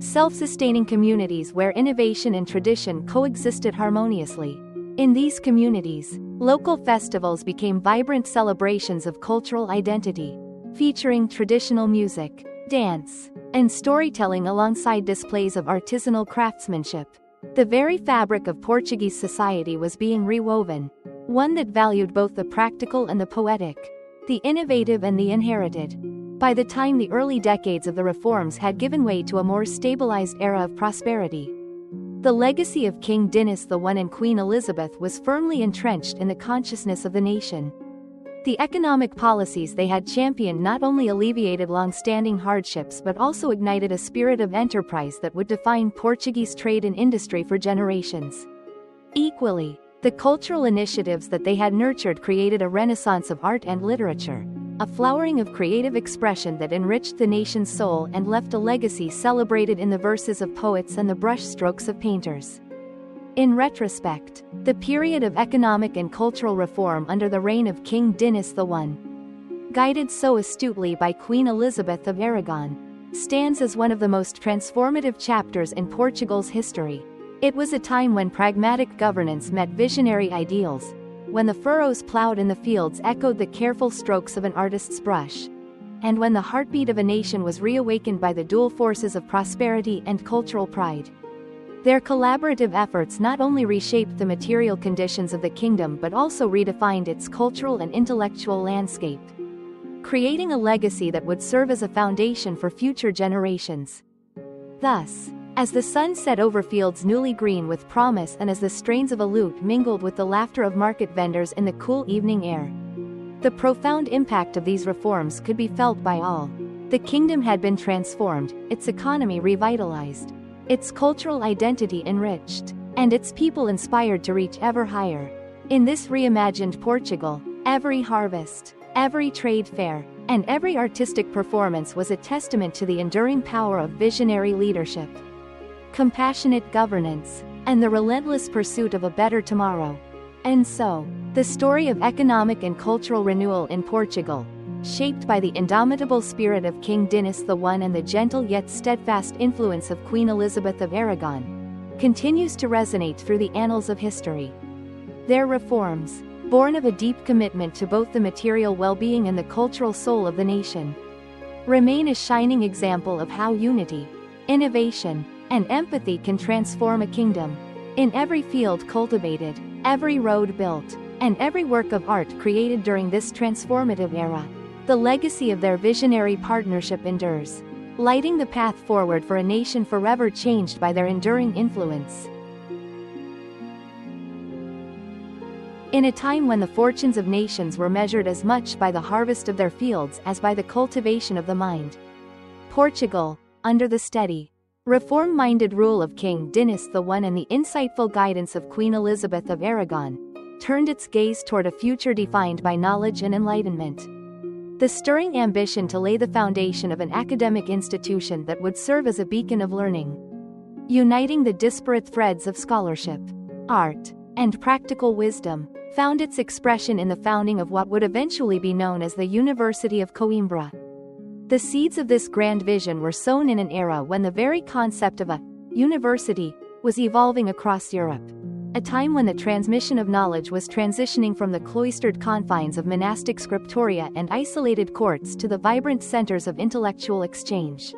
self-sustaining communities where innovation and tradition coexisted harmoniously. In these communities, local festivals became vibrant celebrations of cultural identity, featuring traditional music, dance, and storytelling alongside displays of artisanal craftsmanship. The very fabric of Portuguese society was being rewoven, one that valued both the practical and the poetic, the innovative and the inherited. By the time the early decades of the reforms had given way to a more stabilized era of prosperity, the legacy of King Dinis I and Queen Elizabeth was firmly entrenched in the consciousness of the nation. The economic policies they had championed not only alleviated long-standing hardships but also ignited a spirit of enterprise that would define Portuguese trade and industry for generations. Equally, the cultural initiatives that they had nurtured created a renaissance of art and literature, a flowering of creative expression that enriched the nation's soul and left a legacy celebrated in the verses of poets and the brushstrokes of painters. In retrospect, the period of economic and cultural reform under the reign of King Dinis I, guided so astutely by Queen Elizabeth of Aragon, stands as one of the most transformative chapters in Portugal's history. It was a time when pragmatic governance met visionary ideals, when the furrows plowed in the fields echoed the careful strokes of an artist's brush, and when the heartbeat of a nation was reawakened by the dual forces of prosperity and cultural pride. Their collaborative efforts not only reshaped the material conditions of the kingdom but also redefined its cultural and intellectual landscape, creating a legacy that would serve as a foundation for future generations. Thus, as the sun set over fields newly green with promise and as the strains of a lute mingled with the laughter of market vendors in the cool evening air, the profound impact of these reforms could be felt by all. The kingdom had been transformed, its economy revitalized, its cultural identity enriched, and its people inspired to reach ever higher. In this reimagined Portugal, every harvest, every trade fair, and every artistic performance was a testament to the enduring power of visionary leadership, compassionate governance, and the relentless pursuit of a better tomorrow. And so, the story of economic and cultural renewal in Portugal, shaped by the indomitable spirit of King Dinis I and the gentle yet steadfast influence of Queen Elizabeth of Aragon, continues to resonate through the annals of history. Their reforms, born of a deep commitment to both the material well-being and the cultural soul of the nation, remain a shining example of how unity, innovation, and empathy can transform a kingdom. In every field cultivated, every road built, and every work of art created during this transformative era, the legacy of their visionary partnership endures, lighting the path forward for a nation forever changed by their enduring influence. In a time when the fortunes of nations were measured as much by the harvest of their fields as by the cultivation of the mind, Portugal, under the steady, reform-minded rule of King Dinis I and the insightful guidance of Queen Elizabeth of Aragon, turned its gaze toward a future defined by knowledge and enlightenment. The stirring ambition to lay the foundation of an academic institution that would serve as a beacon of learning, uniting the disparate threads of scholarship, art, and practical wisdom, found its expression in the founding of what would eventually be known as the University of Coimbra. The seeds of this grand vision were sown in an era when the very concept of a university was evolving across Europe, a time when the transmission of knowledge was transitioning from the cloistered confines of monastic scriptoria and isolated courts to the vibrant centers of intellectual exchange.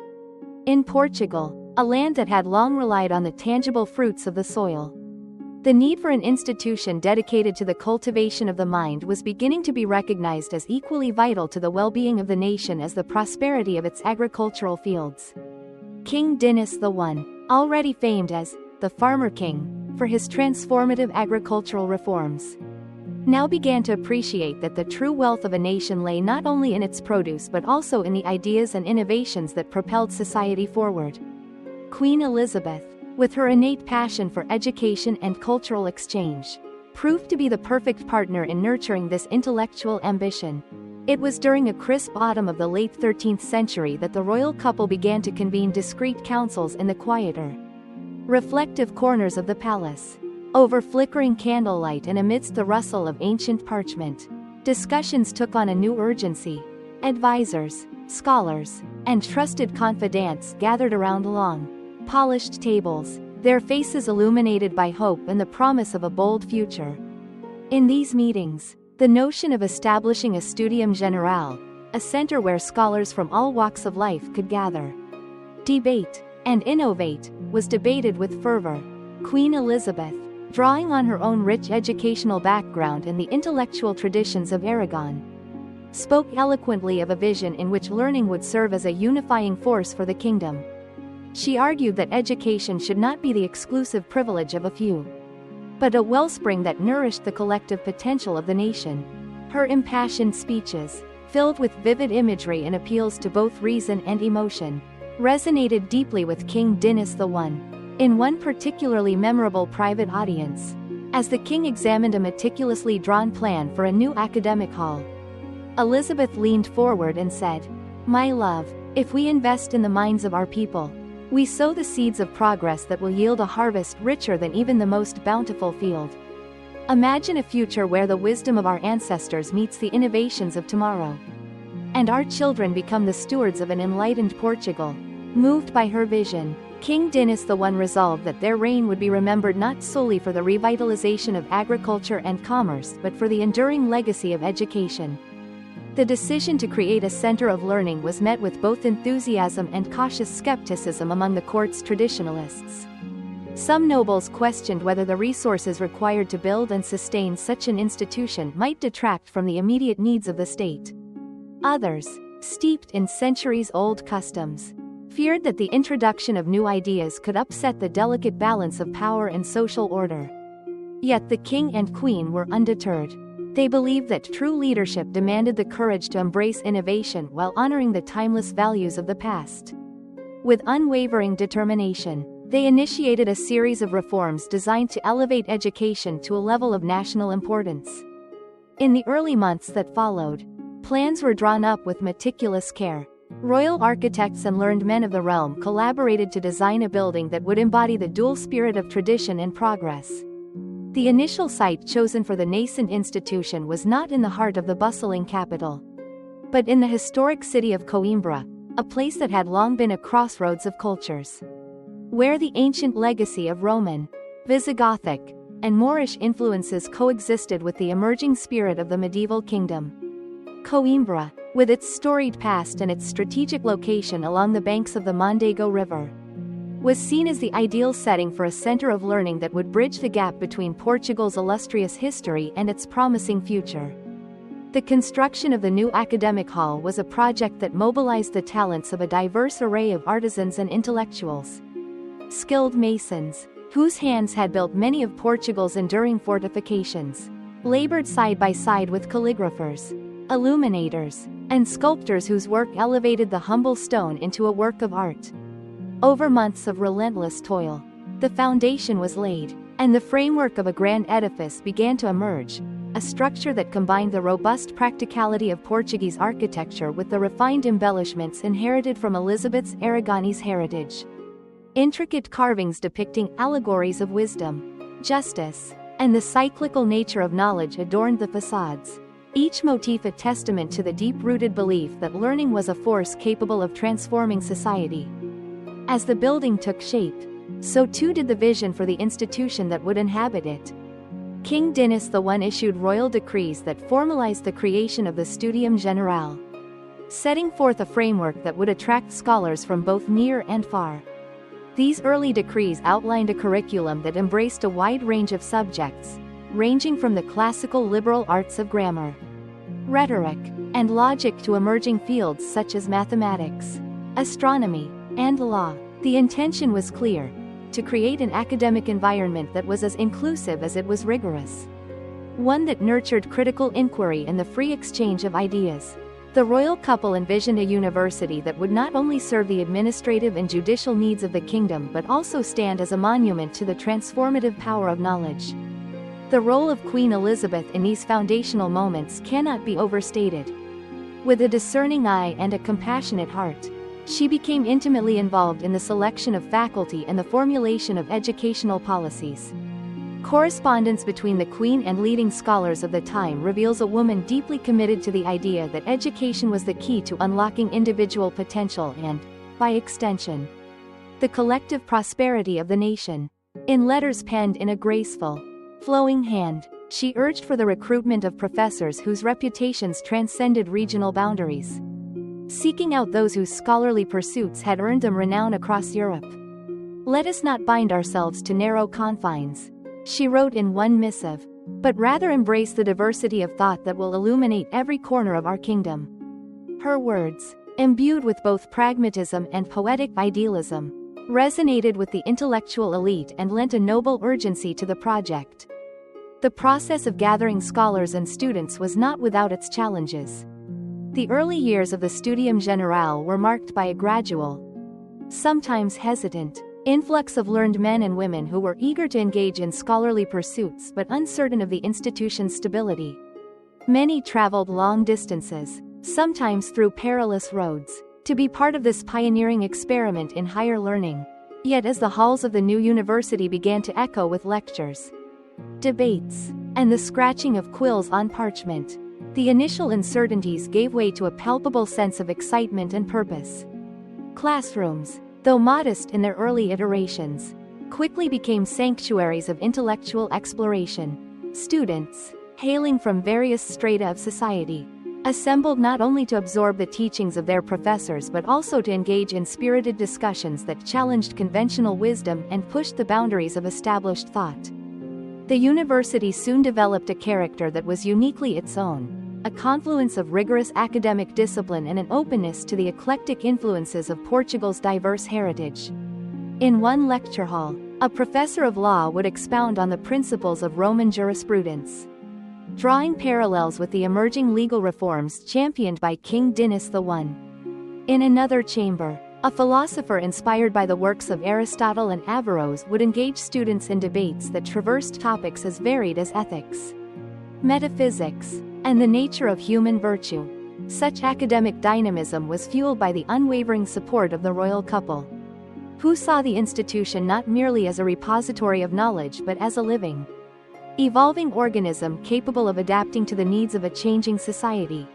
In Portugal, a land that had long relied on the tangible fruits of the soil, the need for an institution dedicated to the cultivation of the mind was beginning to be recognized as equally vital to the well-being of the nation as the prosperity of its agricultural fields. King Dinis I, already famed as the Farmer King for his transformative agricultural reforms, now began to appreciate that the true wealth of a nation lay not only in its produce but also in the ideas and innovations that propelled society forward. Queen Elizabeth, with her innate passion for education and cultural exchange, proved to be the perfect partner in nurturing this intellectual ambition. It was during a crisp autumn of the late 13th century that the royal couple began to convene discreet councils in the quieter, reflective corners of the palace. Over flickering candlelight and amidst the rustle of ancient parchment, discussions took on a new urgency. Advisors, scholars, and trusted confidants gathered around long, polished tables, their faces illuminated by hope and the promise of a bold future. In these meetings, the notion of establishing a studium generale, a center where scholars from all walks of life could gather, debate, and innovate, was debated with fervor. Queen Elizabeth, drawing on her own rich educational background and the intellectual traditions of Aragon, spoke eloquently of a vision in which learning would serve as a unifying force for the kingdom. She argued that education should not be the exclusive privilege of a few, but a wellspring that nourished the collective potential of the nation. Her impassioned speeches, filled with vivid imagery and appeals to both reason and emotion, resonated deeply with King Dinis I. In one particularly memorable private audience, as the king examined a meticulously drawn plan for a new academic hall, Elizabeth leaned forward and said, "My love, if we invest in the minds of our people, we sow the seeds of progress that will yield a harvest richer than even the most bountiful field. Imagine a future where the wisdom of our ancestors meets the innovations of tomorrow, and our children become the stewards of an enlightened Portugal." Moved by her vision, King Dinis I resolved that their reign would be remembered not solely for the revitalization of agriculture and commerce but for the enduring legacy of education. The decision to create a center of learning was met with both enthusiasm and cautious skepticism among the court's traditionalists. Some nobles questioned whether the resources required to build and sustain such an institution might detract from the immediate needs of the state. Others, steeped in centuries-old customs, feared that the introduction of new ideas could upset the delicate balance of power and social order. Yet the king and queen were undeterred. They believed that true leadership demanded the courage to embrace innovation while honoring the timeless values of the past. With unwavering determination, they initiated a series of reforms designed to elevate education to a level of national importance. In the early months that followed, plans were drawn up with meticulous care. Royal architects and learned men of the realm collaborated to design a building that would embody the dual spirit of tradition and progress. The initial site chosen for the nascent institution was not in the heart of the bustling capital, but in the historic city of Coimbra, a place that had long been a crossroads of cultures, where the ancient legacy of Roman, Visigothic, and Moorish influences coexisted with the emerging spirit of the medieval kingdom. Coimbra, with its storied past and its strategic location along the banks of the Mondego River, was seen as the ideal setting for a center of learning that would bridge the gap between Portugal's illustrious history and its promising future. The construction of the new academic hall was a project that mobilized the talents of a diverse array of artisans and intellectuals. Skilled masons, whose hands had built many of Portugal's enduring fortifications, labored side by side with calligraphers, illuminators, and sculptors whose work elevated the humble stone into a work of art. Over months of relentless toil, the foundation was laid, and the framework of a grand edifice began to emerge, a structure that combined the robust practicality of Portuguese architecture with the refined embellishments inherited from Elizabeth's Aragonese heritage. Intricate carvings depicting allegories of wisdom, justice, and the cyclical nature of knowledge adorned the facades, each motif a testament to the deep-rooted belief that learning was a force capable of transforming society. As the building took shape, so too did the vision for the institution that would inhabit it. King Dinis I issued royal decrees that formalized the creation of the Studium Generale, setting forth a framework that would attract scholars from both near and far. These early decrees outlined a curriculum that embraced a wide range of subjects, ranging from the classical liberal arts of grammar, rhetoric, and logic to emerging fields such as mathematics, astronomy, and law. The intention was clear: to create an academic environment that was as inclusive as it was rigorous. One that nurtured critical inquiry and the free exchange of ideas. The royal couple envisioned a university that would not only serve the administrative and judicial needs of the kingdom but also stand as a monument to the transformative power of knowledge. The role of Queen Elizabeth in these foundational moments cannot be overstated. With a discerning eye and a compassionate heart, she became intimately involved in the selection of faculty and the formulation of educational policies. Correspondence between the Queen and leading scholars of the time reveals a woman deeply committed to the idea that education was the key to unlocking individual potential and, by extension, the collective prosperity of the nation. In letters penned in a graceful, flowing hand, she urged for the recruitment of professors whose reputations transcended regional boundaries, seeking out those whose scholarly pursuits had earned them renown across Europe. "Let us not bind ourselves to narrow confines," she wrote in one missive, "but rather embrace the diversity of thought that will illuminate every corner of our kingdom." Her words, imbued with both pragmatism and poetic idealism, resonated with the intellectual elite and lent a noble urgency to the project. The process of gathering scholars and students was not without its challenges. The early years of the Studium Generale were marked by a gradual, sometimes hesitant, influx of learned men and women who were eager to engage in scholarly pursuits but uncertain of the institution's stability. Many traveled long distances, sometimes through perilous roads, to be part of this pioneering experiment in higher learning. Yet as the halls of the new university began to echo with lectures, debates, and the scratching of quills on parchment, the initial uncertainties gave way to a palpable sense of excitement and purpose. Classrooms, though modest in their early iterations, quickly became sanctuaries of intellectual exploration. Students, hailing from various strata of society, assembled not only to absorb the teachings of their professors but also to engage in spirited discussions that challenged conventional wisdom and pushed the boundaries of established thought. The university soon developed a character that was uniquely its own, a confluence of rigorous academic discipline and an openness to the eclectic influences of Portugal's diverse heritage. In one lecture hall, a professor of law would expound on the principles of Roman jurisprudence, drawing parallels with the emerging legal reforms championed by King Dinis I. In another chamber, a philosopher inspired by the works of Aristotle and Averroes would engage students in debates that traversed topics as varied as ethics, metaphysics, and the nature of human virtue. Such academic dynamism was fueled by the unwavering support of the royal couple, who saw the institution not merely as a repository of knowledge but as a living, evolving organism capable of adapting to the needs of a changing society.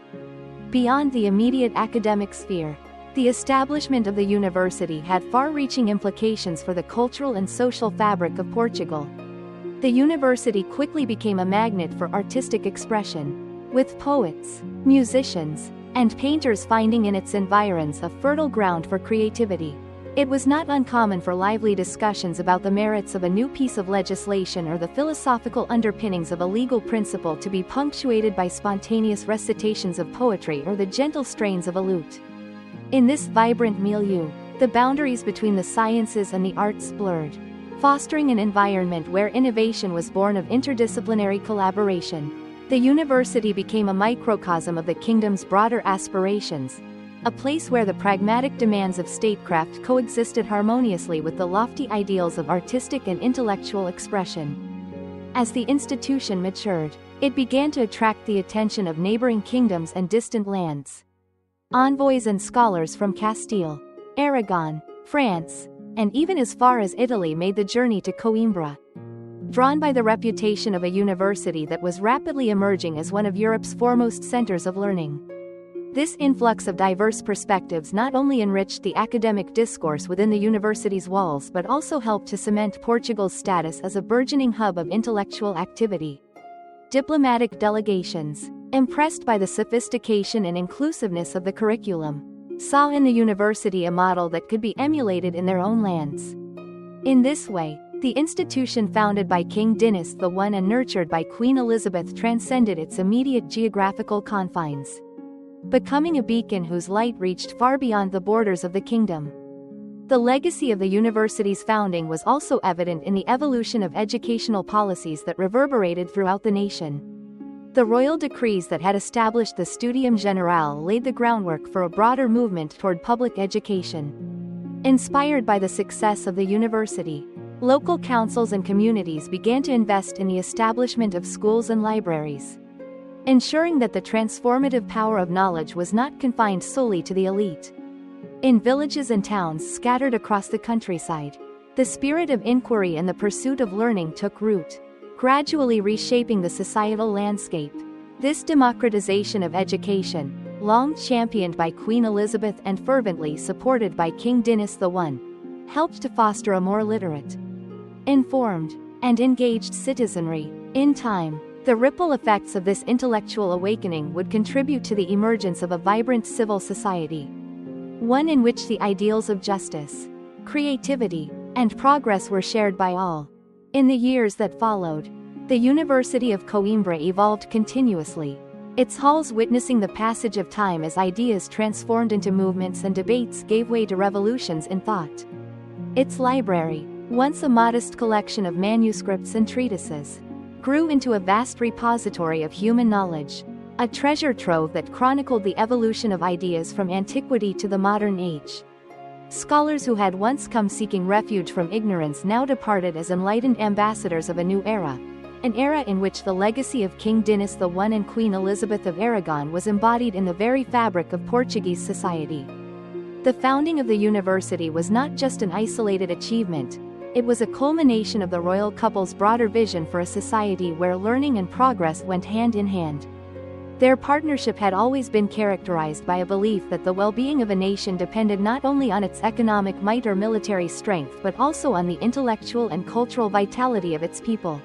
Beyond the immediate academic sphere, the establishment of the university had far-reaching implications for the cultural and social fabric of Portugal. The university quickly became a magnet for artistic expression, with poets, musicians, and painters finding in its environs a fertile ground for creativity. It was not uncommon for lively discussions about the merits of a new piece of legislation or the philosophical underpinnings of a legal principle to be punctuated by spontaneous recitations of poetry or the gentle strains of a lute. In this vibrant milieu, the boundaries between the sciences and the arts blurred, fostering an environment where innovation was born of interdisciplinary collaboration. The university became a microcosm of the kingdom's broader aspirations, a place where the pragmatic demands of statecraft coexisted harmoniously with the lofty ideals of artistic and intellectual expression. As the institution matured, it began to attract the attention of neighboring kingdoms and distant lands. Envoys and scholars from Castile, Aragon, France, and even as far as Italy made the journey to Coimbra, drawn by the reputation of a university that was rapidly emerging as one of Europe's foremost centers of learning. This influx of diverse perspectives not only enriched the academic discourse within the university's walls but also helped to cement Portugal's status as a burgeoning hub of intellectual activity. Diplomatic delegations, impressed by the sophistication and inclusiveness of the curriculum, saw in the university a model that could be emulated in their own lands. In this way, the institution founded by King Dinis I and nurtured by Queen Elizabeth transcended its immediate geographical confines, becoming a beacon whose light reached far beyond the borders of the kingdom. The legacy of the university's founding was also evident in the evolution of educational policies that reverberated throughout the nation. The royal decrees that had established the Studium Generale laid the groundwork for a broader movement toward public education. Inspired by the success of the university, local councils and communities began to invest in the establishment of schools and libraries, ensuring that the transformative power of knowledge was not confined solely to the elite. In villages and towns scattered across the countryside, the spirit of inquiry and the pursuit of learning took root, gradually reshaping the societal landscape. This democratization of education, long championed by Queen Elizabeth and fervently supported by King Dinis I, helped to foster a more literate, informed, and engaged citizenry. In time, the ripple effects of this intellectual awakening would contribute to the emergence of a vibrant civil society, one in which the ideals of justice, creativity, and progress were shared by all. In the years that followed, the University of Coimbra evolved continuously, its halls witnessing the passage of time as ideas transformed into movements and debates gave way to revolutions in thought. Its library, once a modest collection of manuscripts and treatises, grew into a vast repository of human knowledge, a treasure trove that chronicled the evolution of ideas from antiquity to the modern age. Scholars who had once come seeking refuge from ignorance now departed as enlightened ambassadors of a new era, an era in which the legacy of King Dinis I and Queen Elizabeth of Aragon was embodied in the very fabric of Portuguese society. The founding of the university was not just an isolated achievement, it was a culmination of the royal couple's broader vision for a society where learning and progress went hand in hand. Their partnership had always been characterized by a belief that the well-being of a nation depended not only on its economic might or military strength but also on the intellectual and cultural vitality of its people.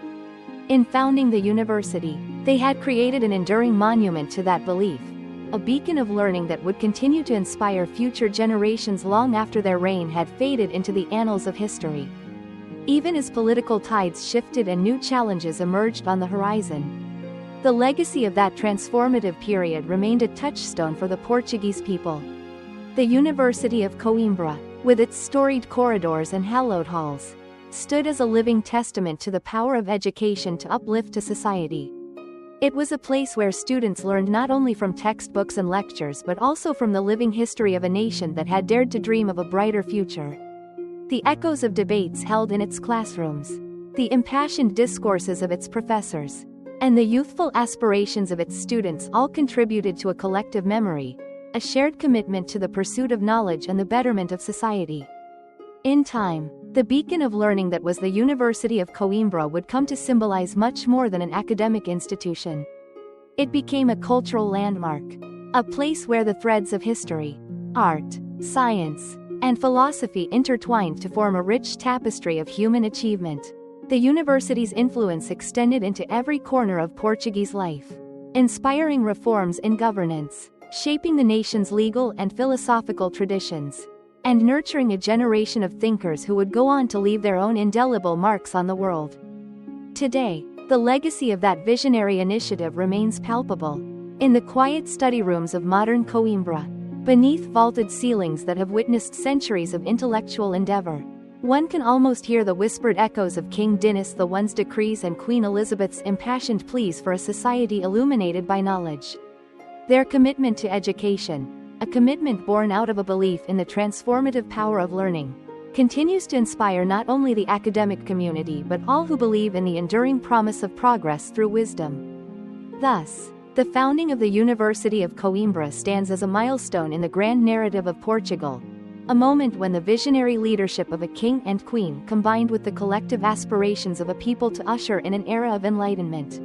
In founding the university, they had created an enduring monument to that belief, a beacon of learning that would continue to inspire future generations long after their reign had faded into the annals of history. Even as political tides shifted and new challenges emerged on the horizon, the legacy of that transformative period remained a touchstone for the Portuguese people. The University of Coimbra, with its storied corridors and hallowed halls, stood as a living testament to the power of education to uplift a society. It was a place where students learned not only from textbooks and lectures but also from the living history of a nation that had dared to dream of a brighter future. The echoes of debates held in its classrooms, the impassioned discourses of its professors, and the youthful aspirations of its students all contributed to a collective memory, a shared commitment to the pursuit of knowledge and the betterment of society. In time, the beacon of learning that was the University of Coimbra would come to symbolize much more than an academic institution. It became a cultural landmark, a place where the threads of history, art, science, and philosophy intertwined to form a rich tapestry of human achievement. The university's influence extended into every corner of Portuguese life, inspiring reforms in governance, shaping the nation's legal and philosophical traditions, and nurturing a generation of thinkers who would go on to leave their own indelible marks on the world. Today, the legacy of that visionary initiative remains palpable. In the quiet study rooms of modern Coimbra, beneath vaulted ceilings that have witnessed centuries of intellectual endeavor, one can almost hear the whispered echoes of King Dinis I's decrees and Queen Elizabeth's impassioned pleas for a society illuminated by knowledge. Their commitment to education, a commitment born out of a belief in the transformative power of learning, continues to inspire not only the academic community but all who believe in the enduring promise of progress through wisdom. Thus, the founding of the University of Coimbra stands as a milestone in the grand narrative of Portugal, a moment when the visionary leadership of a king and queen combined with the collective aspirations of a people to usher in an era of enlightenment.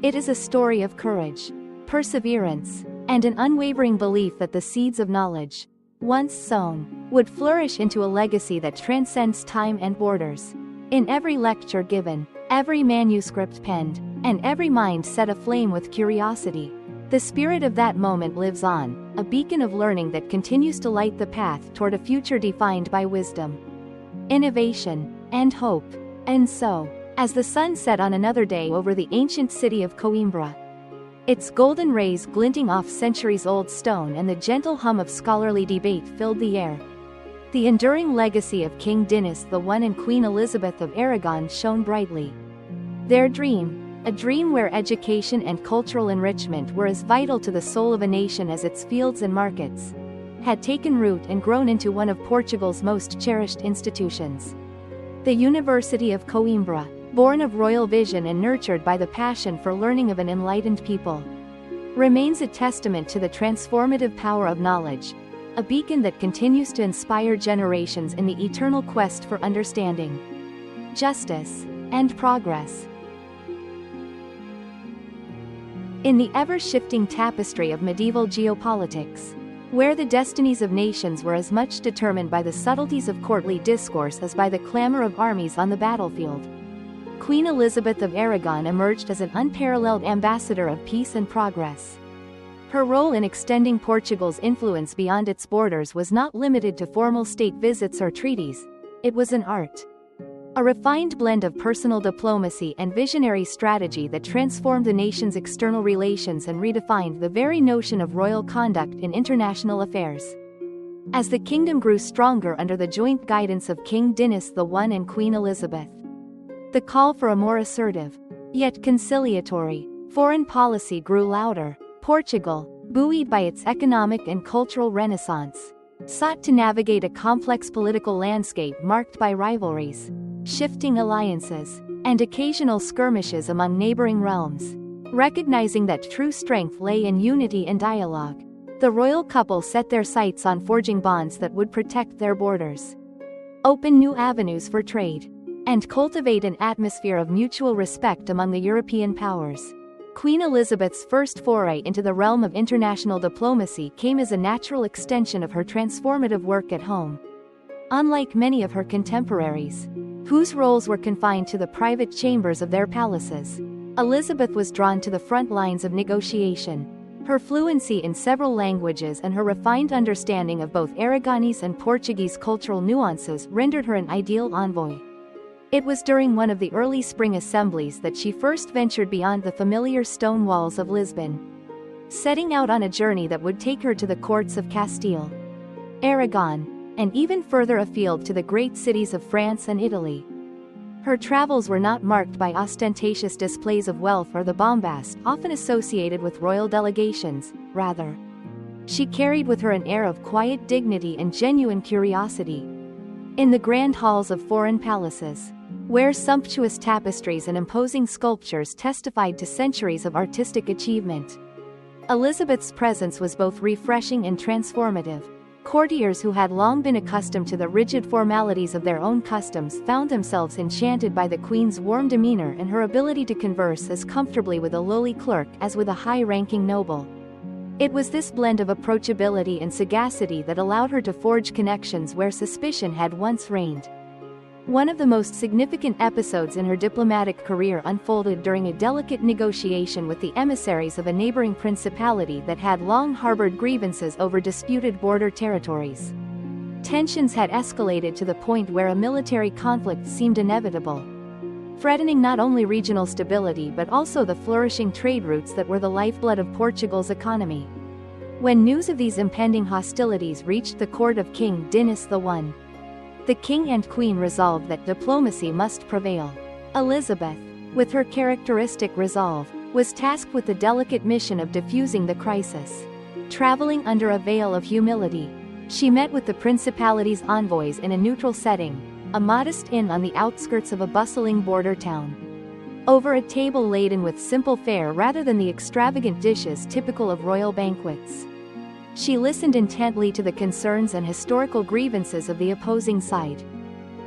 It is a story of courage, perseverance, and an unwavering belief that the seeds of knowledge, once sown, would flourish into a legacy that transcends time and borders. In every lecture given, every manuscript penned, and every mind set aflame with curiosity, the spirit of that moment lives on, a beacon of learning that continues to light the path toward a future defined by wisdom, innovation, and hope. And so, as the sun set on another day over the ancient city of Coimbra, its golden rays glinting off centuries-old stone and the gentle hum of scholarly debate filled the air, the enduring legacy of King Dinis I and Queen Elizabeth of Aragon shone brightly. Their dream, a dream where education and cultural enrichment were as vital to the soul of a nation as its fields and markets, had taken root and grown into one of Portugal's most cherished institutions. The University of Coimbra, born of royal vision and nurtured by the passion for learning of an enlightened people, remains a testament to the transformative power of knowledge, a beacon that continues to inspire generations in the eternal quest for understanding, justice, and progress. In the ever-shifting tapestry of medieval geopolitics, where the destinies of nations were as much determined by the subtleties of courtly discourse as by the clamor of armies on the battlefield, Queen Elizabeth of Aragon emerged as an unparalleled ambassador of peace and progress. Her role in extending Portugal's influence beyond its borders was not limited to formal state visits or treaties, it was an art. A refined blend of personal diplomacy and visionary strategy that transformed the nation's external relations and redefined the very notion of royal conduct in international affairs. As the kingdom grew stronger under the joint guidance of King Dinis I and Queen Elizabeth, the call for a more assertive, yet conciliatory, foreign policy grew louder. Portugal, buoyed by its economic and cultural renaissance, sought to navigate a complex political landscape marked by rivalries, shifting alliances, and occasional skirmishes among neighboring realms. Recognizing that true strength lay in unity and dialogue, the royal couple set their sights on forging bonds that would protect their borders, open new avenues for trade, and cultivate an atmosphere of mutual respect among the European powers. Queen Elizabeth's first foray into the realm of international diplomacy came as a natural extension of her transformative work at home. Unlike many of her contemporaries, whose roles were confined to the private chambers of their palaces, Elizabeth was drawn to the front lines of negotiation. Her fluency in several languages and her refined understanding of both Aragonese and Portuguese cultural nuances rendered her an ideal envoy. It was during one of the early spring assemblies that she first ventured beyond the familiar stone walls of Lisbon, setting out on a journey that would take her to the courts of Castile, Aragon, and even further afield to the great cities of France and Italy. Her travels were not marked by ostentatious displays of wealth or the bombast often associated with royal delegations. Rather, she carried with her an air of quiet dignity and genuine curiosity. In the grand halls of foreign palaces, where sumptuous tapestries and imposing sculptures testified to centuries of artistic achievement, Elizabeth's presence was both refreshing and transformative. Courtiers who had long been accustomed to the rigid formalities of their own customs found themselves enchanted by the Queen's warm demeanor and her ability to converse as comfortably with a lowly clerk as with a high-ranking noble. It was this blend of approachability and sagacity that allowed her to forge connections where suspicion had once reigned. One of the most significant episodes in her diplomatic career unfolded during a delicate negotiation with the emissaries of a neighboring principality that had long harbored grievances over disputed border territories. Tensions had escalated to the point where a military conflict seemed inevitable, threatening not only regional stability but also the flourishing trade routes that were the lifeblood of Portugal's economy. When news of these impending hostilities reached the court of King Dinis I, the king and queen resolved that diplomacy must prevail. Elizabeth, with her characteristic resolve, was tasked with the delicate mission of diffusing the crisis. Traveling under a veil of humility, she met with the principality's envoys in a neutral setting, a modest inn on the outskirts of a bustling border town. Over a table laden with simple fare rather than the extravagant dishes typical of royal banquets, she listened intently to the concerns and historical grievances of the opposing side.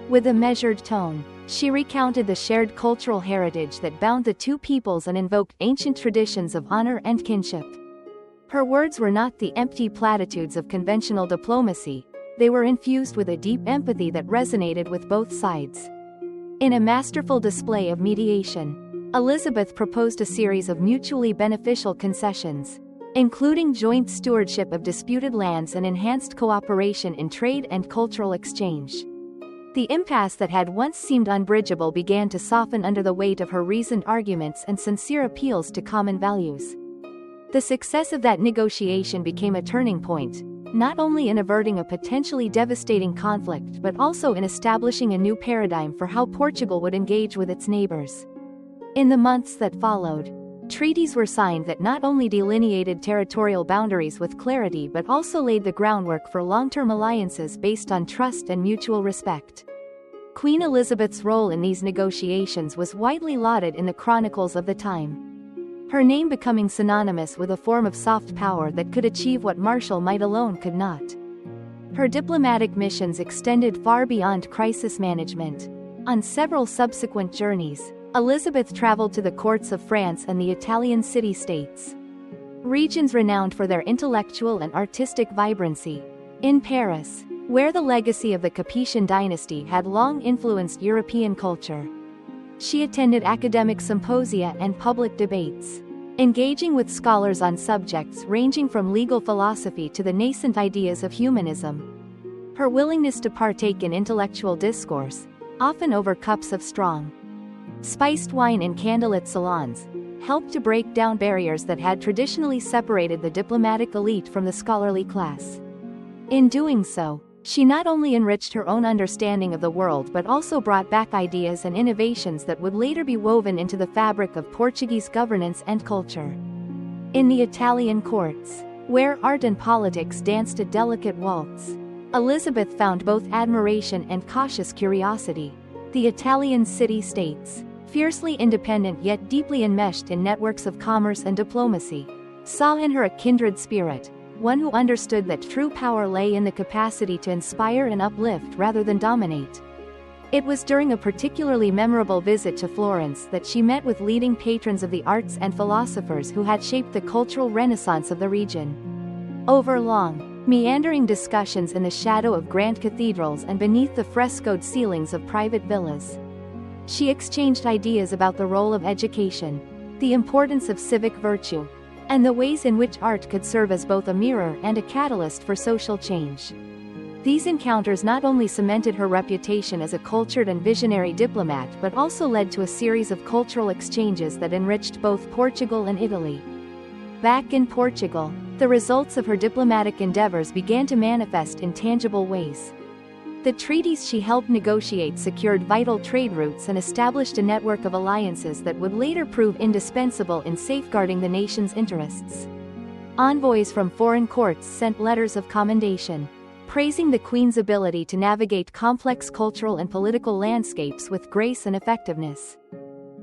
With a measured tone, she recounted the shared cultural heritage that bound the two peoples and invoked ancient traditions of honor and kinship. Her words were not the empty platitudes of conventional diplomacy, they were infused with a deep empathy that resonated with both sides. In a masterful display of mediation, Elizabeth proposed a series of mutually beneficial concessions, including joint stewardship of disputed lands and enhanced cooperation in trade and cultural exchange. The impasse that had once seemed unbridgeable began to soften under the weight of her reasoned arguments and sincere appeals to common values. The success of that negotiation became a turning point, not only in averting a potentially devastating conflict but also in establishing a new paradigm for how Portugal would engage with its neighbors. In the months that followed, treaties were signed that not only delineated territorial boundaries with clarity but also laid the groundwork for long-term alliances based on trust and mutual respect. Queen Elizabeth's role in these negotiations was widely lauded in the chronicles of the time, her name becoming synonymous with a form of soft power that could achieve what martial might alone could not. Her diplomatic missions extended far beyond crisis management. On several subsequent journeys, Elizabeth traveled to the courts of France and the Italian city-states, regions renowned for their intellectual and artistic vibrancy. In Paris, where the legacy of the Capetian dynasty had long influenced European culture, she attended academic symposia and public debates, engaging with scholars on subjects ranging from legal philosophy to the nascent ideas of humanism. Her willingness to partake in intellectual discourse, often over cups of strong, spiced wine in candlelit salons, helped to break down barriers that had traditionally separated the diplomatic elite from the scholarly class. In doing so, she not only enriched her own understanding of the world but also brought back ideas and innovations that would later be woven into the fabric of Portuguese governance and culture. In the Italian courts, where art and politics danced a delicate waltz, Elizabeth found both admiration and cautious curiosity. The Italian city-states, fiercely independent yet deeply enmeshed in networks of commerce and diplomacy, saw in her a kindred spirit, one who understood that true power lay in the capacity to inspire and uplift rather than dominate. It was during a particularly memorable visit to Florence that she met with leading patrons of the arts and philosophers who had shaped the cultural renaissance of the region. Over long, meandering discussions in the shadow of grand cathedrals and beneath the frescoed ceilings of private villas, she exchanged ideas about the role of education, the importance of civic virtue, and the ways in which art could serve as both a mirror and a catalyst for social change. These encounters not only cemented her reputation as a cultured and visionary diplomat but also led to a series of cultural exchanges that enriched both Portugal and Italy. Back in Portugal, the results of her diplomatic endeavors began to manifest in tangible ways. The treaties she helped negotiate secured vital trade routes and established a network of alliances that would later prove indispensable in safeguarding the nation's interests. Envoys from foreign courts sent letters of commendation, praising the Queen's ability to navigate complex cultural and political landscapes with grace and effectiveness.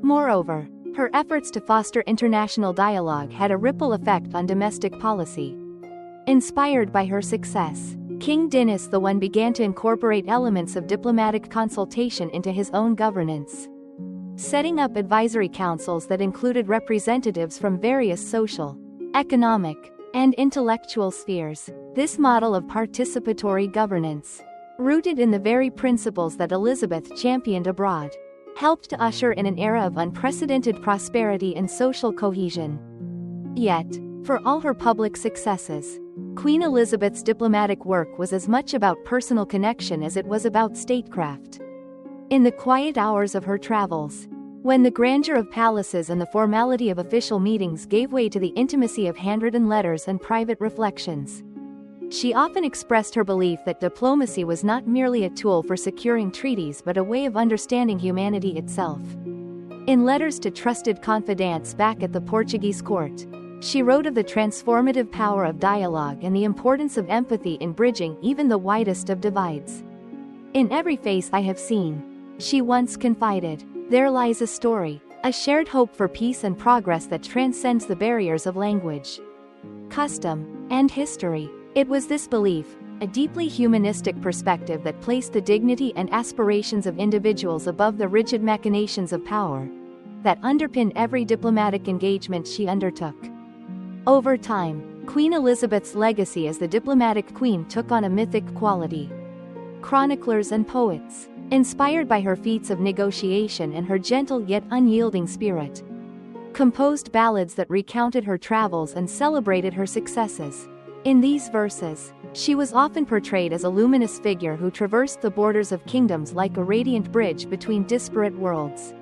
Moreover, her efforts to foster international dialogue had a ripple effect on domestic policy. Inspired by her success, King Dinis I began to incorporate elements of diplomatic consultation into his own governance, setting up advisory councils that included representatives from various social, economic, and intellectual spheres. This model of participatory governance, rooted in the very principles that Elizabeth championed abroad, helped to usher in an era of unprecedented prosperity and social cohesion. Yet, for all her public successes, Queen Elizabeth's diplomatic work was as much about personal connection as it was about statecraft. In the quiet hours of her travels, when the grandeur of palaces and the formality of official meetings gave way to the intimacy of handwritten letters and private reflections, she often expressed her belief that diplomacy was not merely a tool for securing treaties but a way of understanding humanity itself. In letters to trusted confidants back at the Portuguese court, she wrote of the transformative power of dialogue and the importance of empathy in bridging even the widest of divides. "In every face I have seen," she once confided, "there lies a story, a shared hope for peace and progress that transcends the barriers of language, custom, and history." It was this belief, a deeply humanistic perspective that placed the dignity and aspirations of individuals above the rigid machinations of power, that underpinned every diplomatic engagement she undertook. Over time, Queen Elizabeth's legacy as the diplomatic queen took on a mythic quality. Chroniclers and poets, inspired by her feats of negotiation and her gentle yet unyielding spirit, composed ballads that recounted her travels and celebrated her successes. In these verses, she was often portrayed as a luminous figure who traversed the borders of kingdoms like a radiant bridge between disparate worlds.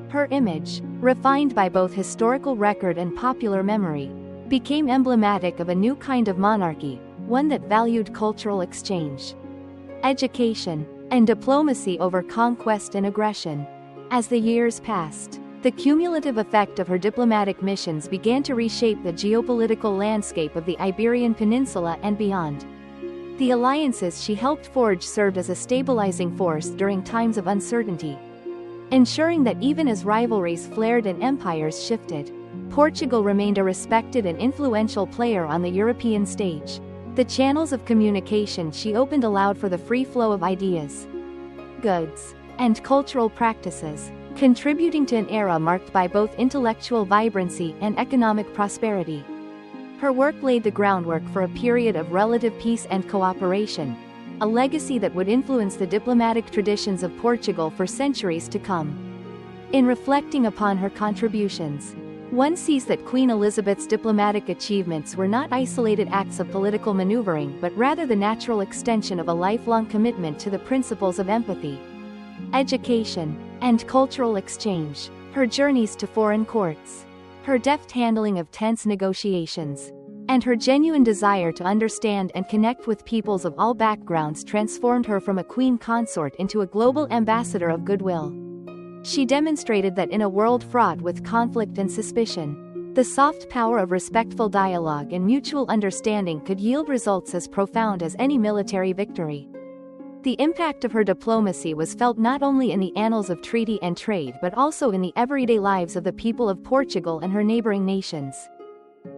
Her image, refined by both historical record and popular memory, became emblematic of a new kind of monarchy, one that valued cultural exchange, education, and diplomacy over conquest and aggression. As the years passed, the cumulative effect of her diplomatic missions began to reshape the geopolitical landscape of the Iberian Peninsula and beyond. The alliances she helped forge served as a stabilizing force during times of uncertainty, ensuring that even as rivalries flared and empires shifted, Portugal remained a respected and influential player on the European stage. The channels of communication she opened allowed for the free flow of ideas, goods, and cultural practices, contributing to an era marked by both intellectual vibrancy and economic prosperity. Her work laid the groundwork for a period of relative peace and cooperation, a legacy that would influence the diplomatic traditions of Portugal for centuries to come. In reflecting upon her contributions, one sees that Queen Elizabeth's diplomatic achievements were not isolated acts of political maneuvering but rather the natural extension of a lifelong commitment to the principles of empathy, education, and cultural exchange. Her journeys to foreign courts, her deft handling of tense negotiations, and her genuine desire to understand and connect with peoples of all backgrounds transformed her from a queen consort into a global ambassador of goodwill. She demonstrated that in a world fraught with conflict and suspicion, the soft power of respectful dialogue and mutual understanding could yield results as profound as any military victory. The impact of her diplomacy was felt not only in the annals of treaty and trade but also in the everyday lives of the people of Portugal and her neighboring nations.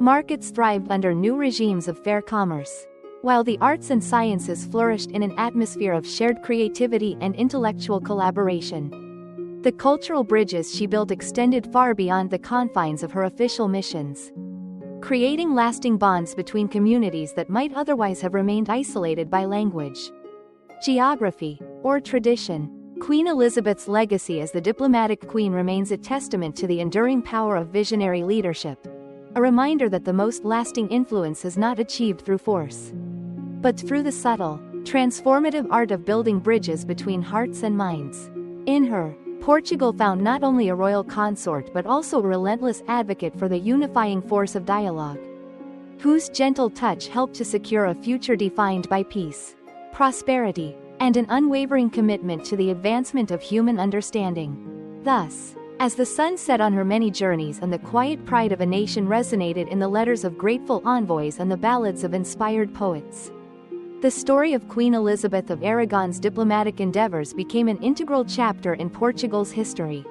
Markets thrived under new regimes of fair commerce, while the arts and sciences flourished in an atmosphere of shared creativity and intellectual collaboration. The cultural bridges she built extended far beyond the confines of her official missions, creating lasting bonds between communities that might otherwise have remained isolated by language, geography, or tradition. Queen Elizabeth's legacy as the diplomatic queen remains a testament to the enduring power of visionary leadership, a reminder that the most lasting influence is not achieved through force, but through the subtle, transformative art of building bridges between hearts and minds. In her, Portugal found not only a royal consort but also a relentless advocate for the unifying force of dialogue, whose gentle touch helped to secure a future defined by peace, prosperity, and an unwavering commitment to the advancement of human understanding. Thus, as the sun set on her many journeys and the quiet pride of a nation resonated in the letters of grateful envoys and the ballads of inspired poets, the story of Queen Elizabeth of Aragon's diplomatic endeavors became an integral chapter in Portugal's history.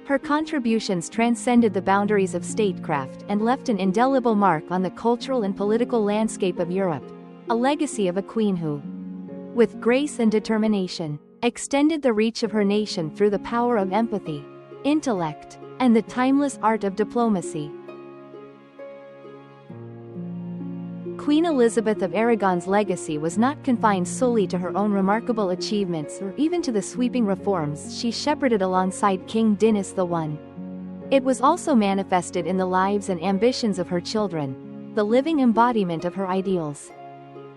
Her contributions transcended the boundaries of statecraft and left an indelible mark on the cultural and political landscape of Europe, a legacy of a queen who, with grace and determination, extended the reach of her nation through the power of empathy, intellect, and the timeless art of diplomacy. Queen Elizabeth of Aragon's legacy was not confined solely to her own remarkable achievements or even to the sweeping reforms she shepherded alongside King Dinis I. It was also manifested in the lives and ambitions of her children, the living embodiment of her ideals.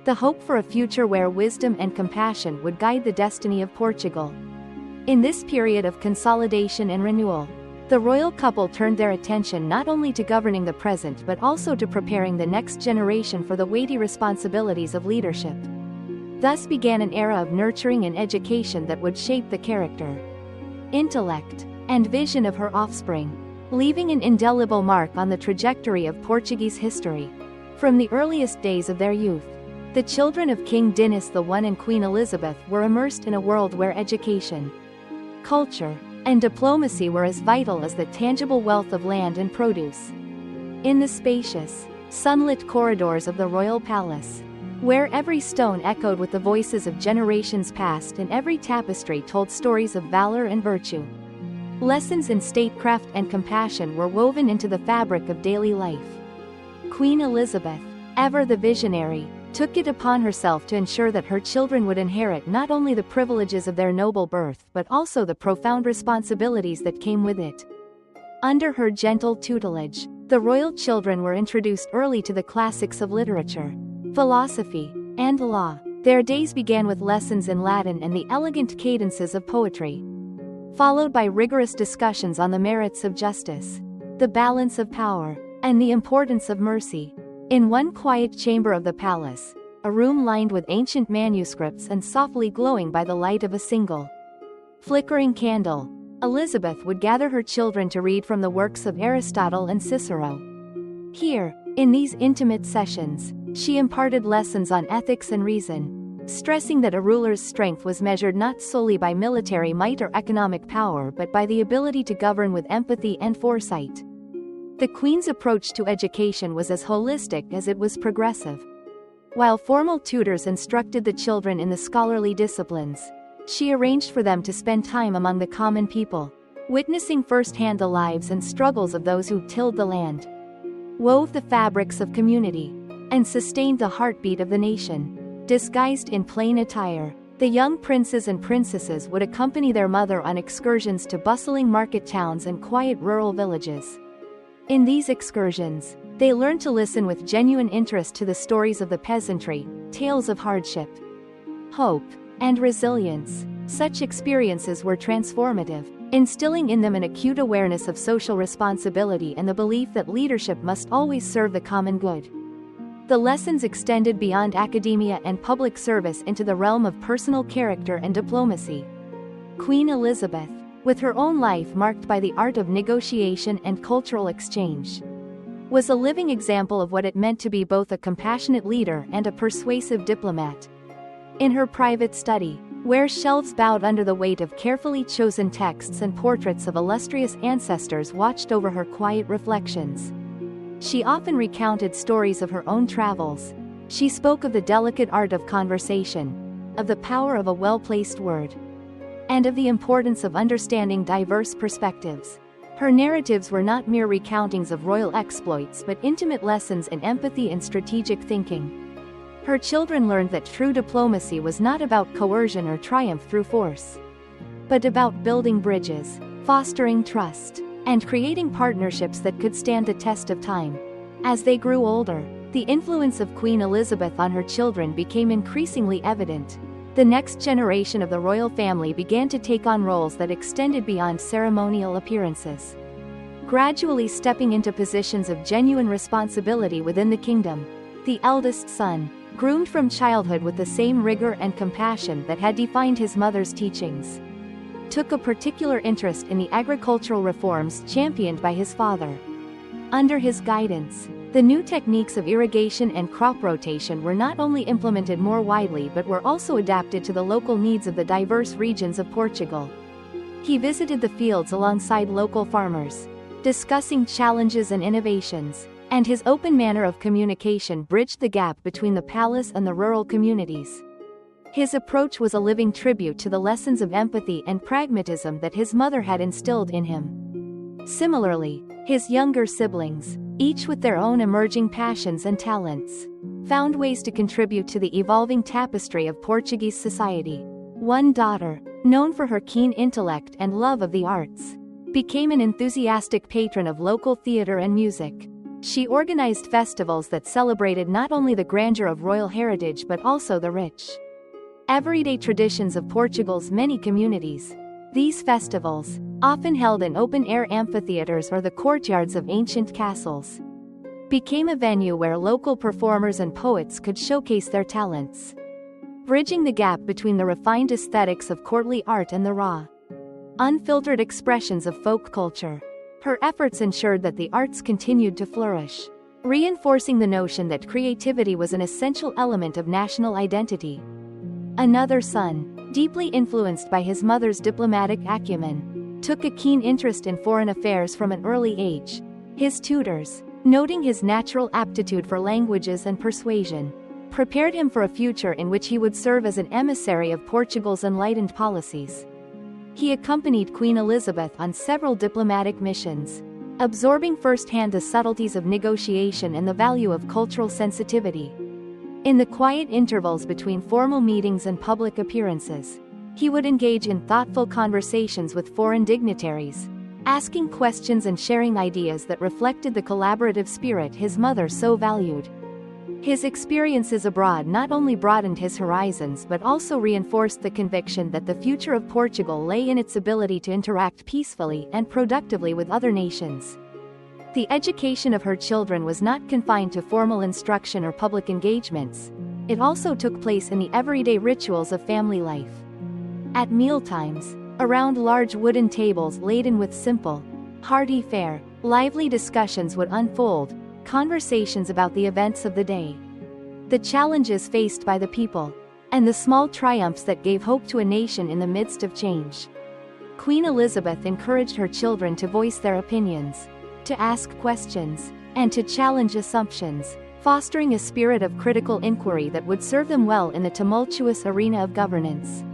The hope for a future where wisdom and compassion would guide the destiny of Portugal. In this period of consolidation and renewal, the royal couple turned their attention not only to governing the present but also to preparing the next generation for the weighty responsibilities of leadership. Thus began an era of nurturing and education that would shape the character, intellect, and vision of her offspring, leaving an indelible mark on the trajectory of Portuguese history. From the earliest days of their youth, the children of King Dinis I and Queen Elizabeth were immersed in a world where education, culture, and diplomacy were as vital as the tangible wealth of land and produce. In the spacious, sunlit corridors of the royal palace, where every stone echoed with the voices of generations past and every tapestry told stories of valor and virtue, lessons in statecraft and compassion were woven into the fabric of daily life. Queen Elizabeth, ever the visionary, took it upon herself to ensure that her children would inherit not only the privileges of their noble birth but also the profound responsibilities that came with it. Under her gentle tutelage, the royal children were introduced early to the classics of literature, philosophy, and law. Their days began with lessons in Latin and the elegant cadences of poetry, followed by rigorous discussions on the merits of justice, the balance of power, and the importance of mercy. In one quiet chamber of the palace, a room lined with ancient manuscripts and softly glowing by the light of a single, flickering candle, Elizabeth would gather her children to read from the works of Aristotle and Cicero. Here, in these intimate sessions, she imparted lessons on ethics and reason, stressing that a ruler's strength was measured not solely by military might or economic power but by the ability to govern with empathy and foresight. The Queen's approach to education was as holistic as it was progressive. While formal tutors instructed the children in the scholarly disciplines, she arranged for them to spend time among the common people, witnessing firsthand the lives and struggles of those who tilled the land, wove the fabrics of community, and sustained the heartbeat of the nation. Disguised in plain attire, the young princes and princesses would accompany their mother on excursions to bustling market towns and quiet rural villages. In these excursions, they learned to listen with genuine interest to the stories of the peasantry, tales of hardship, hope, and resilience. Such experiences were transformative, instilling in them an acute awareness of social responsibility and the belief that leadership must always serve the common good. The lessons extended beyond academia and public service into the realm of personal character and diplomacy. Queen Elizabeth, with her own life marked by the art of negotiation and cultural exchange, was a living example of what it meant to be both a compassionate leader and a persuasive diplomat. In her private study, where shelves bowed under the weight of carefully chosen texts and portraits of illustrious ancestors watched over her quiet reflections, she often recounted stories of her own travels, She spoke of the delicate art of conversation, of the power of a well-placed word, and of the importance of understanding diverse perspectives. Her narratives were not mere recountings of royal exploits but intimate lessons in empathy and strategic thinking. Her children learned that true diplomacy was not about coercion or triumph through force, but about building bridges, fostering trust, and creating partnerships that could stand the test of time. As they grew older, the influence of Queen Elizabeth on her children became increasingly evident. The next generation of the royal family began to take on roles that extended beyond ceremonial appearances, gradually stepping into positions of genuine responsibility within the kingdom. The eldest son, groomed from childhood with the same rigor and compassion that had defined his mother's teachings, took a particular interest in the agricultural reforms championed by his father. Under his guidance, the new techniques of irrigation and crop rotation were not only implemented more widely but were also adapted to the local needs of the diverse regions of Portugal. He visited the fields alongside local farmers, discussing challenges and innovations, and his open manner of communication bridged the gap between the palace and the rural communities. His approach was a living tribute to the lessons of empathy and pragmatism that his mother had instilled in him. Similarly, his younger siblings, each with their own emerging passions and talents, found ways to contribute to the evolving tapestry of Portuguese society. One daughter, known for her keen intellect and love of the arts, became an enthusiastic patron of local theater and music. She organized festivals that celebrated not only the grandeur of royal heritage but also the rich, everyday traditions of Portugal's many communities. These festivals, often held in open-air amphitheaters or the courtyards of ancient castles, became a venue where local performers and poets could showcase their talents, bridging the gap between the refined aesthetics of courtly art and the raw, unfiltered expressions of folk culture. Her efforts ensured that the arts continued to flourish, reinforcing the notion that creativity was an essential element of national identity. Another son, deeply influenced by his mother's diplomatic acumen, took a keen interest in foreign affairs from an early age. His tutors, noting his natural aptitude for languages and persuasion, prepared him for a future in which he would serve as an emissary of Portugal's enlightened policies. He accompanied Queen Elizabeth on several diplomatic missions, absorbing firsthand the subtleties of negotiation and the value of cultural sensitivity. In the quiet intervals between formal meetings and public appearances, he would engage in thoughtful conversations with foreign dignitaries, asking questions and sharing ideas that reflected the collaborative spirit his mother so valued. His experiences abroad not only broadened his horizons but also reinforced the conviction that the future of Portugal lay in its ability to interact peacefully and productively with other nations. The education of her children was not confined to formal instruction or public engagements. It also took place in the everyday rituals of family life. At mealtimes, around large wooden tables laden with simple, hearty fare, lively discussions would unfold, conversations about the events of the day, the challenges faced by the people, and the small triumphs that gave hope to a nation in the midst of change. Queen Elizabeth encouraged her children to voice their opinions, to ask questions, and to challenge assumptions, fostering a spirit of critical inquiry that would serve them well in the tumultuous arena of governance.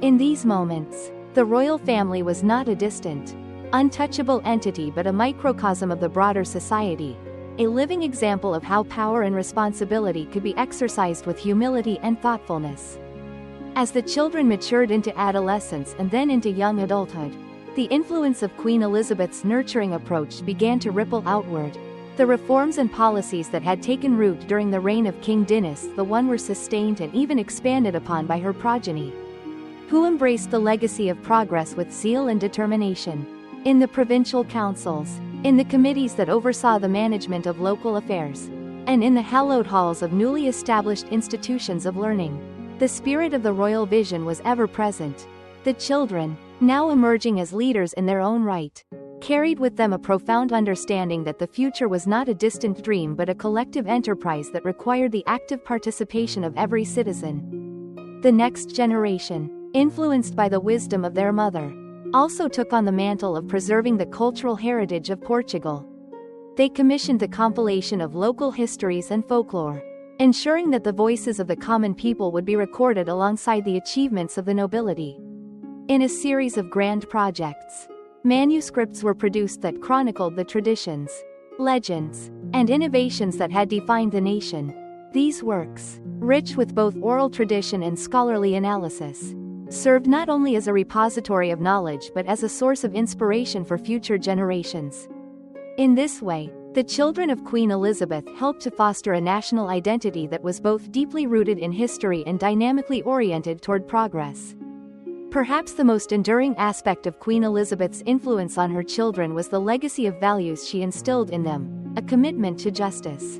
In these moments, the royal family was not a distant, untouchable entity but a microcosm of the broader society, a living example of how power and responsibility could be exercised with humility and thoughtfulness. As the children matured into adolescence and then into young adulthood, the influence of Queen Elizabeth's nurturing approach began to ripple outward. The reforms and policies that had taken root during the reign of King Dinis I were sustained and even expanded upon by her progeny, who embraced the legacy of progress with zeal and determination. In the provincial councils, in the committees that oversaw the management of local affairs, and in the hallowed halls of newly established institutions of learning, the spirit of the royal vision was ever present. The children, now emerging as leaders in their own right, carried with them a profound understanding that the future was not a distant dream but a collective enterprise that required the active participation of every citizen. The next generation, influenced by the wisdom of their mother, also took on the mantle of preserving the cultural heritage of Portugal. They commissioned the compilation of local histories and folklore, ensuring that the voices of the common people would be recorded alongside the achievements of the nobility. In a series of grand projects, manuscripts were produced that chronicled the traditions, legends, and innovations that had defined the nation. These works, rich with both oral tradition and scholarly analysis, served not only as a repository of knowledge but as a source of inspiration for future generations. In this way, the children of Queen Elizabeth helped to foster a national identity that was both deeply rooted in history and dynamically oriented toward progress. Perhaps the most enduring aspect of Queen Elizabeth's influence on her children was the legacy of values she instilled in them, a commitment to justice,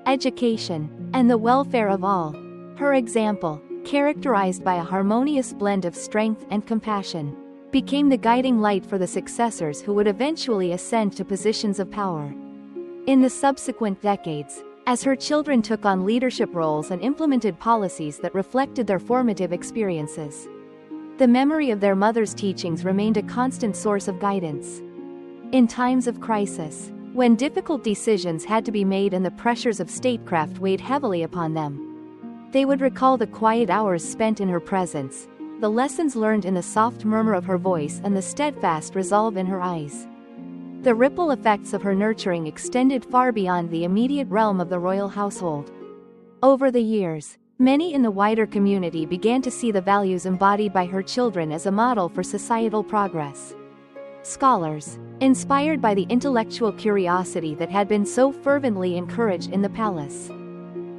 education, and the welfare of all. Her example, characterized by a harmonious blend of strength and compassion, became the guiding light for the successors who would eventually ascend to positions of power. In the subsequent decades, as her children took on leadership roles and implemented policies that reflected their formative experiences, the memory of their mother's teachings remained a constant source of guidance. In times of crisis, when difficult decisions had to be made and the pressures of statecraft weighed heavily upon them, they would recall the quiet hours spent in her presence, the lessons learned in the soft murmur of her voice and the steadfast resolve in her eyes. The ripple effects of her nurturing extended far beyond the immediate realm of the royal household. Over the years, many in the wider community began to see the values embodied by her children as a model for societal progress. Scholars, inspired by the intellectual curiosity that had been so fervently encouraged in the palace,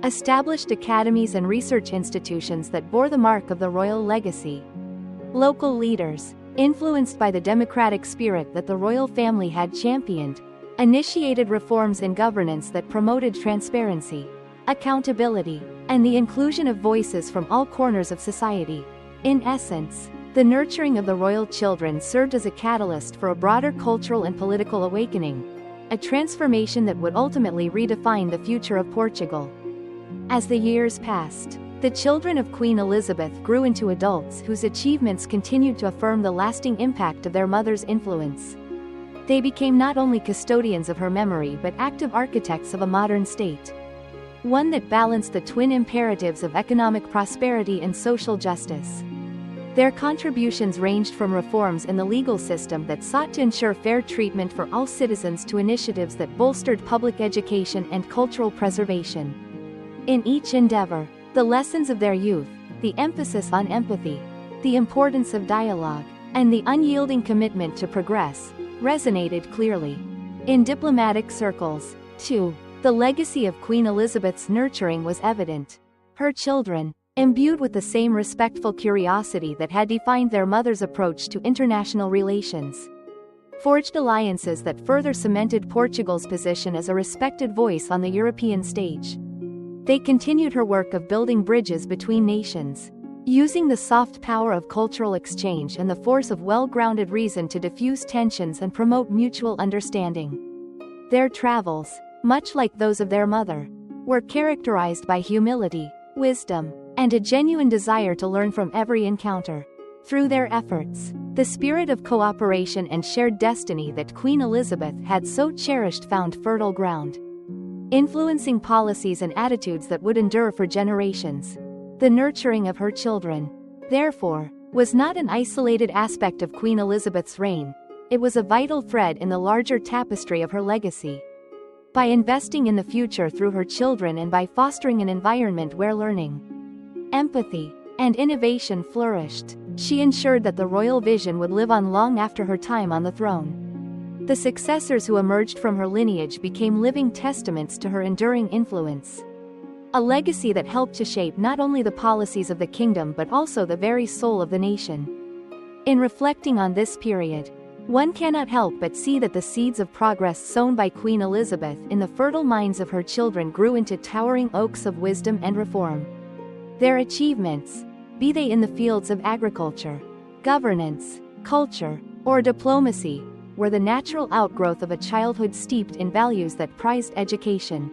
established academies and research institutions that bore the mark of the royal legacy. Local leaders, influenced by the democratic spirit that the royal family had championed, initiated reforms in governance that promoted transparency, accountability, and the inclusion of voices from all corners of society. In essence, the nurturing of the royal children served as a catalyst for a broader cultural and political awakening, a transformation that would ultimately redefine the future of Portugal. As the years passed, the children of Queen Elizabeth grew into adults whose achievements continued to affirm the lasting impact of their mother's influence. They became not only custodians of her memory but active architects of a modern state, one that balanced the twin imperatives of economic prosperity and social justice. Their contributions ranged from reforms in the legal system that sought to ensure fair treatment for all citizens to initiatives that bolstered public education and cultural preservation. In each endeavor, the lessons of their youth, the emphasis on empathy, the importance of dialogue, and the unyielding commitment to progress, resonated clearly. In diplomatic circles, too, the legacy of Queen Elizabeth's nurturing was evident. Her children, imbued with the same respectful curiosity that had defined their mother's approach to international relations, forged alliances that further cemented Portugal's position as a respected voice on the European stage. They continued her work of building bridges between nations, using the soft power of cultural exchange and the force of well-grounded reason to diffuse tensions and promote mutual understanding. Their travels, much like those of their mother, were characterized by humility, wisdom, and a genuine desire to learn from every encounter. Through their efforts, the spirit of cooperation and shared destiny that Queen Elizabeth had so cherished found fertile ground, influencing policies and attitudes that would endure for generations. The nurturing of her children, therefore, was not an isolated aspect of Queen Elizabeth's reign, it was a vital thread in the larger tapestry of her legacy. By investing in the future through her children and by fostering an environment where learning, empathy, and innovation flourished, she ensured that the royal vision would live on long after her time on the throne. The successors who emerged from her lineage became living testaments to her enduring influence. A legacy that helped to shape not only the policies of the kingdom but also the very soul of the nation. In reflecting on this period, one cannot help but see that the seeds of progress sown by Queen Elizabeth in the fertile minds of her children grew into towering oaks of wisdom and reform. Their achievements, be they in the fields of agriculture, governance, culture, or diplomacy, were the natural outgrowth of a childhood steeped in values that prized education,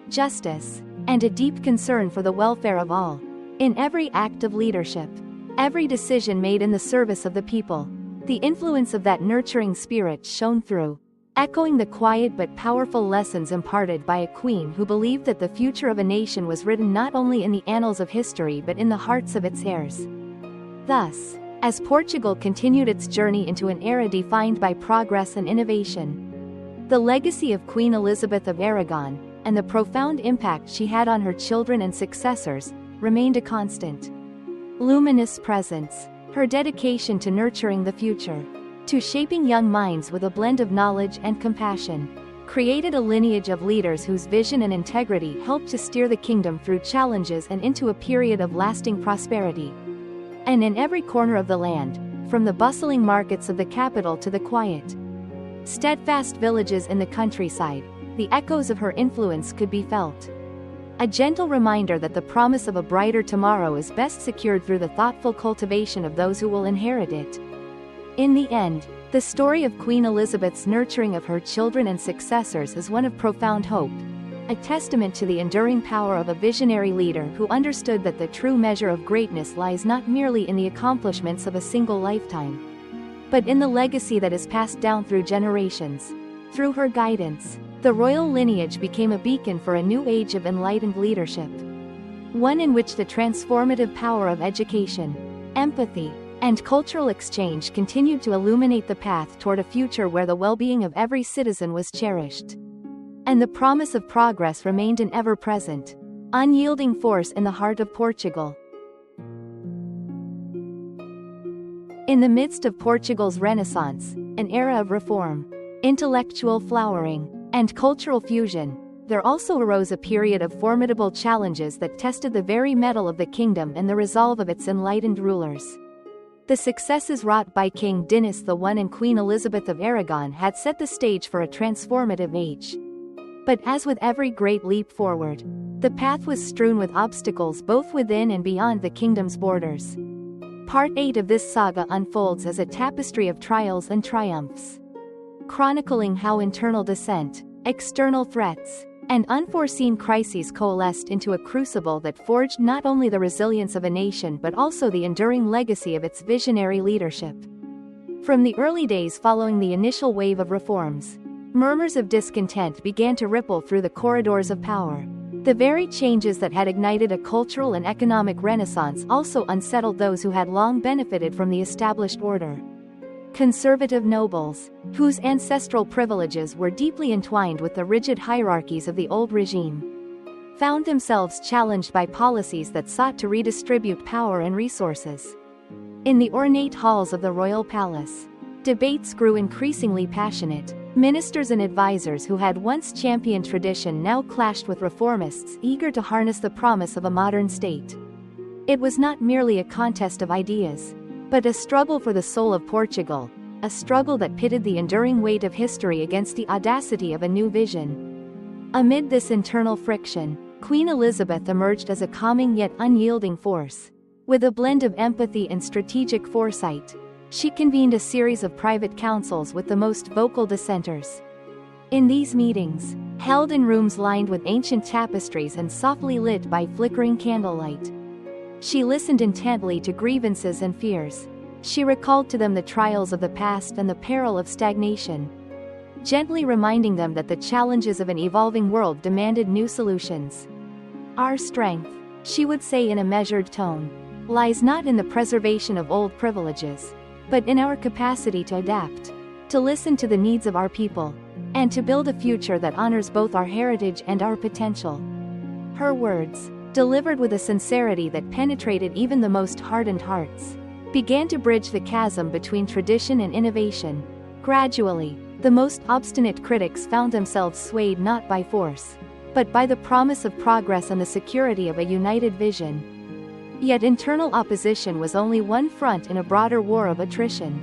justice, and a deep concern for the welfare of all. In every act of leadership, every decision made in the service of the people, the influence of that nurturing spirit shone through. echoing the quiet but powerful lessons imparted by a queen who believed that the future of a nation was written not only in the annals of history but in the hearts of its heirs. Thus, as Portugal continued its journey into an era defined by progress and innovation, the legacy of Queen Elizabeth of Aragon, and the profound impact she had on her children and successors, remained a constant. Luminous presence, her dedication to nurturing the future, to shaping young minds with a blend of knowledge and compassion, created a lineage of leaders whose vision and integrity helped to steer the kingdom through challenges and into a period of lasting prosperity. And in every corner of the land, from the bustling markets of the capital to the quiet, steadfast villages in the countryside, the echoes of her influence could be felt. A gentle reminder that the promise of a brighter tomorrow is best secured through the thoughtful cultivation of those who will inherit it. In the end, the story of Queen Elizabeth's nurturing of her children and successors is one of profound hope, a testament to the enduring power of a visionary leader who understood that the true measure of greatness lies not merely in the accomplishments of a single lifetime, but in the legacy that is passed down through generations. Through her guidance, the royal lineage became a beacon for a new age of enlightened leadership, one in which the transformative power of education, empathy, and cultural exchange continued to illuminate the path toward a future where the well-being of every citizen was cherished, and the promise of progress remained an ever-present, unyielding force in the heart of Portugal. In the midst of Portugal's Renaissance, an era of reform, intellectual flowering, and cultural fusion, there also arose a period of formidable challenges that tested the very mettle of the kingdom and the resolve of its enlightened rulers. The successes wrought by King Dinis I and Queen Elizabeth of Aragon had set the stage for a transformative age. But as with every great leap forward, the path was strewn with obstacles both within and beyond the kingdom's borders. Part 8 of this saga unfolds as a tapestry of trials and triumphs, chronicling how internal dissent, external threats, and unforeseen crises coalesced into a crucible that forged not only the resilience of a nation but also the enduring legacy of its visionary leadership. From the early days following the initial wave of reforms, murmurs of discontent began to ripple through the corridors of power. The very changes that had ignited a cultural and economic renaissance also unsettled those who had long benefited from the established order. Conservative nobles, whose ancestral privileges were deeply entwined with the rigid hierarchies of the old regime, found themselves challenged by policies that sought to redistribute power and resources. In the ornate halls of the royal palace, debates grew increasingly passionate. Ministers and advisors who had once championed tradition now clashed with reformists eager to harness the promise of a modern state. It was not merely a contest of ideas, but a struggle for the soul of Portugal, a struggle that pitted the enduring weight of history against the audacity of a new vision. Amid this internal friction, Queen Elizabeth emerged as a calming yet unyielding force. With a blend of empathy and strategic foresight, she convened a series of private councils with the most vocal dissenters. In these meetings, held in rooms lined with ancient tapestries and softly lit by flickering candlelight, she listened intently to grievances and fears. She recalled to them the trials of the past and the peril of stagnation, gently reminding them that the challenges of an evolving world demanded new solutions. Our strength, she would say in a measured tone, lies not in the preservation of old privileges, but in our capacity to adapt, to listen to the needs of our people, and to build a future that honors both our heritage and our potential. Her words, delivered with a sincerity that penetrated even the most hardened hearts, began to bridge the chasm between tradition and innovation. Gradually, the most obstinate critics found themselves swayed not by force, but by the promise of progress and the security of a united vision. Yet internal opposition was only one front in a broader war of attrition.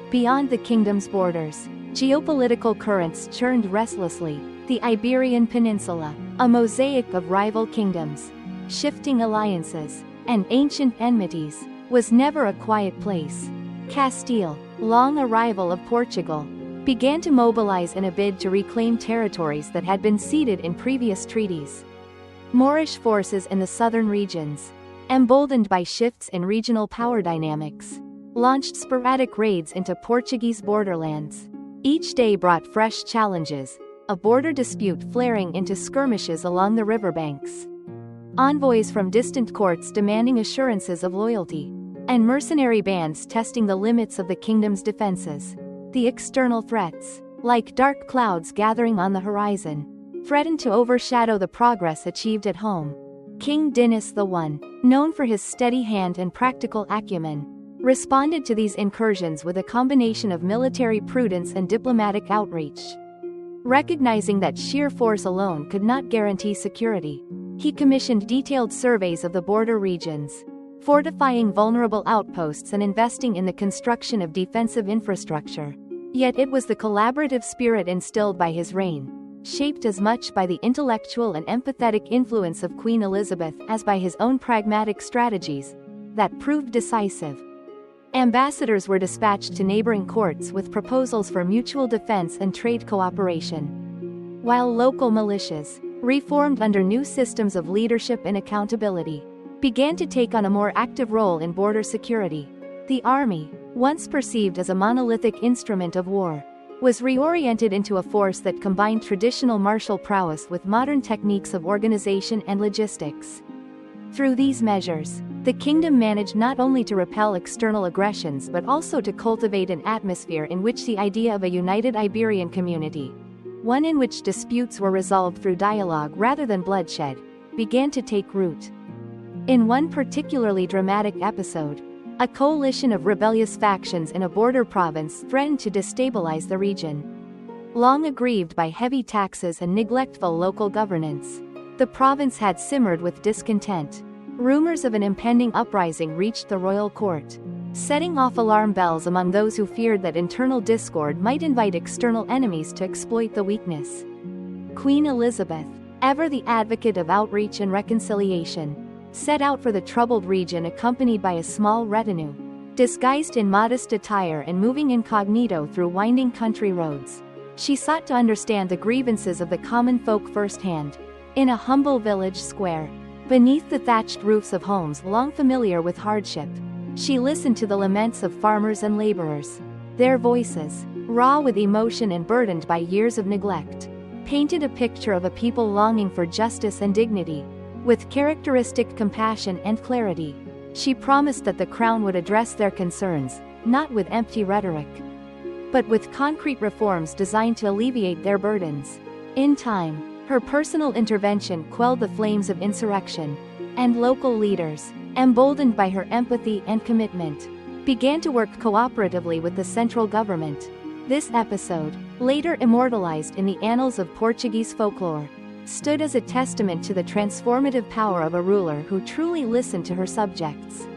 Beyond the kingdom's borders, geopolitical currents churned restlessly. The Iberian Peninsula, a mosaic of rival kingdoms, shifting alliances, and ancient enmities, was never a quiet place. Castile, long a rival of Portugal, began to mobilize in a bid to reclaim territories that had been ceded in previous treaties. Moorish forces in the southern regions, emboldened by shifts in regional power dynamics, launched sporadic raids into Portuguese borderlands. Each day brought fresh challenges, a border dispute flaring into skirmishes along the riverbanks, envoys from distant courts demanding assurances of loyalty, and mercenary bands testing the limits of the kingdom's defenses. The external threats, like dark clouds gathering on the horizon, threatened to overshadow the progress achieved at home. King Dinis I, known for his steady hand and practical acumen, responded to these incursions with a combination of military prudence and diplomatic outreach. Recognizing that sheer force alone could not guarantee security, he commissioned detailed surveys of the border regions, fortifying vulnerable outposts and investing in the construction of defensive infrastructure. Yet it was the collaborative spirit instilled by his reign, shaped as much by the intellectual and empathetic influence of Queen Elizabeth as by his own pragmatic strategies, that proved decisive. Ambassadors were dispatched to neighboring courts with proposals for mutual defense and trade cooperation, while local militias, reformed under new systems of leadership and accountability, began to take on a more active role in border security. The army, once perceived as a monolithic instrument of war, was reoriented into a force that combined traditional martial prowess with modern techniques of organization and logistics. Through these measures, the kingdom managed not only to repel external aggressions but also to cultivate an atmosphere in which the idea of a united Iberian community, one in which disputes were resolved through dialogue rather than bloodshed, began to take root. In one particularly dramatic episode, a coalition of rebellious factions in a border province threatened to destabilize the region. Long aggrieved by heavy taxes and neglectful local governance, the province had simmered with discontent. Rumors of an impending uprising reached the royal court, setting off alarm bells among those who feared that internal discord might invite external enemies to exploit the weakness. Queen Elizabeth, ever the advocate of outreach and reconciliation, set out for the troubled region accompanied by a small retinue, disguised in modest attire and moving incognito through winding country roads. She sought to understand the grievances of the common folk firsthand. In a humble village square, beneath the thatched roofs of homes long familiar with hardship, she listened to the laments of farmers and laborers. Their voices, raw with emotion and burdened by years of neglect, painted a picture of a people longing for justice and dignity. With characteristic compassion and clarity, she promised that the crown would address their concerns, not with empty rhetoric, but with concrete reforms designed to alleviate their burdens. In time, her personal intervention quelled the flames of insurrection, and local leaders, emboldened by her empathy and commitment, began to work cooperatively with the central government. This episode, later immortalized in the annals of Portuguese folklore, stood as a testament to the transformative power of a ruler who truly listened to her subjects.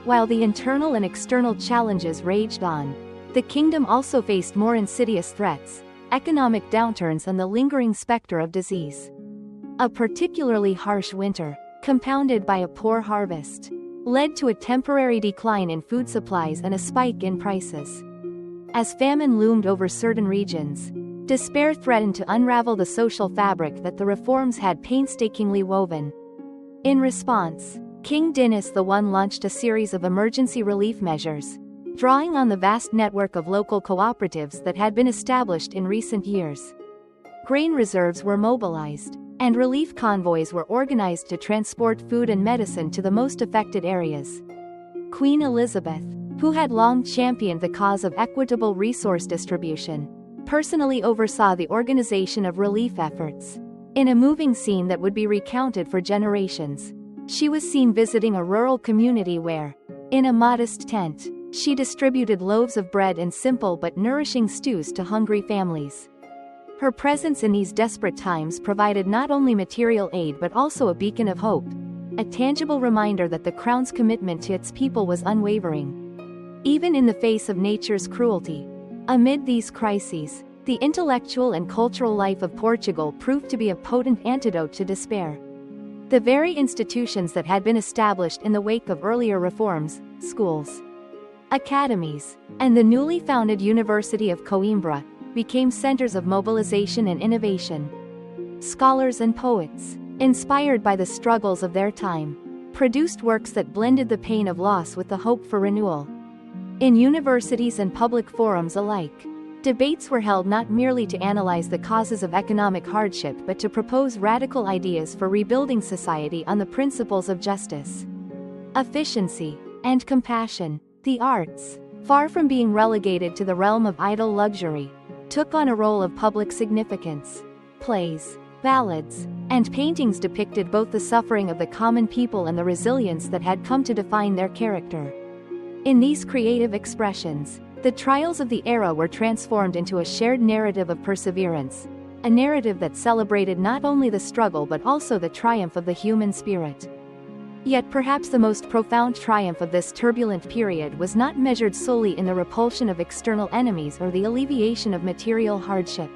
While the internal and external challenges raged on, the kingdom also faced more insidious threats, economic downturns and the lingering specter of disease. A particularly harsh winter, compounded by a poor harvest, led to a temporary decline in food supplies and a spike in prices. As famine loomed over certain regions, despair threatened to unravel the social fabric that the reforms had painstakingly woven. In response, King Dinis I launched a series of emergency relief measures, drawing on the vast network of local cooperatives that had been established in recent years. Grain reserves were mobilized, and relief convoys were organized to transport food and medicine to the most affected areas. Queen Elizabeth, who had long championed the cause of equitable resource distribution, personally oversaw the organization of relief efforts. In a moving scene that would be recounted for generations, she was seen visiting a rural community where, in a modest tent, she distributed loaves of bread and simple but nourishing stews to hungry families. Her presence in these desperate times provided not only material aid but also a beacon of hope, a tangible reminder that the crown's commitment to its people was unwavering, even in the face of nature's cruelty. Amid these crises, the intellectual and cultural life of Portugal proved to be a potent antidote to despair. The very institutions that had been established in the wake of earlier reforms, schools, academies, and the newly founded University of Coimbra, became centers of mobilization and innovation. Scholars and poets, inspired by the struggles of their time, produced works that blended the pain of loss with the hope for renewal. In universities and public forums alike, Debates were held not merely to analyze the causes of economic hardship but to propose radical ideas for rebuilding society on the principles of justice, efficiency, and compassion. The arts, far from being relegated to the realm of idle luxury, took on a role of public significance. Plays, ballads, and paintings depicted both the suffering of the common people and the resilience that had come to define their character. In these creative expressions, the trials of the era were transformed into a shared narrative of perseverance, a narrative that celebrated not only the struggle but also the triumph of the human spirit. Yet perhaps the most profound triumph of this turbulent period was not measured solely in the repulsion of external enemies or the alleviation of material hardship,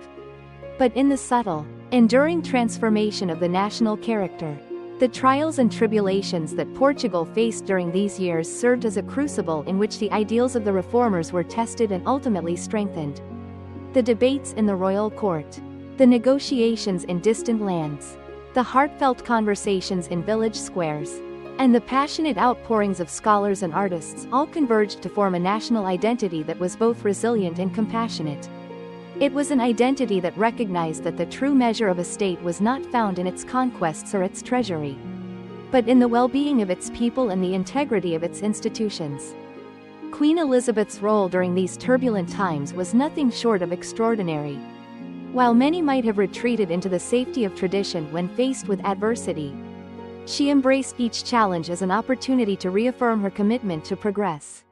but in the subtle, enduring transformation of the national character. The trials and tribulations that Portugal faced during these years served as a crucible in which the ideals of the reformers were tested and ultimately strengthened. The debates in the royal court, the negotiations in distant lands, the heartfelt conversations in village squares, and the passionate outpourings of scholars and artists all converged to form a national identity that was both resilient and compassionate. It was an identity that recognized that the true measure of a state was not found in its conquests or its treasury, but in the well-being of its people and the integrity of its institutions. Queen Elizabeth's role during these turbulent times was nothing short of extraordinary. While many might have retreated into the safety of tradition when faced with adversity, she embraced each challenge as an opportunity to reaffirm her commitment to progress.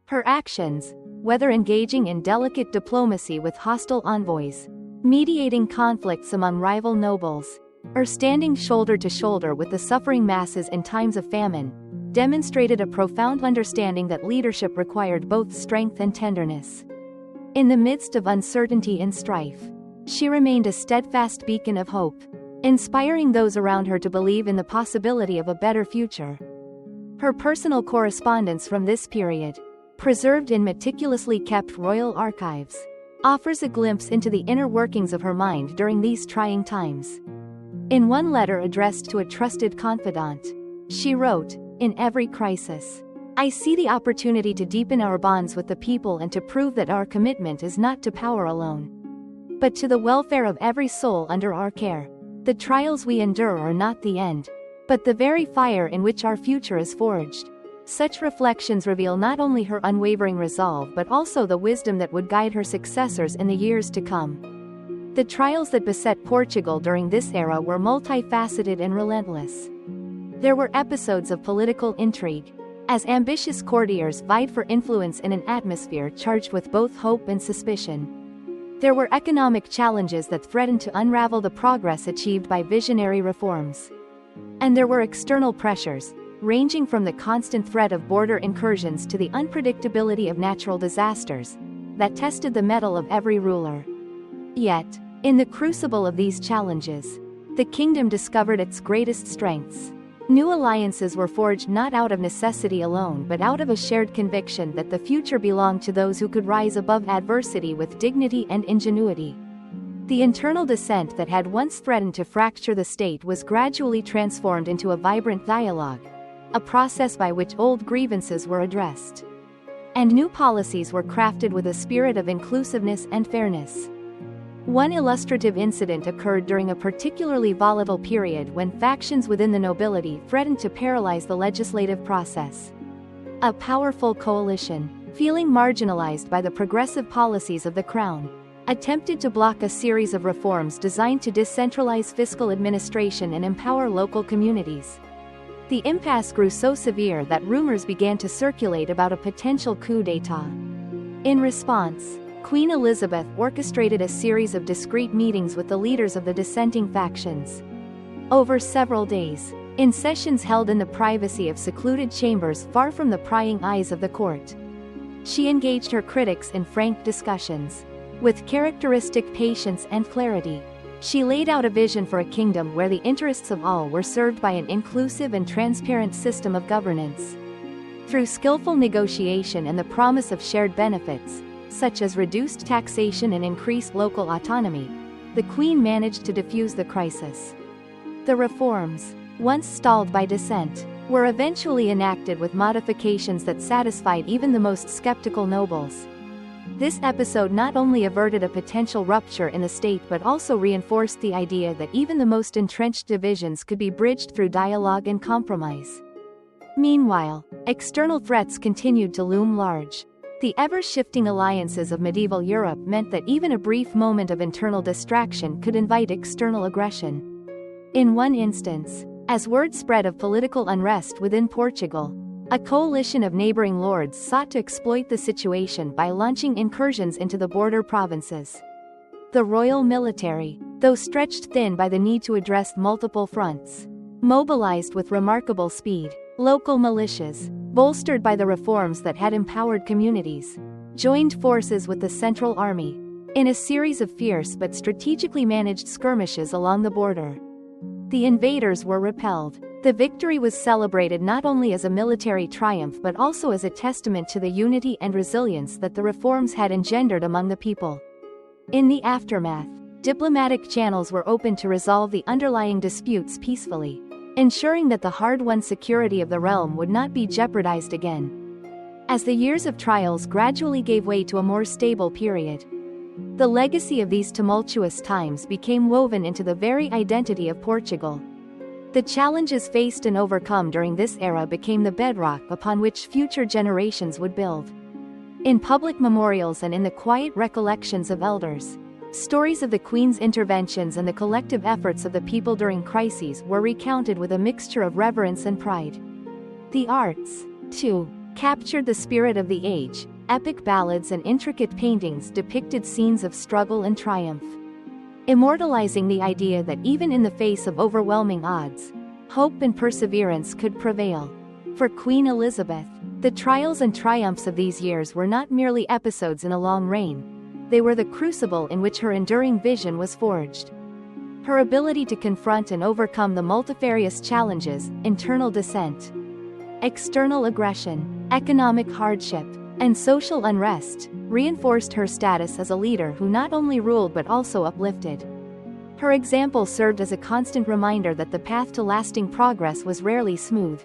Her actions, whether engaging in delicate diplomacy with hostile envoys, mediating conflicts among rival nobles, or standing shoulder to shoulder with the suffering masses in times of famine, demonstrated a profound understanding that leadership required both strength and tenderness. In the midst of uncertainty and strife, she remained a steadfast beacon of hope, inspiring those around her to believe in the possibility of a better future. Her personal correspondence from this period, preserved in meticulously kept royal archives, offers a glimpse into the inner workings of her mind during these trying times. In one letter addressed to a trusted confidant, she wrote, "In every crisis, I see the opportunity to deepen our bonds with the people and to prove that our commitment is not to power alone, but to the welfare of every soul under our care. The trials we endure are not the end, but the very fire in which our future is forged." Such reflections reveal not only her unwavering resolve but also the wisdom that would guide her successors in the years to come. The trials that beset Portugal during this era were multifaceted and relentless. There were episodes of political intrigue, as ambitious courtiers vied for influence in an atmosphere charged with both hope and suspicion. There were economic challenges that threatened to unravel the progress achieved by visionary reforms. And there were external pressures, ranging from the constant threat of border incursions to the unpredictability of natural disasters, that tested the mettle of every ruler. Yet, in the crucible of these challenges, the kingdom discovered its greatest strengths. New alliances were forged not out of necessity alone but out of a shared conviction that the future belonged to those who could rise above adversity with dignity and ingenuity. The internal dissent that had once threatened to fracture the state was gradually transformed into a vibrant dialogue, a process by which old grievances were addressed, and new policies were crafted with a spirit of inclusiveness and fairness. One illustrative incident occurred during a particularly volatile period when factions within the nobility threatened to paralyze the legislative process. A powerful coalition, feeling marginalized by the progressive policies of the crown, attempted to block a series of reforms designed to decentralize fiscal administration and empower local communities. The impasse grew so severe that rumors began to circulate about a potential coup d'état. In response, Queen Elizabeth orchestrated a series of discreet meetings with the leaders of the dissenting factions. Over several days, in sessions held in the privacy of secluded chambers far from the prying eyes of the court, she engaged her critics in frank discussions. With characteristic patience and clarity, she laid out a vision for a kingdom where the interests of all were served by an inclusive and transparent system of governance. Through skillful negotiation and the promise of shared benefits, such as reduced taxation and increased local autonomy, the Queen managed to defuse the crisis. The reforms, once stalled by dissent, were eventually enacted with modifications that satisfied even the most skeptical nobles. This episode not only averted a potential rupture in the state but also reinforced the idea that even the most entrenched divisions could be bridged through dialogue and compromise. Meanwhile, external threats continued to loom large. The ever-shifting alliances of medieval Europe meant that even a brief moment of internal distraction could invite external aggression. In one instance, as word spread of political unrest within Portugal, a coalition of neighboring lords sought to exploit the situation by launching incursions into the border provinces. The royal military, though stretched thin by the need to address multiple fronts, mobilized with remarkable speed. Local militias, bolstered by the reforms that had empowered communities, joined forces with the Central Army, in a series of fierce but strategically managed skirmishes along the border. The invaders were repelled. The victory was celebrated not only as a military triumph but also as a testament to the unity and resilience that the reforms had engendered among the people. In the aftermath, diplomatic channels were opened to resolve the underlying disputes peacefully, ensuring that the hard-won security of the realm would not be jeopardized again. As the years of trials gradually gave way to a more stable period, the legacy of these tumultuous times became woven into the very identity of Portugal. The challenges faced and overcome during this era became the bedrock upon which future generations would build. In public memorials and in the quiet recollections of elders, stories of the Queen's interventions and the collective efforts of the people during crises were recounted with a mixture of reverence and pride. The arts, too, captured the spirit of the age. Epic ballads and intricate paintings depicted scenes of struggle and triumph, immortalizing the idea that even in the face of overwhelming odds, hope and perseverance could prevail. For Queen Elizabeth, the trials and triumphs of these years were not merely episodes in a long reign. They were the crucible in which her enduring vision was forged. Her ability to confront and overcome the multifarious challenges, internal dissent, external aggression, economic hardship, and social unrest, reinforced her status as a leader who not only ruled but also uplifted. Her example served as a constant reminder that the path to lasting progress was rarely smooth,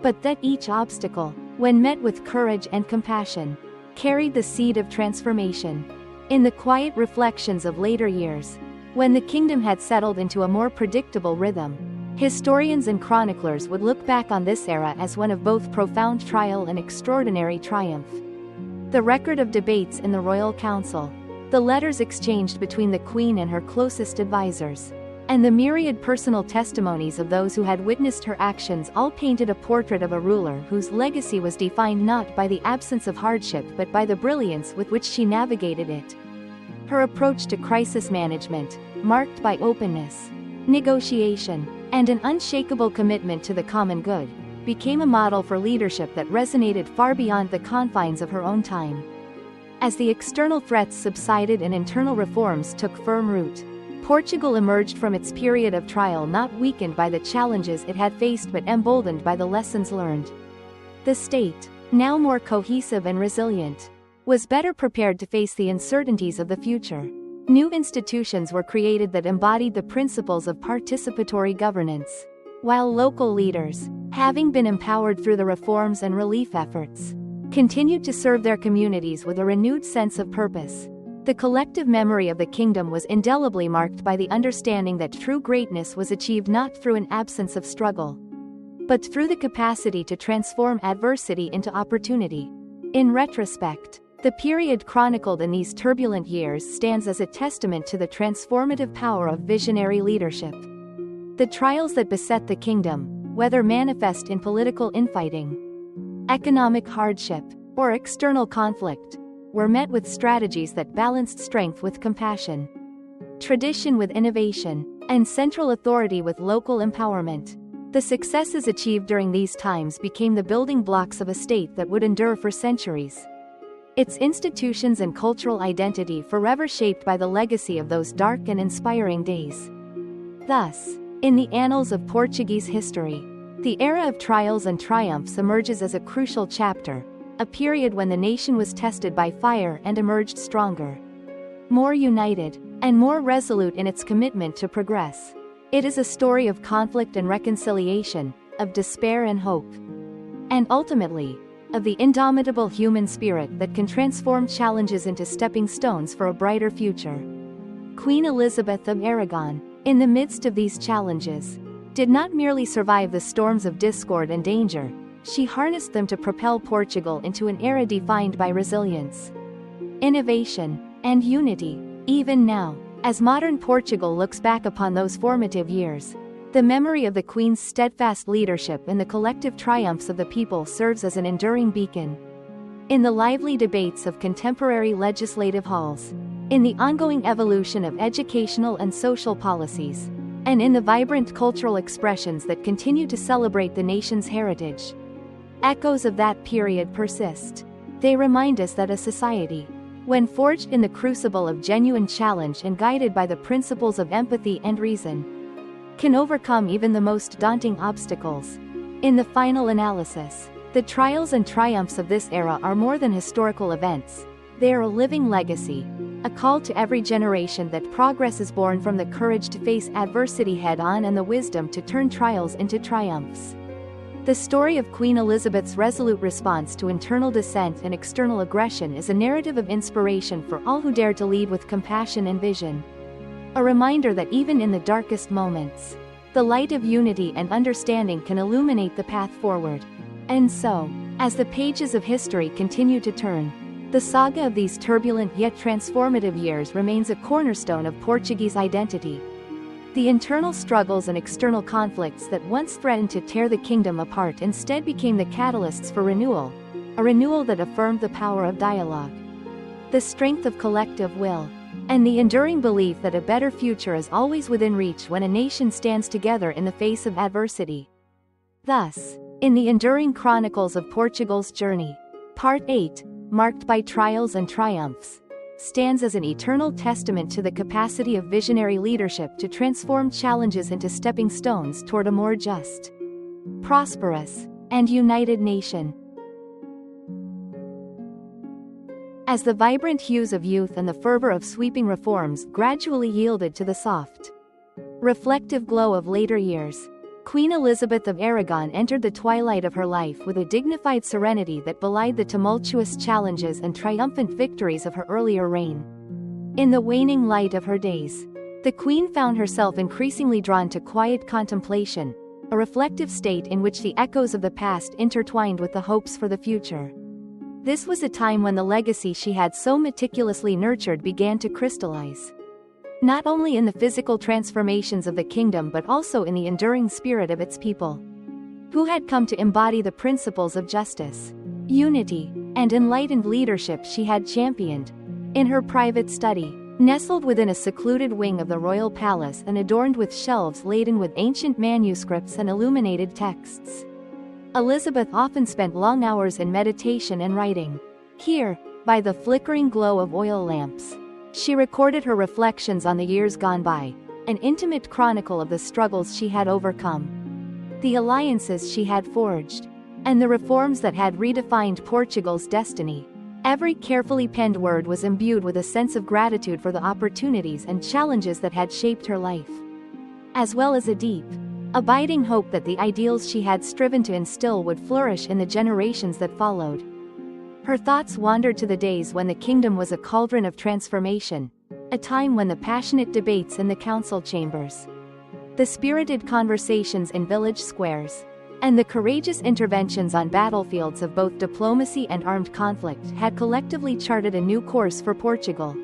but that each obstacle, when met with courage and compassion, carried the seed of transformation. In the quiet reflections of later years, when the kingdom had settled into a more predictable rhythm, historians and chroniclers would look back on this era as one of both profound trial and extraordinary triumph. The record of debates in the Royal Council, the letters exchanged between the Queen and her closest advisors, and the myriad personal testimonies of those who had witnessed her actions all painted a portrait of a ruler whose legacy was defined not by the absence of hardship but by the brilliance with which she navigated it. Her approach to crisis management, marked by openness, negotiation, and an unshakable commitment to the common good, became a model for leadership that resonated far beyond the confines of her own time. As the external threats subsided and internal reforms took firm root, Portugal emerged from its period of trial not weakened by the challenges it had faced but emboldened by the lessons learned. The state, now more cohesive and resilient, was better prepared to face the uncertainties of the future. New institutions were created that embodied the principles of participatory governance, while local leaders, having been empowered through the reforms and relief efforts, continued to serve their communities with a renewed sense of purpose. The collective memory of the kingdom was indelibly marked by the understanding that true greatness was achieved not through an absence of struggle, but through the capacity to transform adversity into opportunity. In retrospect, the period chronicled in these turbulent years stands as a testament to the transformative power of visionary leadership. The trials that beset the kingdom, whether manifest in political infighting, economic hardship, or external conflict, were met with strategies that balanced strength with compassion, tradition with innovation, and central authority with local empowerment. The successes achieved during these times became the building blocks of a state that would endure for centuries, its institutions and cultural identity forever shaped by the legacy of those dark and inspiring days. Thus, in the annals of Portuguese history, the era of trials and triumphs emerges as a crucial chapter, a period when the nation was tested by fire and emerged stronger, more united, and more resolute in its commitment to progress. It is a story of conflict and reconciliation, of despair and hope, and ultimately, of the indomitable human spirit that can transform challenges into stepping stones for a brighter future. Queen Elizabeth of Aragon, in the midst of these challenges, did not merely survive the storms of discord and danger, she harnessed them to propel Portugal into an era defined by resilience, innovation, and unity. Even now, as modern Portugal looks back upon those formative years, the memory of the Queen's steadfast leadership and the collective triumphs of the people serves as an enduring beacon. In the lively debates of contemporary legislative halls, in the ongoing evolution of educational and social policies, and in the vibrant cultural expressions that continue to celebrate the nation's heritage, echoes of that period persist. They remind us that a society, when forged in the crucible of genuine challenge and guided by the principles of empathy and reason, can overcome even the most daunting obstacles. In the final analysis, the trials and triumphs of this era are more than historical events. They are a living legacy, a call to every generation that progress is born from the courage to face adversity head-on and the wisdom to turn trials into triumphs. The story of Queen Elizabeth's resolute response to internal dissent and external aggression is a narrative of inspiration for all who dare to lead with compassion and vision. A reminder that even in the darkest moments, the light of unity and understanding can illuminate the path forward. And so, as the pages of history continue to turn, the saga of these turbulent yet transformative years remains a cornerstone of Portuguese identity. The internal struggles and external conflicts that once threatened to tear the kingdom apart instead became the catalysts for renewal, a renewal that affirmed the power of dialogue, the strength of collective will, and the enduring belief that a better future is always within reach when a nation stands together in the face of adversity. Thus, in the enduring chronicles of Portugal's journey, Part 8, marked by trials and triumphs, stands as an eternal testament to the capacity of visionary leadership to transform challenges into stepping stones toward a more just, prosperous, and united nation. As the vibrant hues of youth and the fervor of sweeping reforms gradually yielded to the soft, reflective glow of later years, Queen Elizabeth of Aragon entered the twilight of her life with a dignified serenity that belied the tumultuous challenges and triumphant victories of her earlier reign. In the waning light of her days, the Queen found herself increasingly drawn to quiet contemplation, a reflective state in which the echoes of the past intertwined with the hopes for the future. This was a time when the legacy she had so meticulously nurtured began to crystallize, not only in the physical transformations of the kingdom but also in the enduring spirit of its people, who had come to embody the principles of justice, unity, and enlightened leadership she had championed. In her private study, nestled within a secluded wing of the royal palace and adorned with shelves laden with ancient manuscripts and illuminated texts, Elizabeth often spent long hours in meditation and writing. Here, by the flickering glow of oil lamps, she recorded her reflections on the years gone by, an intimate chronicle of the struggles she had overcome, the alliances she had forged, and the reforms that had redefined Portugal's destiny. Every carefully penned word was imbued with a sense of gratitude for the opportunities and challenges that had shaped her life, as well as a deep, abiding hope that the ideals she had striven to instill would flourish in the generations that followed. Her thoughts wandered to the days when the kingdom was a cauldron of transformation, a time when the passionate debates in the council chambers, the spirited conversations in village squares, and the courageous interventions on battlefields of both diplomacy and armed conflict had collectively charted a new course for Portugal.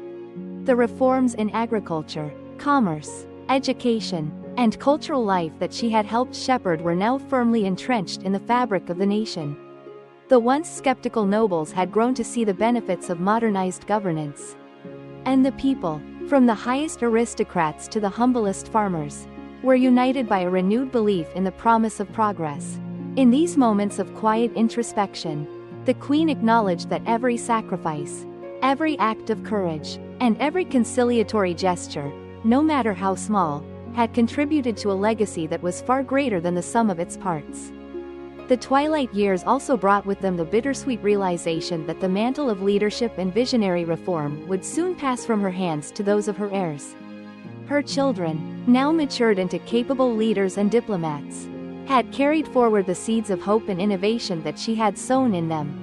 The reforms in agriculture, commerce, education, and cultural life that she had helped shepherd were now firmly entrenched in the fabric of the nation. The once skeptical nobles had grown to see the benefits of modernized governance, and the people, from the highest aristocrats to the humblest farmers, were united by a renewed belief in the promise of progress. In these moments of quiet introspection, the Queen acknowledged that every sacrifice, every act of courage, and every conciliatory gesture, no matter how small, had contributed to a legacy that was far greater than the sum of its parts. The twilight years also brought with them the bittersweet realization that the mantle of leadership and visionary reform would soon pass from her hands to those of her heirs. Her children, now matured into capable leaders and diplomats, had carried forward the seeds of hope and innovation that she had sown in them.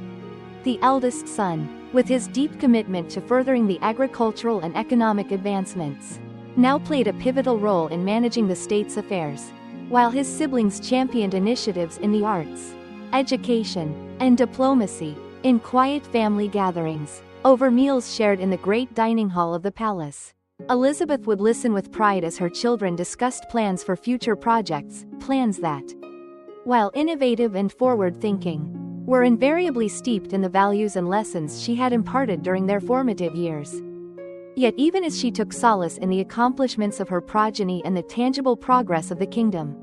The eldest son, with his deep commitment to furthering the agricultural and economic advancements, now played a pivotal role in managing the state's affairs, while his siblings championed initiatives in the arts, education, and diplomacy, in quiet family gatherings, over meals shared in the great dining hall of the palace. Elizabeth would listen with pride as her children discussed plans for future projects, plans that, while innovative and forward-thinking, were invariably steeped in the values and lessons she had imparted during their formative years. Yet even as she took solace in the accomplishments of her progeny and the tangible progress of the kingdom,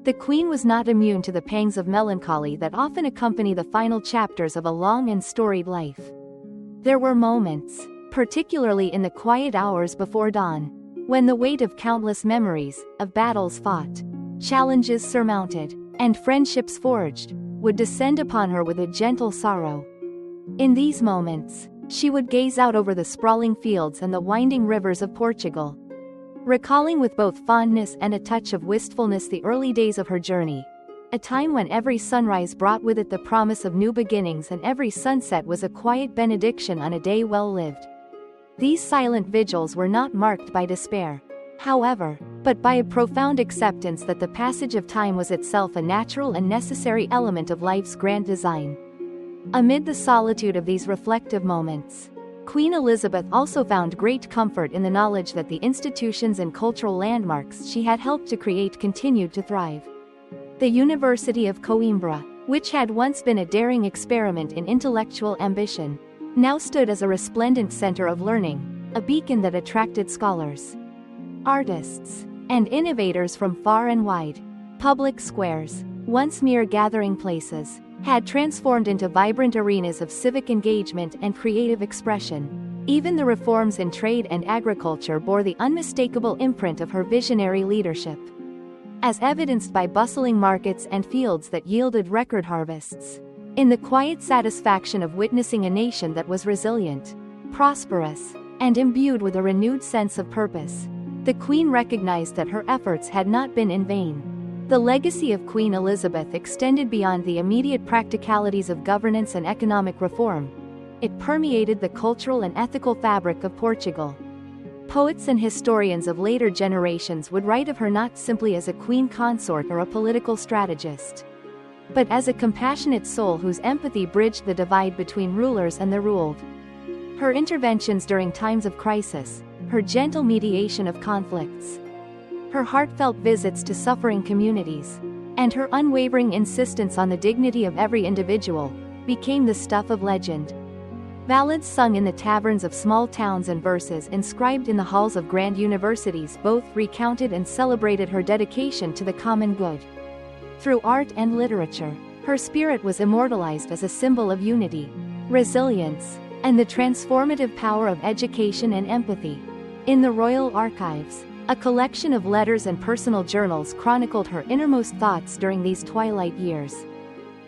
the Queen was not immune to the pangs of melancholy that often accompany the final chapters of a long and storied life. There were moments, particularly in the quiet hours before dawn, when the weight of countless memories, of battles fought, challenges surmounted, and friendships forged, would descend upon her with a gentle sorrow. In these moments, she would gaze out over the sprawling fields and the winding rivers of Portugal, recalling with both fondness and a touch of wistfulness the early days of her journey, a time when every sunrise brought with it the promise of new beginnings and every sunset was a quiet benediction on a day well lived. These silent vigils were not marked by despair, however, but by a profound acceptance that the passage of time was itself a natural and necessary element of life's grand design. Amid the solitude of these reflective moments, Queen Elizabeth also found great comfort in the knowledge that the institutions and cultural landmarks she had helped to create continued to thrive. The University of Coimbra, which had once been a daring experiment in intellectual ambition, now stood as a resplendent center of learning, a beacon that attracted scholars, artists, and innovators from far and wide. Public squares, once mere gathering places, had transformed into vibrant arenas of civic engagement and creative expression. Even the reforms in trade and agriculture bore the unmistakable imprint of her visionary leadership, as evidenced by bustling markets and fields that yielded record harvests. In the quiet satisfaction of witnessing a nation that was resilient, prosperous, and imbued with a renewed sense of purpose, the Queen recognized that her efforts had not been in vain. The legacy of Queen Elizabeth extended beyond the immediate practicalities of governance and economic reform. It permeated the cultural and ethical fabric of Portugal. Poets and historians of later generations would write of her not simply as a queen consort or a political strategist, but as a compassionate soul whose empathy bridged the divide between rulers and the ruled. Her interventions during times of crisis, her gentle mediation of conflicts, her heartfelt visits to suffering communities, and her unwavering insistence on the dignity of every individual, became the stuff of legend. Ballads sung in the taverns of small towns and verses inscribed in the halls of grand universities both recounted and celebrated her dedication to the common good. Through art and literature, her spirit was immortalized as a symbol of unity, resilience, and the transformative power of education and empathy. In the royal archives, a collection of letters and personal journals chronicled her innermost thoughts during these twilight years.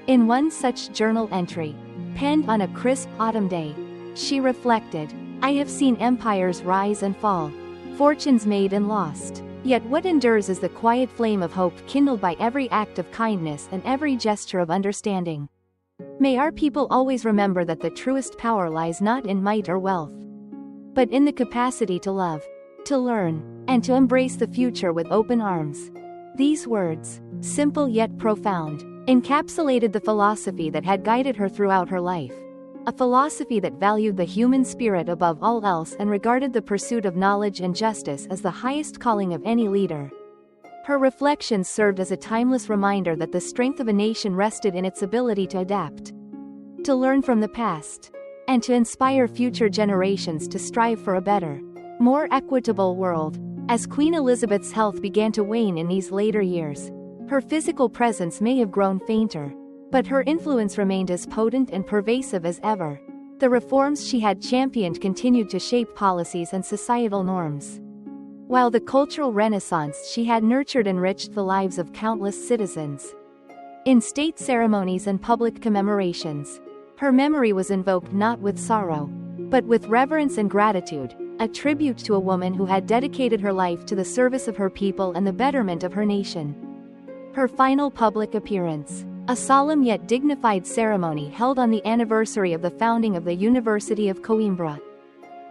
In one such journal entry, penned on a crisp autumn day, she reflected, "I have seen empires rise and fall, fortunes made and lost. Yet what endures is the quiet flame of hope kindled by every act of kindness and every gesture of understanding. May our people always remember that the truest power lies not in might or wealth, but in the capacity to love, to learn, and to embrace the future with open arms." These words, simple yet profound, encapsulated the philosophy that had guided her throughout her life. A philosophy that valued the human spirit above all else and regarded the pursuit of knowledge and justice as the highest calling of any leader. Her reflections served as a timeless reminder that the strength of a nation rested in its ability to adapt, to learn from the past, and to inspire future generations to strive for a better, more equitable world. As Queen Elizabeth's health began to wane in these later years, her physical presence may have grown fainter, but her influence remained as potent and pervasive as ever. The reforms she had championed continued to shape policies and societal norms, while the cultural renaissance she had nurtured enriched the lives of countless citizens. In state ceremonies and public commemorations, her memory was invoked not with sorrow, but with reverence and gratitude, a tribute to a woman who had dedicated her life to the service of her people and the betterment of her nation. Her final public appearance, a solemn yet dignified ceremony held on the anniversary of the founding of the University of Coimbra,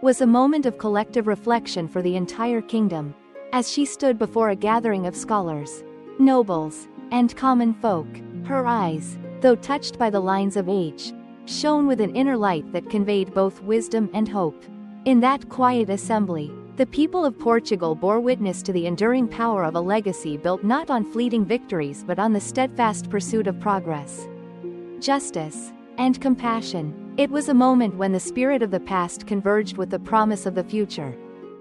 was a moment of collective reflection for the entire kingdom, as she stood before a gathering of scholars, nobles, and common folk. Her eyes, though touched by the lines of age, shone with an inner light that conveyed both wisdom and hope. In that quiet assembly, the people of Portugal bore witness to the enduring power of a legacy built not on fleeting victories but on the steadfast pursuit of progress, justice, and compassion. It was a moment when the spirit of the past converged with the promise of the future.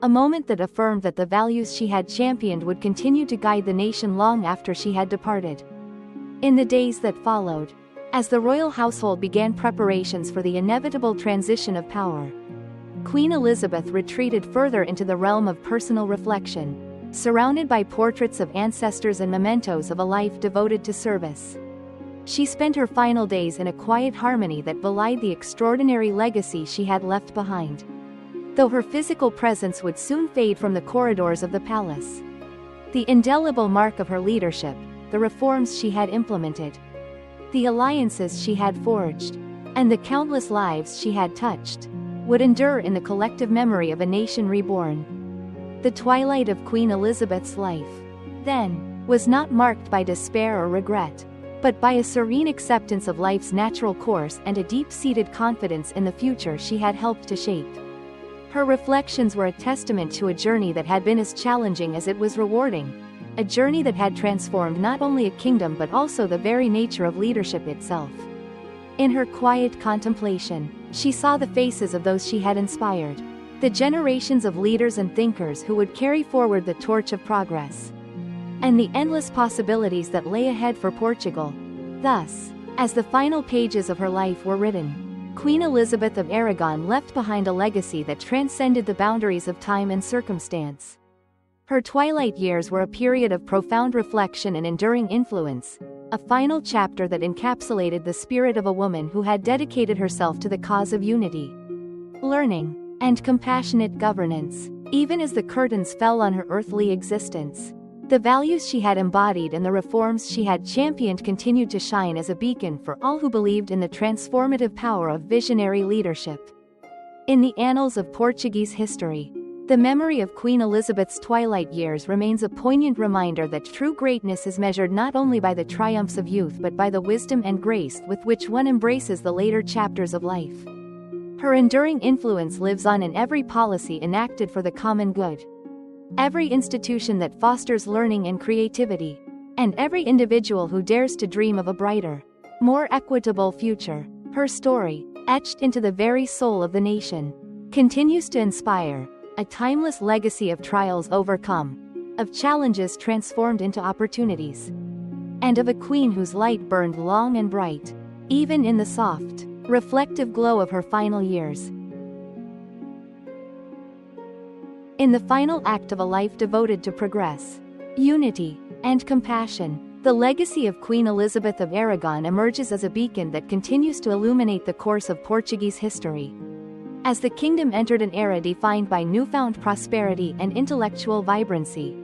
A moment that affirmed that the values she had championed would continue to guide the nation long after she had departed. In the days that followed, as the royal household began preparations for the inevitable transition of power, Queen Elizabeth retreated further into the realm of personal reflection, surrounded by portraits of ancestors and mementos of a life devoted to service. She spent her final days in a quiet harmony that belied the extraordinary legacy she had left behind. Though her physical presence would soon fade from the corridors of the palace, the indelible mark of her leadership, the reforms she had implemented, the alliances she had forged, and the countless lives she had touched, would endure in the collective memory of a nation reborn. The twilight of Queen Elizabeth's life, then, was not marked by despair or regret, but by a serene acceptance of life's natural course and a deep-seated confidence in the future she had helped to shape. Her reflections were a testament to a journey that had been as challenging as it was rewarding, a journey that had transformed not only a kingdom but also the very nature of leadership itself. In her quiet contemplation, she saw the faces of those she had inspired, the generations of leaders and thinkers who would carry forward the torch of progress, and the endless possibilities that lay ahead for Portugal. Thus, as the final pages of her life were written, Queen Elizabeth of Aragon left behind a legacy that transcended the boundaries of time and circumstance. Her twilight years were a period of profound reflection and enduring influence, a final chapter that encapsulated the spirit of a woman who had dedicated herself to the cause of unity, learning, and compassionate governance. Even as the curtains fell on her earthly existence, the values she had embodied and the reforms she had championed continued to shine as a beacon for all who believed in the transformative power of visionary leadership. In the annals of Portuguese history, the memory of Queen Elizabeth's twilight years remains a poignant reminder that true greatness is measured not only by the triumphs of youth but by the wisdom and grace with which one embraces the later chapters of life. Her enduring influence lives on in every policy enacted for the common good, every institution that fosters learning and creativity, and every individual who dares to dream of a brighter, more equitable future. Her story, etched into the very soul of the nation, continues to inspire, a timeless legacy of trials overcome, of challenges transformed into opportunities, and of a queen whose light burned long and bright, even in the soft, reflective glow of her final years. In the final act of a life devoted to progress, unity, and compassion, the legacy of Queen Elizabeth of Aragon emerges as a beacon that continues to illuminate the course of Portuguese history. As the kingdom entered an era defined by newfound prosperity and intellectual vibrancy,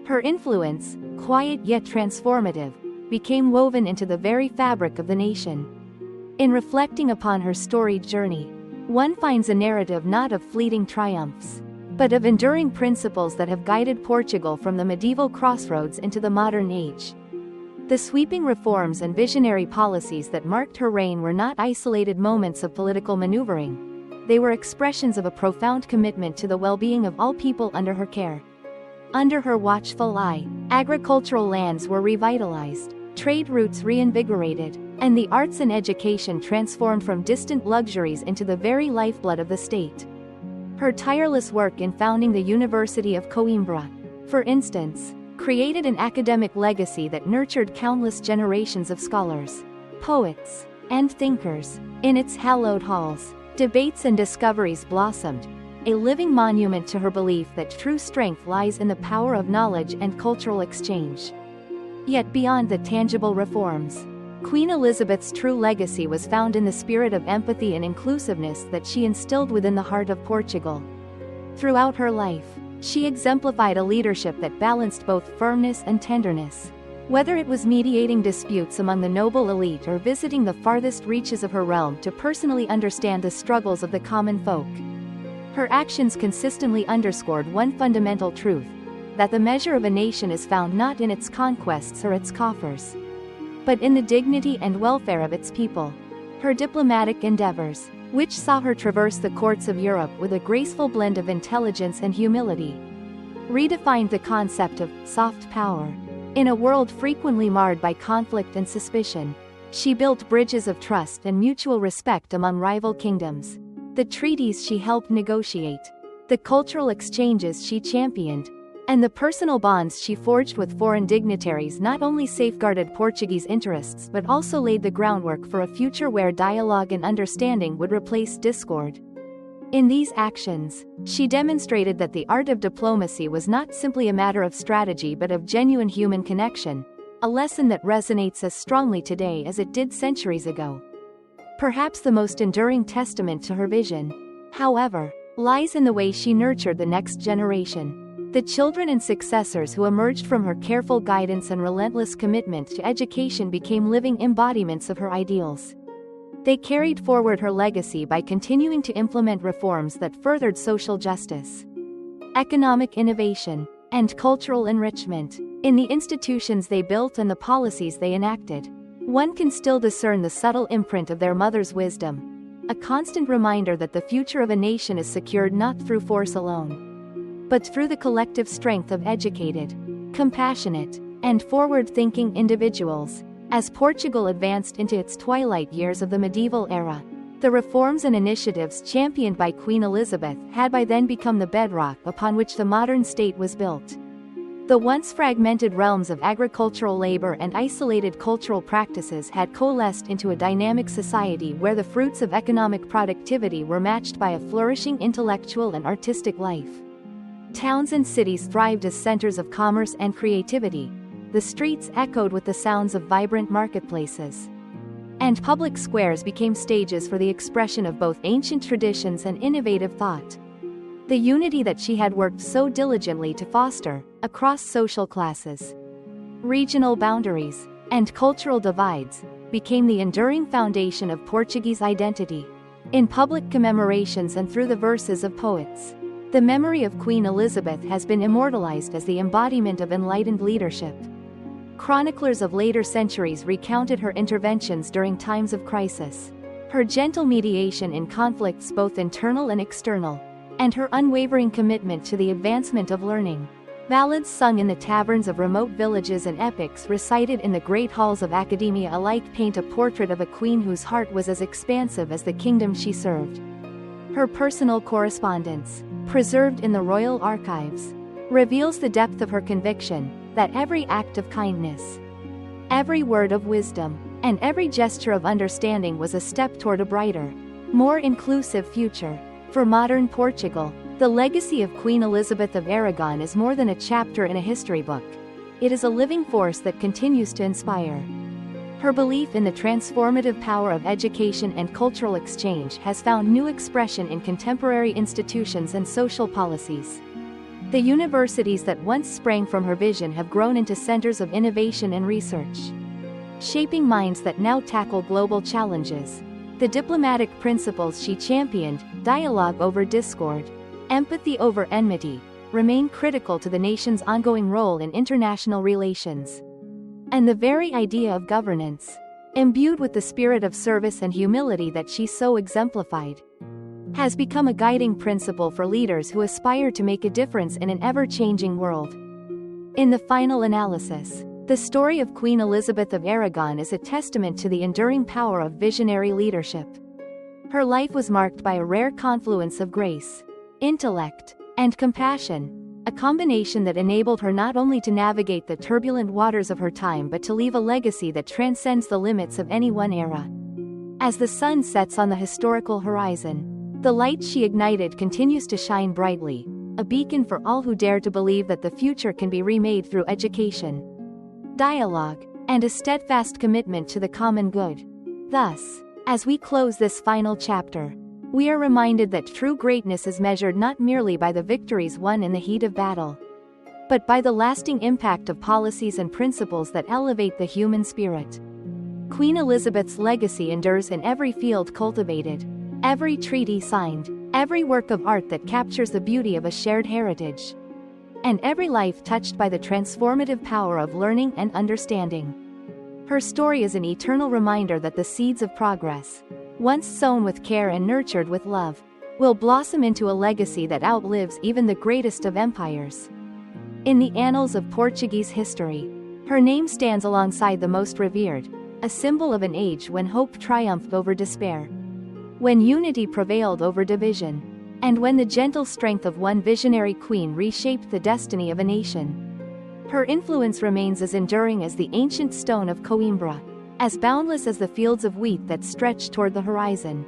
her influence, quiet yet transformative, became woven into the very fabric of the nation. In reflecting upon her storied journey, one finds a narrative not of fleeting triumphs, but of enduring principles that have guided Portugal from the medieval crossroads into the modern age. The sweeping reforms and visionary policies that marked her reign were not isolated moments of political maneuvering. They were expressions of a profound commitment to the well-being of all people under her care. Under her watchful eye, agricultural lands were revitalized, trade routes reinvigorated, and the arts and education transformed from distant luxuries into the very lifeblood of the state. Her tireless work in founding the University of Coimbra, for instance, created an academic legacy that nurtured countless generations of scholars, poets, and thinkers. In its hallowed halls, debates and discoveries blossomed, a living monument to her belief that true strength lies in the power of knowledge and cultural exchange. Yet beyond the tangible reforms, Queen Elizabeth's true legacy was found in the spirit of empathy and inclusiveness that she instilled within the heart of Portugal. Throughout her life, she exemplified a leadership that balanced both firmness and tenderness, Whether it was mediating disputes among the noble elite or visiting the farthest reaches of her realm to personally understand the struggles of the common folk, her actions consistently underscored one fundamental truth: that the measure of a nation is found not in its conquests or its coffers, but in the dignity and welfare of its people. Her diplomatic endeavors, which saw her traverse the courts of Europe with a graceful blend of intelligence and humility, redefined the concept of soft power. In a world frequently marred by conflict and suspicion, she built bridges of trust and mutual respect among rival kingdoms. The treaties she helped negotiate, the cultural exchanges she championed, and the personal bonds she forged with foreign dignitaries not only safeguarded Portuguese interests but also laid the groundwork for a future where dialogue and understanding would replace discord. In these actions, she demonstrated that the art of diplomacy was not simply a matter of strategy but of genuine human connection, a lesson that resonates as strongly today as it did centuries ago. Perhaps the most enduring testament to her vision, however, lies in the way she nurtured the next generation. The children and successors who emerged from her careful guidance and relentless commitment to education became living embodiments of her ideals. They carried forward her legacy by continuing to implement reforms that furthered social justice, economic innovation, and cultural enrichment. In the institutions they built and the policies they enacted, one can still discern the subtle imprint of their mother's wisdom, a constant reminder that the future of a nation is secured not through force alone, but through the collective strength of educated, compassionate, and forward-thinking individuals. As Portugal advanced into its twilight years of the medieval era, the reforms and initiatives championed by Queen Elizabeth had by then become the bedrock upon which the modern state was built. The once fragmented realms of agricultural labor and isolated cultural practices had coalesced into a dynamic society where the fruits of economic productivity were matched by a flourishing intellectual and artistic life. Towns and cities thrived as centers of commerce and creativity. The streets echoed with the sounds of vibrant marketplaces, and public squares became stages for the expression of both ancient traditions and innovative thought. The unity that she had worked so diligently to foster, across social classes, regional boundaries, and cultural divides, became the enduring foundation of Portuguese identity. In public commemorations and through the verses of poets, the memory of Queen Elizabeth has been immortalized as the embodiment of enlightened leadership. Chroniclers of later centuries recounted her interventions during times of crisis, her gentle mediation in conflicts both internal and external, and her unwavering commitment to the advancement of learning. Ballads sung in the taverns of remote villages and epics recited in the great halls of academia alike paint a portrait of a queen whose heart was as expansive as the kingdom she served. Her personal correspondence, preserved in the royal archives, reveals the depth of her conviction that every act of kindness, every word of wisdom, and every gesture of understanding was a step toward a brighter, more inclusive future. For modern Portugal, the legacy of Queen Elizabeth of Aragon is more than a chapter in a history book. It is a living force that continues to inspire. Her belief in the transformative power of education and cultural exchange has found new expression in contemporary institutions and social policies. The universities that once sprang from her vision have grown into centers of innovation and research, shaping minds that now tackle global challenges. The diplomatic principles she championed, dialogue over discord, empathy over enmity, remain critical to the nation's ongoing role in international relations. And the very idea of governance, imbued with the spirit of service and humility that she so exemplified, has become a guiding principle for leaders who aspire to make a difference in an ever-changing world. In the final analysis, the story of Queen Elizabeth of Aragon is a testament to the enduring power of visionary leadership. Her life was marked by a rare confluence of grace, intellect, and compassion, a combination that enabled her not only to navigate the turbulent waters of her time but to leave a legacy that transcends the limits of any one era. As the sun sets on the historical horizon, the light she ignited continues to shine brightly, a beacon for all who dare to believe that the future can be remade through education, dialogue, and a steadfast commitment to the common good. Thus, as we close this final chapter, we are reminded that true greatness is measured not merely by the victories won in the heat of battle, but by the lasting impact of policies and principles that elevate the human spirit. Queen Elizabeth's legacy endures in every field cultivated, every treaty signed, every work of art that captures the beauty of a shared heritage, and every life touched by the transformative power of learning and understanding. Her story is an eternal reminder that the seeds of progress, once sown with care and nurtured with love, will blossom into a legacy that outlives even the greatest of empires. In the annals of Portuguese history, her name stands alongside the most revered, a symbol of an age when hope triumphed over despair, when unity prevailed over division, and when the gentle strength of one visionary queen reshaped the destiny of a nation. Her influence remains as enduring as the ancient stone of Coimbra, as boundless as the fields of wheat that stretch toward the horizon,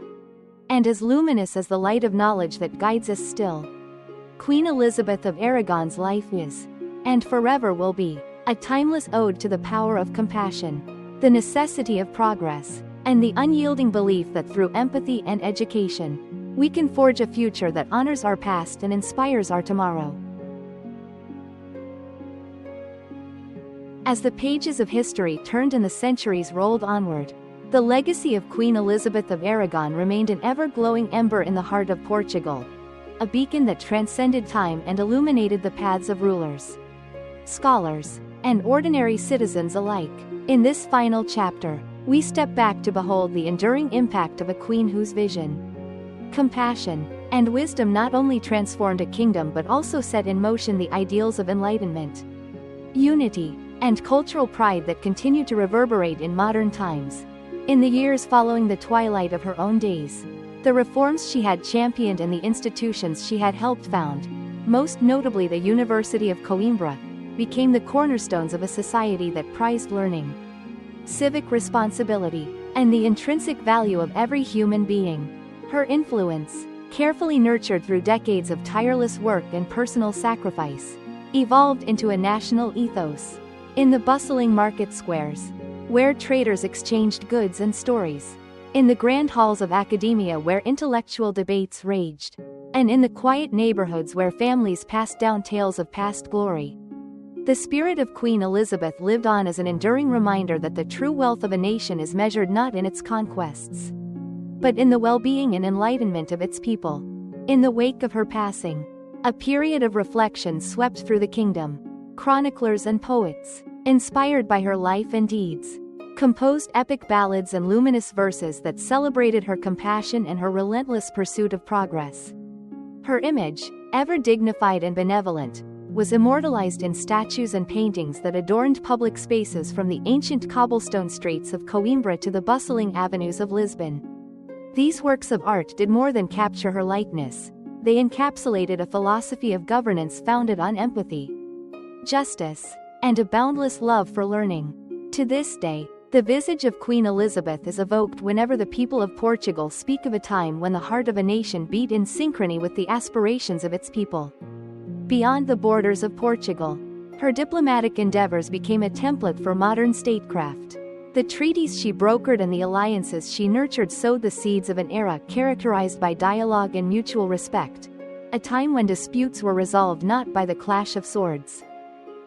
and as luminous as the light of knowledge that guides us still. Queen Elizabeth of Aragon's life is, and forever will be, a timeless ode to the power of compassion, the necessity of progress, and the unyielding belief that through empathy and education, we can forge a future that honors our past and inspires our tomorrow. As the pages of history turned and the centuries rolled onward, the legacy of Queen Elizabeth of Aragon remained an ever-glowing ember in the heart of Portugal, a beacon that transcended time and illuminated the paths of rulers, scholars, and ordinary citizens alike. In this final chapter, we step back to behold the enduring impact of a queen whose vision, compassion, and wisdom not only transformed a kingdom but also set in motion the ideals of enlightenment, unity, and cultural pride that continue to reverberate in modern times. In the years following the twilight of her own days, the reforms she had championed and the institutions she had helped found, most notably the University of Coimbra, became the cornerstones of a society that prized learning, civic responsibility, and the intrinsic value of every human being. Her influence, carefully nurtured through decades of tireless work and personal sacrifice, evolved into a national ethos. In the bustling market squares, where traders exchanged goods and stories, in the grand halls of academia where intellectual debates raged, and in the quiet neighborhoods where families passed down tales of past glory, the spirit of Queen Elizabeth lived on as an enduring reminder that the true wealth of a nation is measured not in its conquests, but in the well-being and enlightenment of its people. In the wake of her passing, a period of reflection swept through the kingdom. Chroniclers and poets, inspired by her life and deeds, composed epic ballads and luminous verses that celebrated her compassion and her relentless pursuit of progress. Her image, ever dignified and benevolent, was immortalized in statues and paintings that adorned public spaces from the ancient cobblestone streets of Coimbra to the bustling avenues of Lisbon. These works of art did more than capture her likeness. They encapsulated a philosophy of governance founded on empathy, justice, and a boundless love for learning. To this day, the visage of Queen Elizabeth is evoked whenever the people of Portugal speak of a time when the heart of a nation beat in synchrony with the aspirations of its people. Beyond the borders of Portugal, her diplomatic endeavors became a template for modern statecraft. The treaties she brokered and the alliances she nurtured sowed the seeds of an era characterized by dialogue and mutual respect, a time when disputes were resolved not by the clash of swords,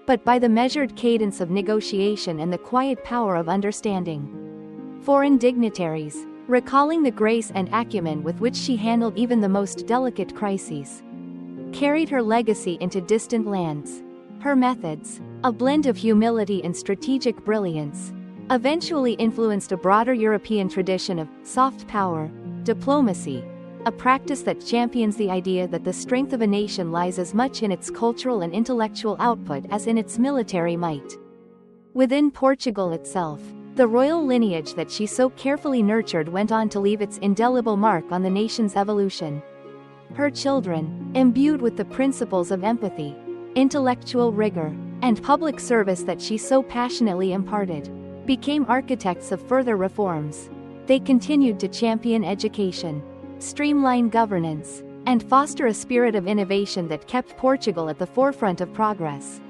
but by the measured cadence of negotiation and the quiet power of understanding. Foreign dignitaries, recalling the grace and acumen with which she handled even the most delicate crises, carried her legacy into distant lands. Her methods, a blend of humility and strategic brilliance, eventually influenced a broader European tradition of soft power diplomacy, a practice that champions the idea that the strength of a nation lies as much in its cultural and intellectual output as in its military might. Within Portugal itself, the royal lineage that she so carefully nurtured went on to leave its indelible mark on the nation's evolution. Her children, imbued with the principles of empathy, intellectual rigor, and public service that she so passionately imparted, became architects of further reforms. They continued to champion education, streamline governance, and foster a spirit of innovation that kept Portugal at the forefront of progress.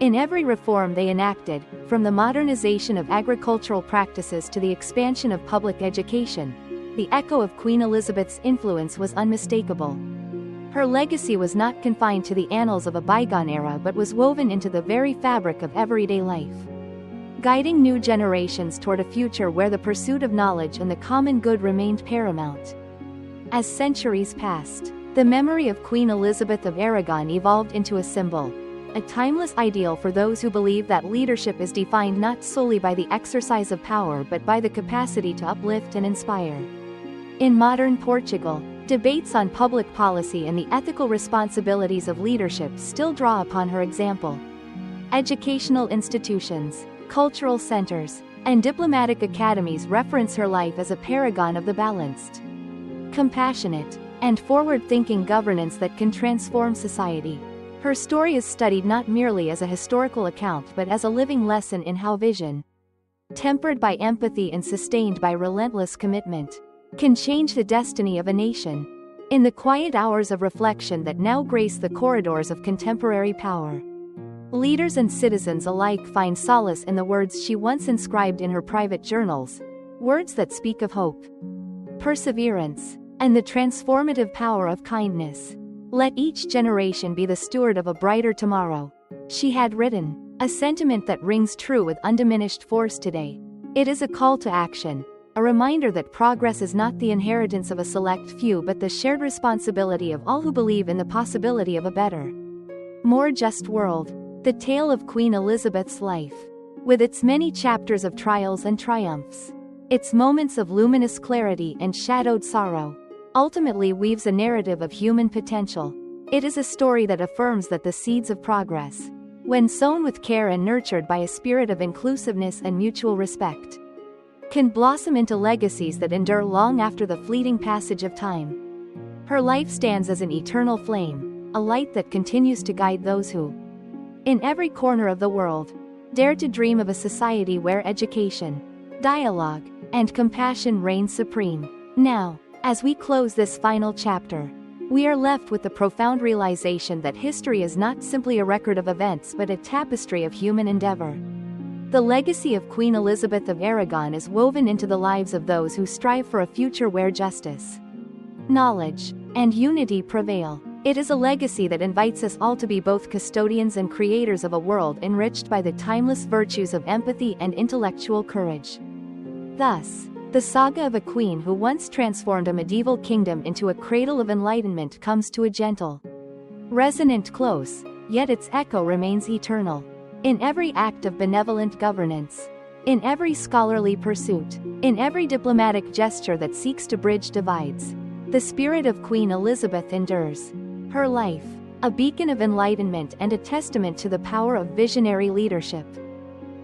In every reform they enacted, from the modernization of agricultural practices to the expansion of public education, the echo of Queen Elizabeth's influence was unmistakable. Her legacy was not confined to the annals of a bygone era but was woven into the very fabric of everyday life, guiding new generations toward a future where the pursuit of knowledge and the common good remained paramount. As centuries passed, the memory of Queen Elizabeth of Aragon evolved into a symbol, a timeless ideal for those who believe that leadership is defined not solely by the exercise of power but by the capacity to uplift and inspire. In modern Portugal, debates on public policy and the ethical responsibilities of leadership still draw upon her example. Educational institutions, cultural centers, and diplomatic academies reference her life as a paragon of the balanced, compassionate, and forward-thinking governance that can transform society. Her story is studied not merely as a historical account but as a living lesson in how vision, tempered by empathy and sustained by relentless commitment, can change the destiny of a nation. In the quiet hours of reflection that now grace the corridors of contemporary power, leaders and citizens alike find solace in the words she once inscribed in her private journals, words that speak of hope, perseverance, and the transformative power of kindness. Let each generation be the steward of a brighter tomorrow, she had written, a sentiment that rings true with undiminished force today. It is a call to action, a reminder that progress is not the inheritance of a select few but the shared responsibility of all who believe in the possibility of a better, more just world. The tale of Queen Elizabeth's life, with its many chapters of trials and triumphs, its moments of luminous clarity and shadowed sorrow, ultimately weaves a narrative of human potential. It is a story that affirms that the seeds of progress, when sown with care and nurtured by a spirit of inclusiveness and mutual respect, can blossom into legacies that endure long after the fleeting passage of time. Her life stands as an eternal flame, a light that continues to guide those who, in every corner of the world, dare to dream of a society where education, dialogue, and compassion reign supreme. Now, as we close this final chapter, we are left with the profound realization that history is not simply a record of events but a tapestry of human endeavor. The legacy of Queen Elizabeth of Aragon is woven into the lives of those who strive for a future where justice, knowledge, and unity prevail. It is a legacy that invites us all to be both custodians and creators of a world enriched by the timeless virtues of empathy and intellectual courage. Thus, the saga of a queen who once transformed a medieval kingdom into a cradle of enlightenment comes to a gentle, resonant close, yet its echo remains eternal. In every act of benevolent governance, in every scholarly pursuit, in every diplomatic gesture that seeks to bridge divides, the spirit of Queen Elizabeth endures. Her life, a beacon of enlightenment and a testament to the power of visionary leadership,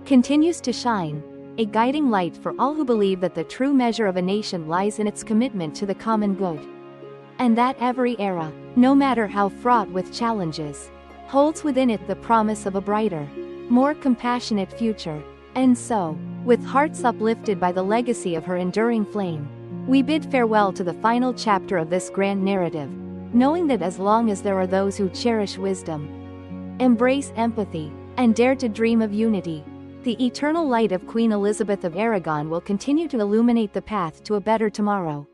continues to shine, a guiding light for all who believe that the true measure of a nation lies in its commitment to the common good, and that every era, no matter how fraught with challenges, holds within it the promise of a brighter, more compassionate future. And so, with hearts uplifted by the legacy of her enduring flame, we bid farewell to the final chapter of this grand narrative, knowing that as long as there are those who cherish wisdom, embrace empathy, and dare to dream of unity, the eternal light of Queen Elizabeth of Aragon will continue to illuminate the path to a better tomorrow.